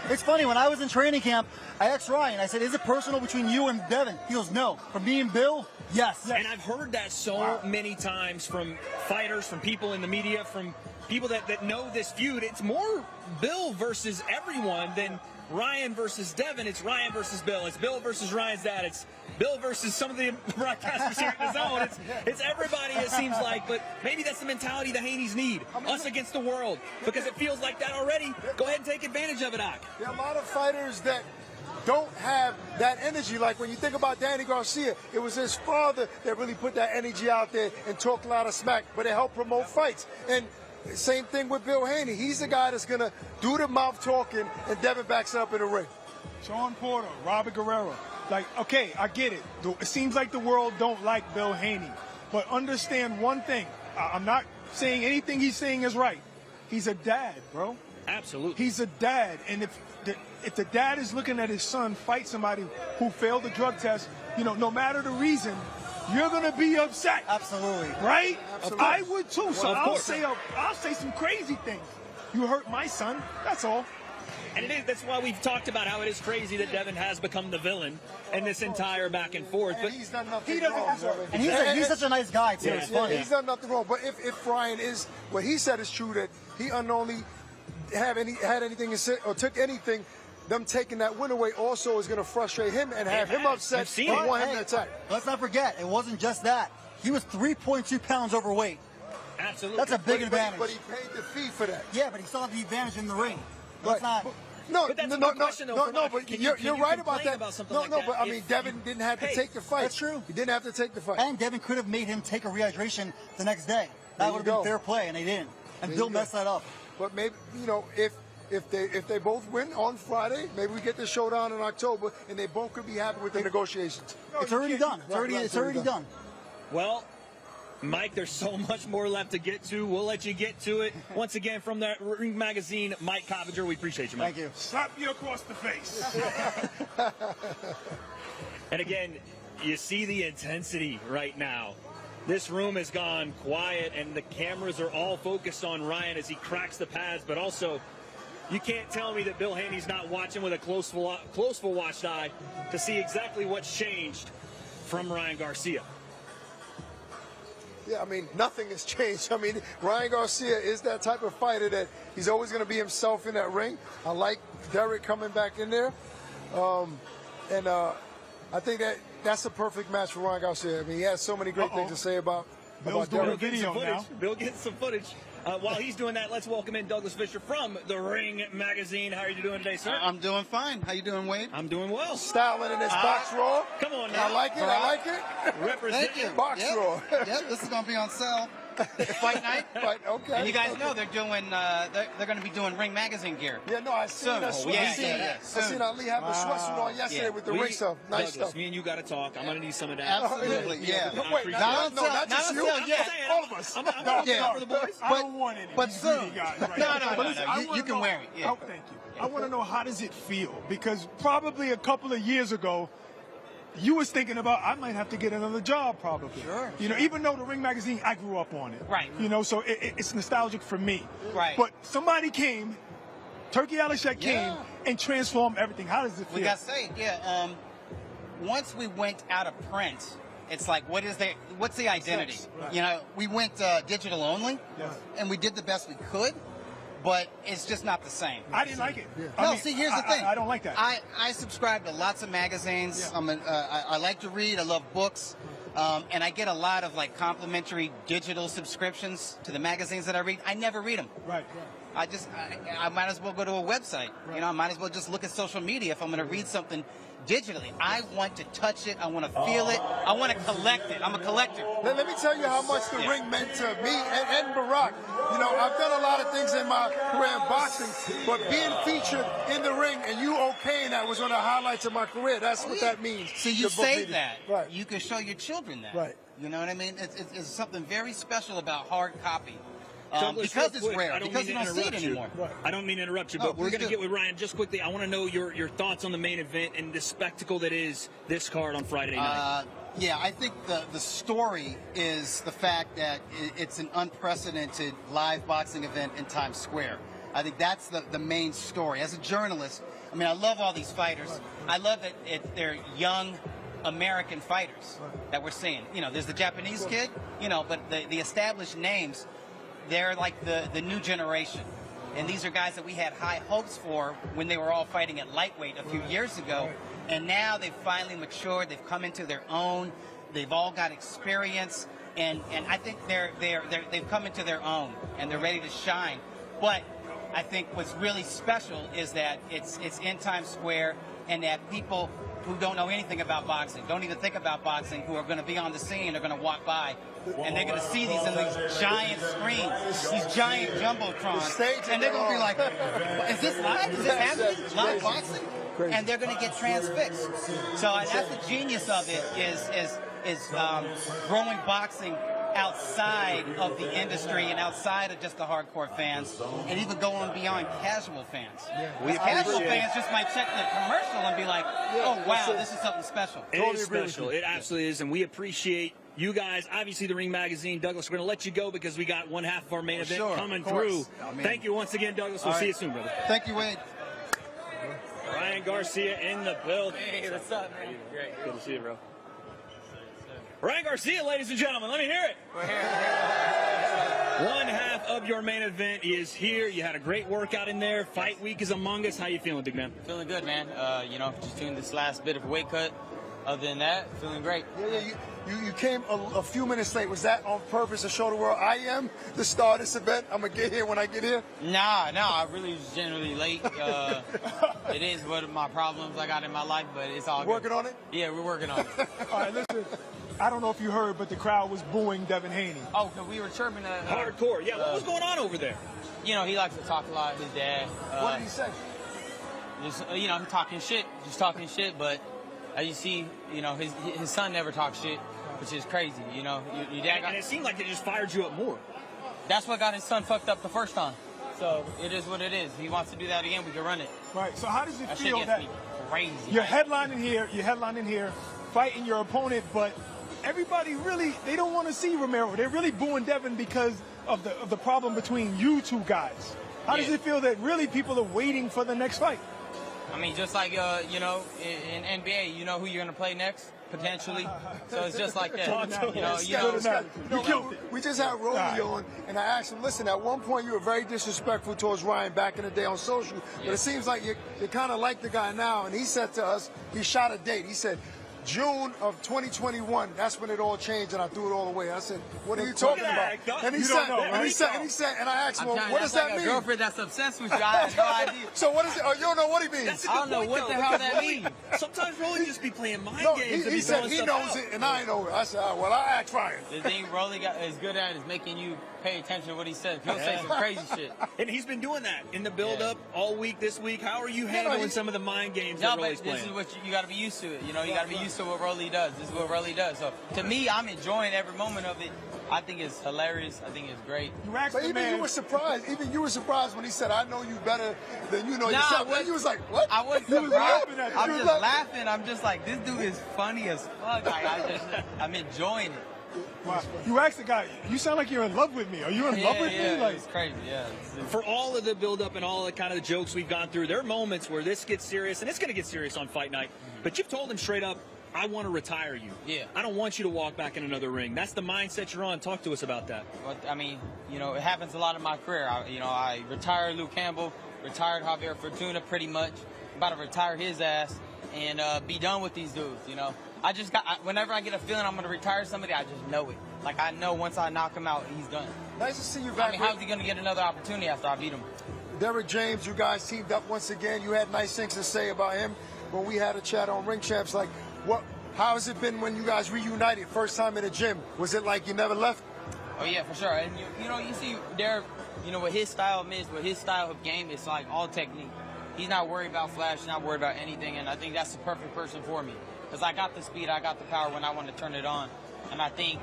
I: It's funny, when I was in training camp, I asked Ryan, I said, is it personal between you and Devin? He goes, no. From me and Bill, yes.
B: And I've heard that so many times from fighters, from people in the media, from people that know this feud. It's more Bill versus everyone than Ryan versus Devin. It's Ryan versus Bill. It's Bill versus Ryan's dad. It's Bill versus some of the broadcasters here at the zone. It's everybody, it seems like. But maybe that's the mentality the Haneys need. Us against the world. Because it feels like that already. Go ahead and take advantage of it, Ak.
E: There are a lot of fighters that don't have that energy. Like when you think about Danny Garcia, it was his father that really put that energy out there and talked a lot of smack, but it helped promote fights. And same thing with Bill Haney. He's the guy that's going to do the mouth talking, and Devin backs up in the ring.
F: Sean Porter, Robert Guerrero. Like, okay, I get it. It seems like the world don't like Bill Haney. But understand one thing. I'm not saying anything he's saying is right. He's a dad, bro.
B: Absolutely.
F: He's a dad. And if the dad is looking at his son fight somebody who failed the drug test, you know, no matter the reason, you're going to be upset.
I: Absolutely.
F: Right?
E: Absolutely.
F: I would too. So
B: Well,
F: I'll say some crazy things. You hurt my son. That's all.
B: And that's why we've talked about how it is crazy that Devin has become the villain in this entire back and forth.
E: And
B: But
E: he's done nothing
F: He doesn't
E: wrong.
F: deserve it.
I: And he's such a nice guy, too. It's funny.
E: He's done nothing wrong. But if Ryan is, what he said is true, that he unknowingly had anything to say or took anything, them taking that win away also is going to frustrate him and have him upset
B: I've seen
E: and
B: it.
E: want him to attack.
I: Let's not forget, it wasn't just that. He was 3.2 pounds overweight.
B: absolutely.
I: That's a big advantage.
E: But he paid the fee for that.
I: Yeah, but he still had the advantage in the ring. Let's
E: Right.
I: not.
E: No,
B: But that's
E: no,
B: a
E: no,
B: good question, though,
E: no,
B: for
E: no,
B: Mike.
E: but
B: Can
E: you're
B: you
E: right about
B: complain
E: that.
B: about something
E: No,
B: like
E: no,
B: that
E: but I
B: if
E: mean, Devin didn't have to
B: Hey,
E: take the fight.
I: that's true.
E: He didn't have to take the fight.
I: And Devin could have made him take a rehydration the next day.
E: There
I: That
E: you
I: would have been
E: go.
I: fair play, and they didn't. And
E: There
I: Bill
E: you go.
I: messed that up.
E: But maybe, you know, if they both win on Friday, maybe we get the showdown in October, and they both could be happy with the negotiations.
I: It's already done. It's
E: Right,
I: already
E: right,
I: done.
B: Well, Mike, there's so much more left to get to. We'll let you get to it. Once again, from the Ring Magazine, Mike Coppinger, we appreciate you, Mike.
I: Thank you.
F: Slap you across the face.
B: And again, you see the intensity right now. This room has gone quiet, and the cameras are all focused on Ryan as he cracks the pads, but also you can't tell me that Bill Haney's not watching with a close watched eye to see exactly what's changed from Ryan Garcia.
E: Yeah, I mean, nothing has changed. I mean, Ryan Garcia is that type of fighter that he's always going to be himself in that ring. I like Derek coming back in there. I think that's a perfect match for Ryan Garcia. I mean, he has so many great things to say about
F: Bill's doing a
E: Derek.
F: video now.
B: Bill gets some footage. While he's doing that, let's welcome in Douglas Fisher from the Ring Magazine. How are you doing today, sir?
M: I'm doing fine. How you doing, Wade?
B: I'm doing well.
E: Styling in his box roar.
B: Come on now.
E: I like it. I like it.
B: Represent
M: Thank you.
E: Box
M: Yep.
E: roar.
M: Yep, this is going to be on sale. Fight night.
E: But, okay.
M: And you guys know they're doing. They're going to be doing Ring Magazine gear.
E: Yeah, no, I seen
M: Soon.
E: that sweat.
M: Yeah,
E: I seen,
M: yeah,
E: I
M: soon.
E: seen Ali have a sweatsuit on yesterday
M: Yeah.
E: with the ring stuff. Nice
B: Douglas,
E: stuff.
B: me and you got to talk. I'm going to need some of that.
M: Absolutely, yeah.
E: No,
B: I
E: wait,
B: appreciate
E: not
B: it.
E: not just you.
M: not yet.
E: All of us.
B: I'm looking
M: Yeah.
B: out for the boys.
F: I don't want any.
M: but
F: These
M: soon.
F: greedy guys right
M: No,
F: now.
M: no,
F: But
M: no,
F: listen,
M: no.
F: I
M: You
F: wanna
M: can
F: know-
M: wear it, yeah.
F: Oh, thank you. I want to know, how does it feel? Because probably a couple of years ago, you was thinking about, I might have to get another job probably.
M: Sure,
F: You know, even though the Ring Magazine, I grew up on it.
M: Right.
F: You know, so it's nostalgic for me.
M: Right.
F: But somebody came, Turkey Alashek came
M: Yeah.
F: and transformed everything. How does it feel?
M: We got saved. Yeah. Once we went out of print, it's like, what's the identity?
F: Right.
M: You know, we went digital only,
F: Yeah.
M: and we did the best we could, but it's just not the same.
F: I didn't like it.
M: No, see, here's the thing.
F: I don't like that.
M: I subscribe to lots of magazines.
F: Yeah.
M: I like to read. I love books. And I get a lot of like complimentary digital subscriptions to the magazines that I read. I never read them.
F: Right.
M: I might as well go to a website. Right. You know, I might as well just look at social media if I'm going to read something digitally. I want to touch it. I want to feel it. I want to collect it. I'm a collector.
E: Let me tell you how much the ring meant to me and Barack. You know, I've done a lot of things in my career in boxing, but being featured in the ring and you okaying that was one of the highlights of my career. That's what that means.
M: So you say that.
E: Right.
M: You can show your children that.
E: Right.
M: You know what I mean? It's something very special about hard copy.
B: Douglas,
M: because it's
B: quick,
M: rare, because you don't see it anymore.
B: Right. I don't mean to interrupt you, but we're going to get with Ryan just quickly. I want to know your thoughts on the main event and the spectacle that is this card on Friday night.
M: Yeah, I think the story is the fact that it's an unprecedented live boxing event in Times Square. I think that's the main story. As a journalist, I mean, I love all these fighters. I love that they're young American fighters that we're seeing. You know, there's the Japanese kid, you know, but the established names, they're like the new generation. And these are guys that we had high hopes for when they were all fighting at lightweight a few years ago. And now they've finally matured. They've come into their own. They've all got experience. And I think they've come into their own and they're ready to shine. But I think what's really special is that it's in Times Square and that people who don't know anything about boxing, don't even think about boxing, who are going to be on the scene, are going to walk by, and they're going to see these in these giant screens, these giant jumbotrons, and they're going to be like, is this live? Is this happening? Live boxing? And they're going to get transfixed. So that's the genius of it, is growing boxing outside of the industry and outside of just the hardcore fans, and even going beyond casual fans. Casual fans just might check the commercial and be like, oh, wow, this is something special.
B: It is special. It absolutely is, and we appreciate you guys. Obviously, the Ring Magazine. Douglas, we're going to let you go because we got one half of our main event coming through. Thank you once again, Douglas. We'll see you soon, brother.
M: Thank you, Wade.
B: Ryan Garcia in the building. Hey, what's up, man? Great. Good to see you, bro. Ryan Garcia, ladies and gentlemen, let me hear it.
N: We're here.
B: One half of your main event is here. You had a great workout in there. Fight week is among us. How you feeling, big man?
N: Feeling good, man. You know, just doing this last bit of a weight cut. Other than that, feeling great.
E: You came a few minutes late. Was that on purpose to show the world I am the star of this event? I'm going to get here when I get here?
N: Nah, I really was generally late. It is one of my problems I got in my life, but it's all good.
E: Working on it?
N: Yeah, we're working on it.
J: All right, listen. I don't know if you heard, but the crowd was booing Devin Haney.
N: Oh, because we were chirping at...
B: Hardcore. Yeah, what was going on over there?
N: You know, he likes to talk a lot, his dad.
E: What did he say?
N: Just, you know, talking shit. Just talking shit, but as you see, you know, his son never talks shit, which is crazy, you know. Your dad
B: and it seemed like it just fired you up more.
N: That's what got his son fucked up the first time. So it is what it is. If he wants to do that again, we can run it.
J: Right. So how does it feel that
N: crazy?
J: You're headlining here, fighting your opponent, but everybody really, they don't want to see Romero. They're really booing Devin because of the problem between you two guys. How does it feel that really people are waiting for the next fight?
N: I mean, just like, you know, in NBA, you know who you're going to play next, potentially. So it's just like that.
E: We just had Rolly on, and I asked him, listen, at one point you were very disrespectful towards Ryan back in the day on social, but it seems like you kind of like the guy now, and he said to us, he shot a date. He said, June of 2021, that's when it all changed, and I threw it all away. I said, "What are you talking about?" And he said, and I asked him, "What does that mean?"
N: A girlfriend that's obsessed with you, I have no idea.
E: So what is it? Oh, you don't know what he means?
N: I don't know what the hell that means.
B: Sometimes Rolly just be playing mind games.
E: He said he knows it, and I know it. I said, well, I asked Ryan.
N: The thing Rolly is good at is making you pay attention to what he says. He'll say some crazy shit.
B: And he's been doing that in the build-up all week this week. How are you handling some of the mind games that Rolly's playing?
N: This is what you got to be used to it. You know, you got to be used to what Rolly does. This is what Rolly does. So to me, I'm enjoying every moment of it. I think it's hilarious. I think it's great.
E: But even you were surprised. Even you were surprised when he said, "I know you better than you know yourself." And you was like, "What?"
N: I wasn't surprised. I'm just laughing. I'm just like, this dude is funny as fuck. Like, I'm enjoying it.
J: Wow. You asked the guy, you sound like you're in love with me. Are you in love with me? Like,
N: it's crazy, yeah.
B: For all of the build-up and all the kind of the jokes we've gone through, there are moments where this gets serious, and it's going to get serious on fight night. But you've told him straight up, I want to retire you.
N: Yeah.
B: I don't want you to walk back in another ring. That's the mindset you're on. Talk to us about that.
N: Well, I mean, you know, it happens a lot in my career. I retired Luke Campbell, retired Javier Fortuna pretty much. I'm about to retire his ass. and be done with these dudes. You know, whenever I get a feeling I'm gonna retire somebody, I just know it. Like I know once I knock him out, he's done.
E: Nice to see you back.
N: I mean, how's he gonna get another opportunity after I beat him?
E: Derrick James, you guys teamed up once again. You had nice things to say about him when we had a chat on Ring Champs. Like, how has it been when you guys reunited first time in the gym? Was it like you never left?
N: Oh yeah, for sure. And you know, you see Derrick, you know, with his style of with his style of game, it's like all technique. He's not worried about flash, not worried about anything, and I think that's the perfect person for me. Because I got the speed, I got the power when I want to turn it on. And I think,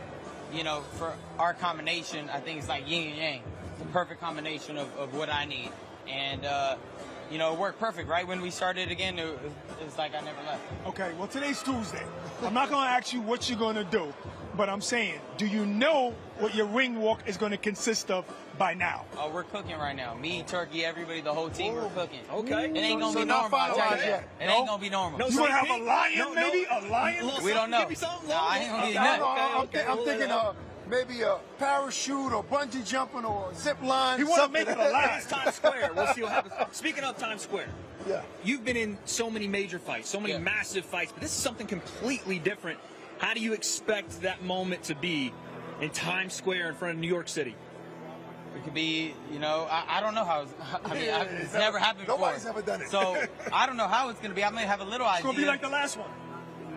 N: you know, for our combination, I think it's like yin and yang. It's the perfect combination of what I need. And, you know, it worked perfect, right? When we started again, it's like I never left.
J: Okay, well, today's Tuesday. I'm not going to ask you what you're going to do, but I'm saying, do you know what your ring walk is going to consist of by now?
N: Oh, we're cooking right now. Me, Turkey, everybody, the whole team, we're cooking.
B: Okay.
N: It ain't going to be normal. I'll tell you that. It ain't going to be normal.
J: You want to have a lion, maybe? A lion?
N: We don't know. I ain't going to get nothing.
E: I'm thinking maybe a parachute or bungee jumping or zip line.
J: You want to make it alive.
B: It's Times Square. We'll see what happens. Speaking of Times Square,
E: yeah,
B: you've been in so many major fights, so many massive fights, but this is something completely different. How do you expect that moment to be in Times Square in front of New York City?
N: It could be, you know, I don't know how it's never happened before.
E: Nobody's ever done it.
N: So I don't know how it's going to be. I may have a little idea.
J: It's going to be like the last one.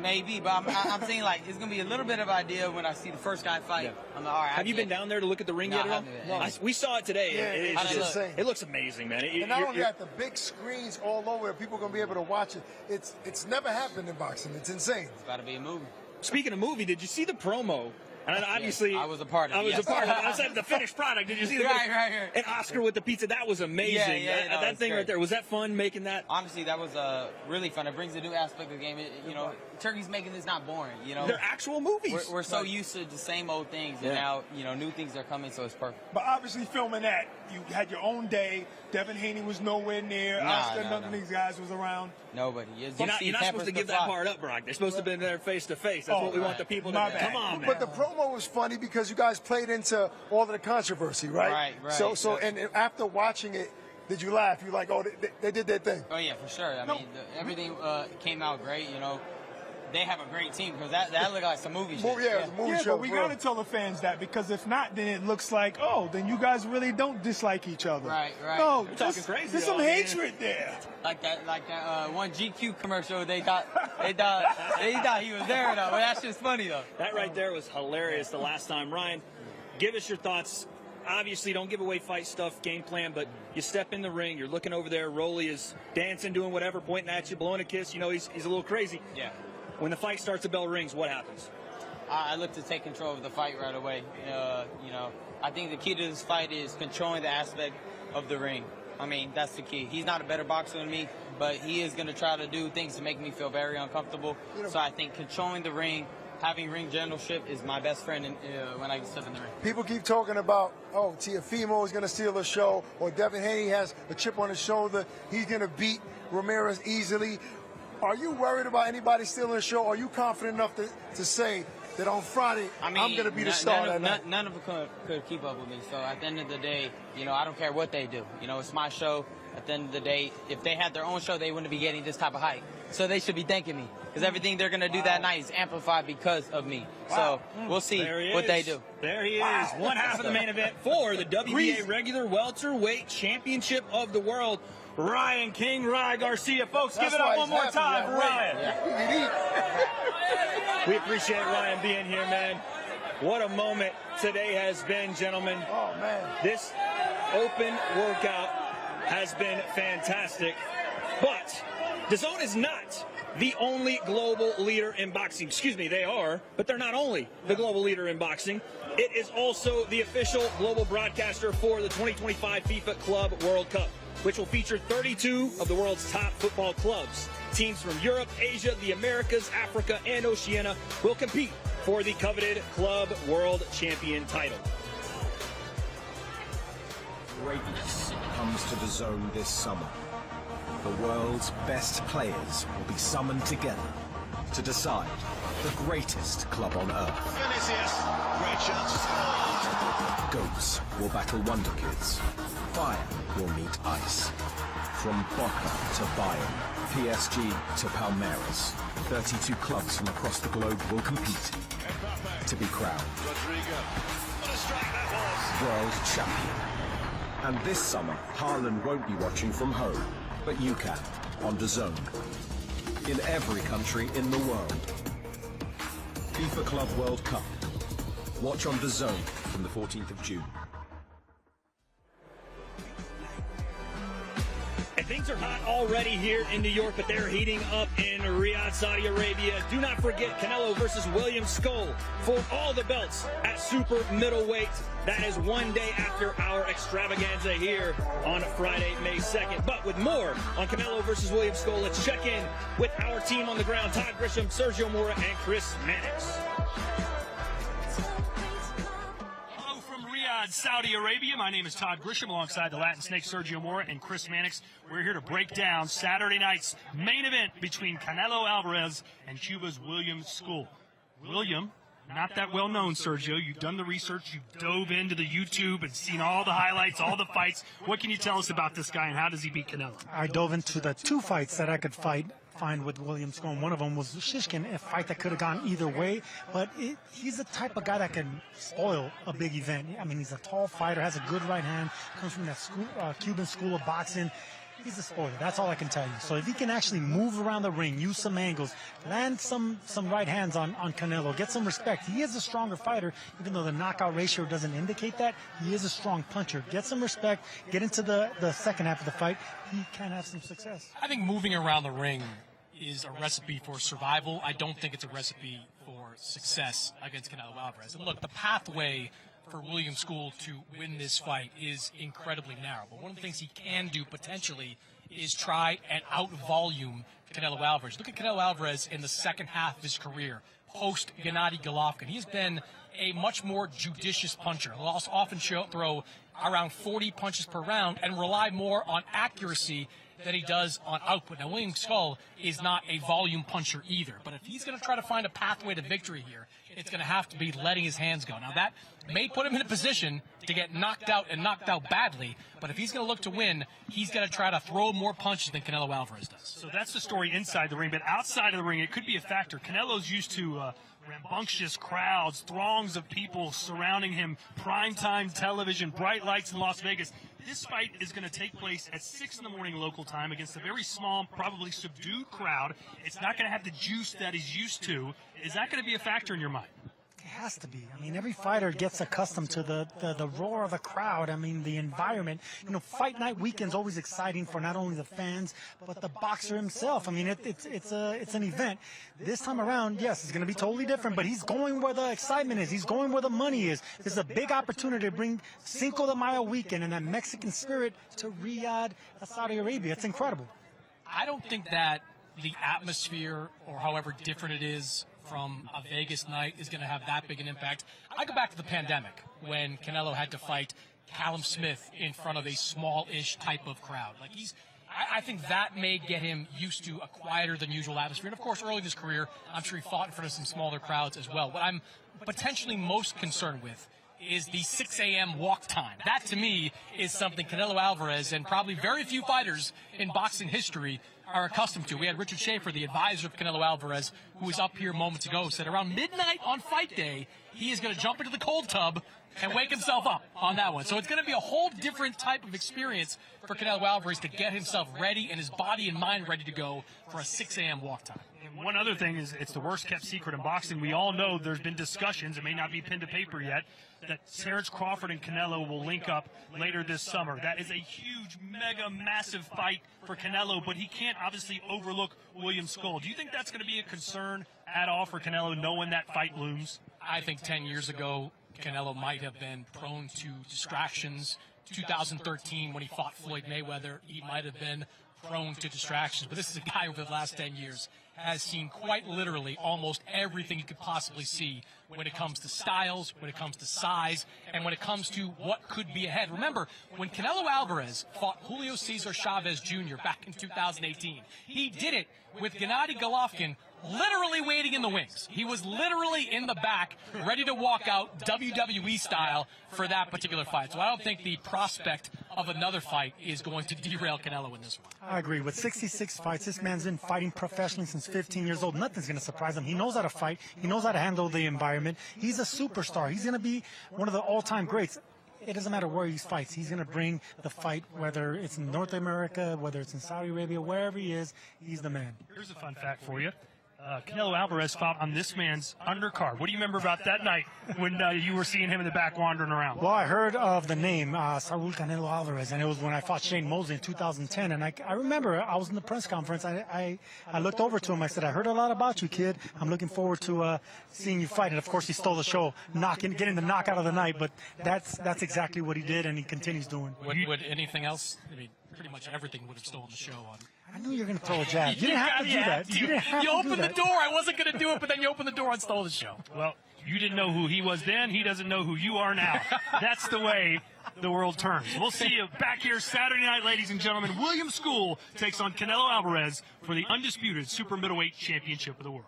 N: Maybe, but I'm saying like it's going to be a little bit of idea when I see the first guy fight.
B: Yeah.
N: I'm like, all right.
B: Have you been down there to look at the ring yet at all?
E: No.
B: We saw it today.
E: Yeah,
B: It looks amazing, man.
E: And not only that, the big screens all over, people are going to be able to watch it. It's never happened in boxing. It's insane.
N: It's got to be a movie.
B: Speaking of movie, did you see the promo? And obviously,
N: I was a part of it.
B: I was a part of it. I said the finished product. Did you see the
N: right.
B: And Oscar with the pizza? That was amazing. That thing right there. Was that fun making that?
N: Honestly, that was really fun. It brings a new aspect of the game. You know, Turkey's making this not boring. You know,
B: they're actual movies.
N: We're so used to the same old things, and now you know new things are coming, so it's perfect.
J: But obviously, filming that, you had your own day. Devin Haney was nowhere near. Oscar, none of these guys was around.
N: Nobody.
B: You're not supposed to give that part up, Brock. They're supposed to have been there face to face. That's what we want the people to do. Come on, man.
E: But the promo was funny because you guys played into all of the controversy, right?
N: Right.
E: So, and after watching it, did you laugh? You like, oh, they did their thing.
N: Oh yeah, for sure. I mean, everything came out great. You know, they have a great team because that looked like some movie shit.
E: Yeah, it was a movie show.
J: But we got to tell the fans that because if not, then it looks like, oh, then you guys really don't dislike each other.
N: Right.
J: No,
B: you're talking crazy.
J: There's some hatred there.
N: Like that one GQ commercial. They thought he was there though. But that's just funny though.
B: That right there was hilarious the last time. Ryan, give us your thoughts. Obviously, don't give away fight stuff, game plan, but you step in the ring, you're looking over there, Rolly is dancing, doing whatever, pointing at you, blowing a kiss. You know, he's a little crazy.
N: Yeah.
B: When the fight starts, the bell rings, what happens?
N: I look to take control of the fight right away. You know, I think the key to this fight is controlling the aspect of the ring. I mean, that's the key. He's not a better boxer than me, but he is going to try to do things to make me feel very uncomfortable. So I think controlling the ring, having ring generalship is my best friend when I step in the ring.
E: People keep talking about, oh, Teofimo is going to steal the show, or Devin Haney has a chip on his shoulder. He's going to beat Ramirez easily. Are you worried about anybody stealing the show? Are you confident enough to say that on Friday, I'm going to be the star that night?
N: None of them could keep up with me. So at the end of the day, you know, I don't care what they do. You know, it's my show. At the end of the day, if they had their own show, they wouldn't be getting this type of hype. So they should be thanking me because everything they're going to do that night is amplified because of me. So we'll see what they do.
B: There he is. One half of the main event for the WBA regular welterweight championship of the world. Ryan King, Ryan Garcia. Folks, give it up one more time for Ryan. We appreciate Ryan being here, man. What a moment today has been, gentlemen.
E: Oh, man.
B: This open workout has been fantastic. But DAZN is not the only global leader in boxing. Excuse me, they are, but they're not only the global leader in boxing. It is also the official global broadcaster for the 2025 FIFA Club World Cup, which will feature 32 of the world's top football clubs. Teams from Europe, Asia, the Americas, Africa, and Oceania will compete for the coveted Club World Champion title.
O: Greatness comes to DAZN this summer. The world's best players will be summoned together to decide the greatest club on earth.
P: Vinicius, great chance.
O: Goats will battle Wonder Kids. Fire will meet ice. From Boca to Bayern, PSG to Palmeiras, 32 clubs from across the globe will compete to be crowned world champion. And this summer, Haaland won't be watching from home, but you can, on DAZN. In every country in the world. FIFA Club World Cup. Watch on DAZN from the 14th of June.
B: And things are hot already here in New York, but they're heating up in Riyadh, Saudi Arabia. Do not forget Canelo versus William Skull for all the belts at super middleweight. That is one day after our extravaganza here on Friday, May 2nd. But with more on Canelo versus William Skull, let's check in with our team on the ground, Todd Grisham, Sergio Mora, and Chris Mannix.
Q: Saudi Arabia. My name is Todd Grisham alongside the Latin Snake Sergio Mora and Chris Mannix. We're here to break down Saturday night's main event between Canelo Alvarez and Cuba's William Skull. William, not that well known, Sergio. You've done the research. You've dove into the YouTube and seen all the highlights, all the fights. What can you tell us about this guy and how does he beat Canelo?
R: I dove into the two fights that I could find with William Skull. One of them was Shishkin, a fight that could have gone either way, but he's the type of guy that can spoil a big event. I mean, he's a tall fighter, has a good right hand, comes from that Cuban school of boxing. He's a spoiler. That's all I can tell you. So if he can actually move around the ring, use some angles, land some right hands on Canelo, get some respect. He is a stronger fighter, even though the knockout ratio doesn't indicate that. He is a strong puncher. Get some respect, get into the second half of the fight. He can have some success.
S: I think moving around the ring is a recipe for survival. I don't think it's a recipe for success against Canelo Alvarez. And look, the pathway for William Skull to win this fight is incredibly narrow. But one of the things he can do potentially is try and out-volume Canelo Alvarez. Look at Canelo Alvarez in the second half of his career, post Gennady Golovkin. He's been a much more judicious puncher. He'll also often throw around 40 punches per round and rely more on accuracy than he does on output. Now, William Skull is not a volume puncher either, but if he's going to try to find a pathway to victory here, it's going to have to be letting his hands go. Now, that may put him in a position to get knocked out and knocked out badly, but if he's going to look to win, he's going to try to throw more punches than Canelo Alvarez does.
Q: So that's the story inside the ring, but outside of the ring, it could be a factor. Canelo's used to rambunctious crowds, throngs of people surrounding him, primetime television, bright lights in Las Vegas. This fight is going to take place at 6 in the morning local time against a very small, probably subdued crowd. It's not going to have the juice that he's used to. Is that going to be a factor in your mind?
R: It has to be. I mean, every fighter gets accustomed to the roar of the crowd. I mean, the environment. You know, fight night weekend's always exciting for not only the fans but the boxer himself. I mean, it's an event. This time around, yes, it's going to be totally different. But he's going where the excitement is. He's going where the money is. This is a big opportunity to bring Cinco de Mayo weekend and that Mexican spirit to Riyadh, Saudi Arabia. It's incredible.
S: I don't think that the atmosphere, or however different it is from a Vegas night, is going to have that big an impact. I go back to the pandemic when Canelo had to fight Callum Smith in front of a small-ish type of crowd. Like I think that may get him used to a quieter than usual atmosphere. And of course, early in his career, I'm sure he fought in front of some smaller crowds as well. What I'm potentially most concerned with is the 6 a.m. walk time. That, to me, is something Canelo Alvarez and probably very few fighters in boxing history are accustomed to. We had Richard Schaefer, the advisor of Canelo Alvarez, who was up here moments ago, said around midnight on fight day, he is going to jump into the cold tub and wake himself up on that one. So it's going to be a whole different type of experience for Canelo Alvarez to get himself ready and his body and mind ready to go for a 6 a.m. walk time.
Q: And one other thing is it's the worst kept secret in boxing. We all know there's been discussions, it may not be pen to paper yet, that Terrence Crawford and Canelo will link up later this summer. That is a huge, mega, massive fight for Canelo, but he can't obviously overlook William Skull. Do you think that's going to be a concern at all for Canelo, knowing that fight looms?
S: I think 10 years ago, Canelo might have been prone to distractions. 2013, when he fought Floyd Mayweather, he might have been prone to distractions. But this is a guy over the last 10 years has seen quite literally almost everything you could possibly see when it comes to styles, when it comes to size, and when it comes to what could be ahead. Remember, when Canelo Alvarez fought Julio Cesar Chavez Jr. back in 2018, he did it with Gennady Golovkin literally waiting in the wings. He was literally in the back, ready to walk out WWE style for that particular fight. So I don't think the prospect of another fight is going to derail Canelo in this one.
R: I agree. With 66 fights, this man's been fighting professionally since 15 years old. Nothing's going to surprise him. He knows how to fight. He knows how to handle the environment. He's a superstar. He's going to be one of the all-time greats. It doesn't matter where he fights. He's going to bring the fight, whether it's in North America, whether it's in Saudi Arabia, wherever he is, he's the man.
Q: Here's a fun fact for you. Canelo Alvarez fought on this man's undercard. What do you remember about that night when you were seeing him in the back wandering around?
R: Well, I heard of the name, Saul Canelo Alvarez, and it was when I fought Shane Mosley in 2010. And I remember I was in the press conference. I looked over to him. I said, I heard a lot about you, kid. I'm looking forward to seeing you fight. And, of course, he stole the show, getting the knockout of the night. But that's exactly what he did, and he continues doing.
S: Would anything else? I mean, pretty much everything would have stolen the show on.
R: I knew you were going to throw a jab. You didn't have to do that.
S: You opened the door. I wasn't going to do it, but then you opened the door and stole the show.
Q: Well, you didn't know who he was then. He doesn't know who you are now. That's the way the world turns. We'll see you back here Saturday night, ladies and gentlemen. William School takes on Canelo Alvarez for the undisputed super middleweight championship of the world.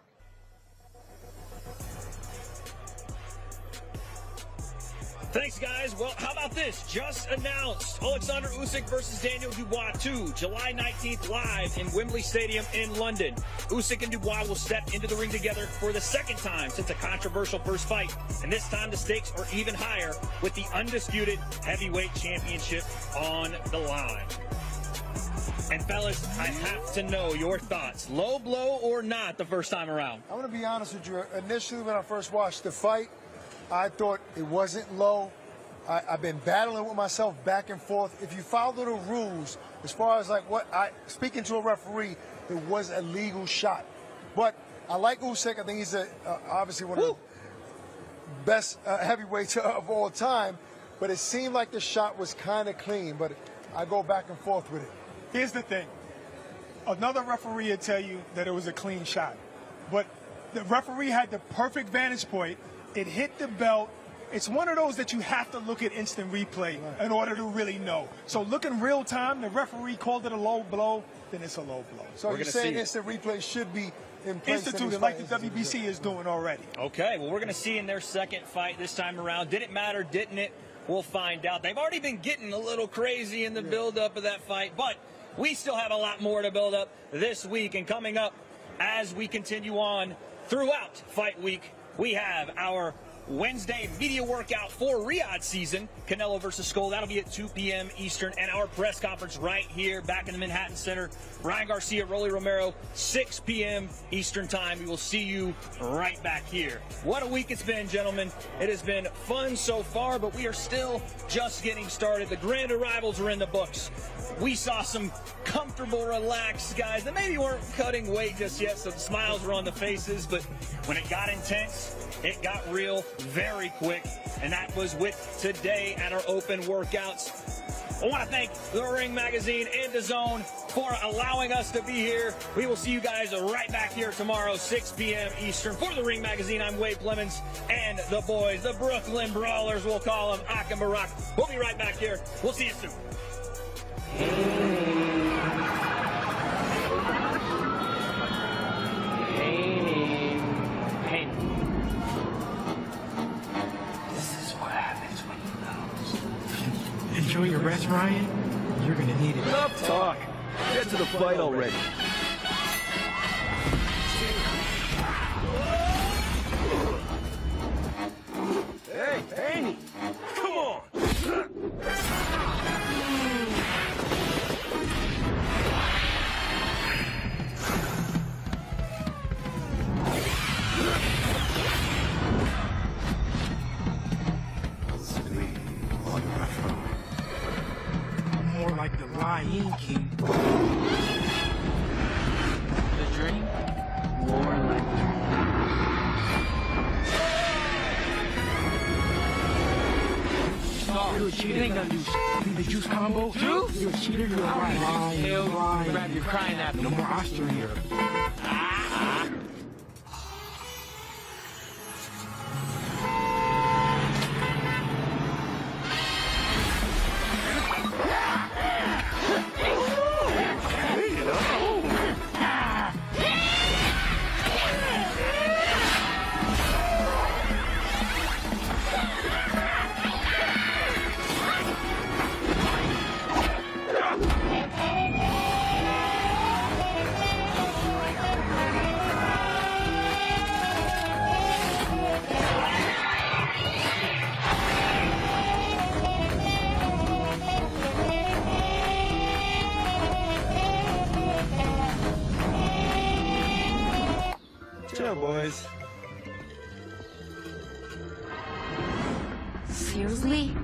B: Thanks, guys. Well, how about this? Just announced Alexander Usyk versus Daniel Dubois 2, July 19th, live in Wembley Stadium in London. Usyk and Dubois will step into the ring together for the second time since a controversial first fight. And this time the stakes are even higher with the undisputed heavyweight championship on the line. And fellas, I have to know your thoughts. Low blow or not the first time around?
E: I'm going to be honest with you. Initially, when I first watched the fight, I thought it wasn't low. I've been battling with myself back and forth. If you follow the rules, as far as like speaking to a referee, it was a legal shot. But I like Usyk. I think he's obviously one of the best heavyweights of all time. But it seemed like the shot was kind of clean. But I go back and forth with it.
F: Here's the thing. Another referee would tell you that it was a clean shot. But the referee had the perfect vantage point. It hit the belt. It's one of those that you have to look at instant replay in order to really know. So look in real time, the referee called it a low blow, then it's a low blow.
E: So you're saying instant replay should be in place
F: instituted like the WBC is doing already.
B: Okay, well, we're going to see in their second fight this time around. Did it matter? Didn't it? We'll find out. They've already been getting a little crazy in the build-up of that fight, but we still have a lot more to build up this week. And coming up as we continue on throughout fight week, we have our Wednesday media workout for Riyadh season, Canelo versus Skull. That'll be at 2 p.m. Eastern, and our press conference right here back in the Manhattan Center. Ryan Garcia, Rolando Romero, 6 p.m. Eastern time. We will see you right back here. What a week it's been, gentlemen. It has been fun so far, but we are still just getting started. The grand arrivals are in the books. We saw some comfortable, relaxed guys that maybe weren't cutting weight just yet, so the smiles were on the faces, but when it got intense, it got real very quick, and that was with today at our open workouts. I want to thank The Ring Magazine and DAZN for allowing us to be here. We will see you guys right back here tomorrow, 6 p.m. Eastern. For The Ring Magazine, I'm Wade Clemens, and the boys, the Brooklyn Brawlers, we'll call them Ak and Barack. We'll be right back here. We'll see you soon.
T: Enjoy your rest, Ryan. You're gonna need it.
U: Enough talk. Get to the fight already.
P: Hey, Haney, come on.
T: More like the Lion King.
N: The dream? More like
T: You're a cheater. You ain't gonna do shit. The juice combo.
N: Juice?
T: You're a cheater. You're a liar.
N: Grab your crying apple.
T: No more Oscar here.
C: boys.
V: Seriously?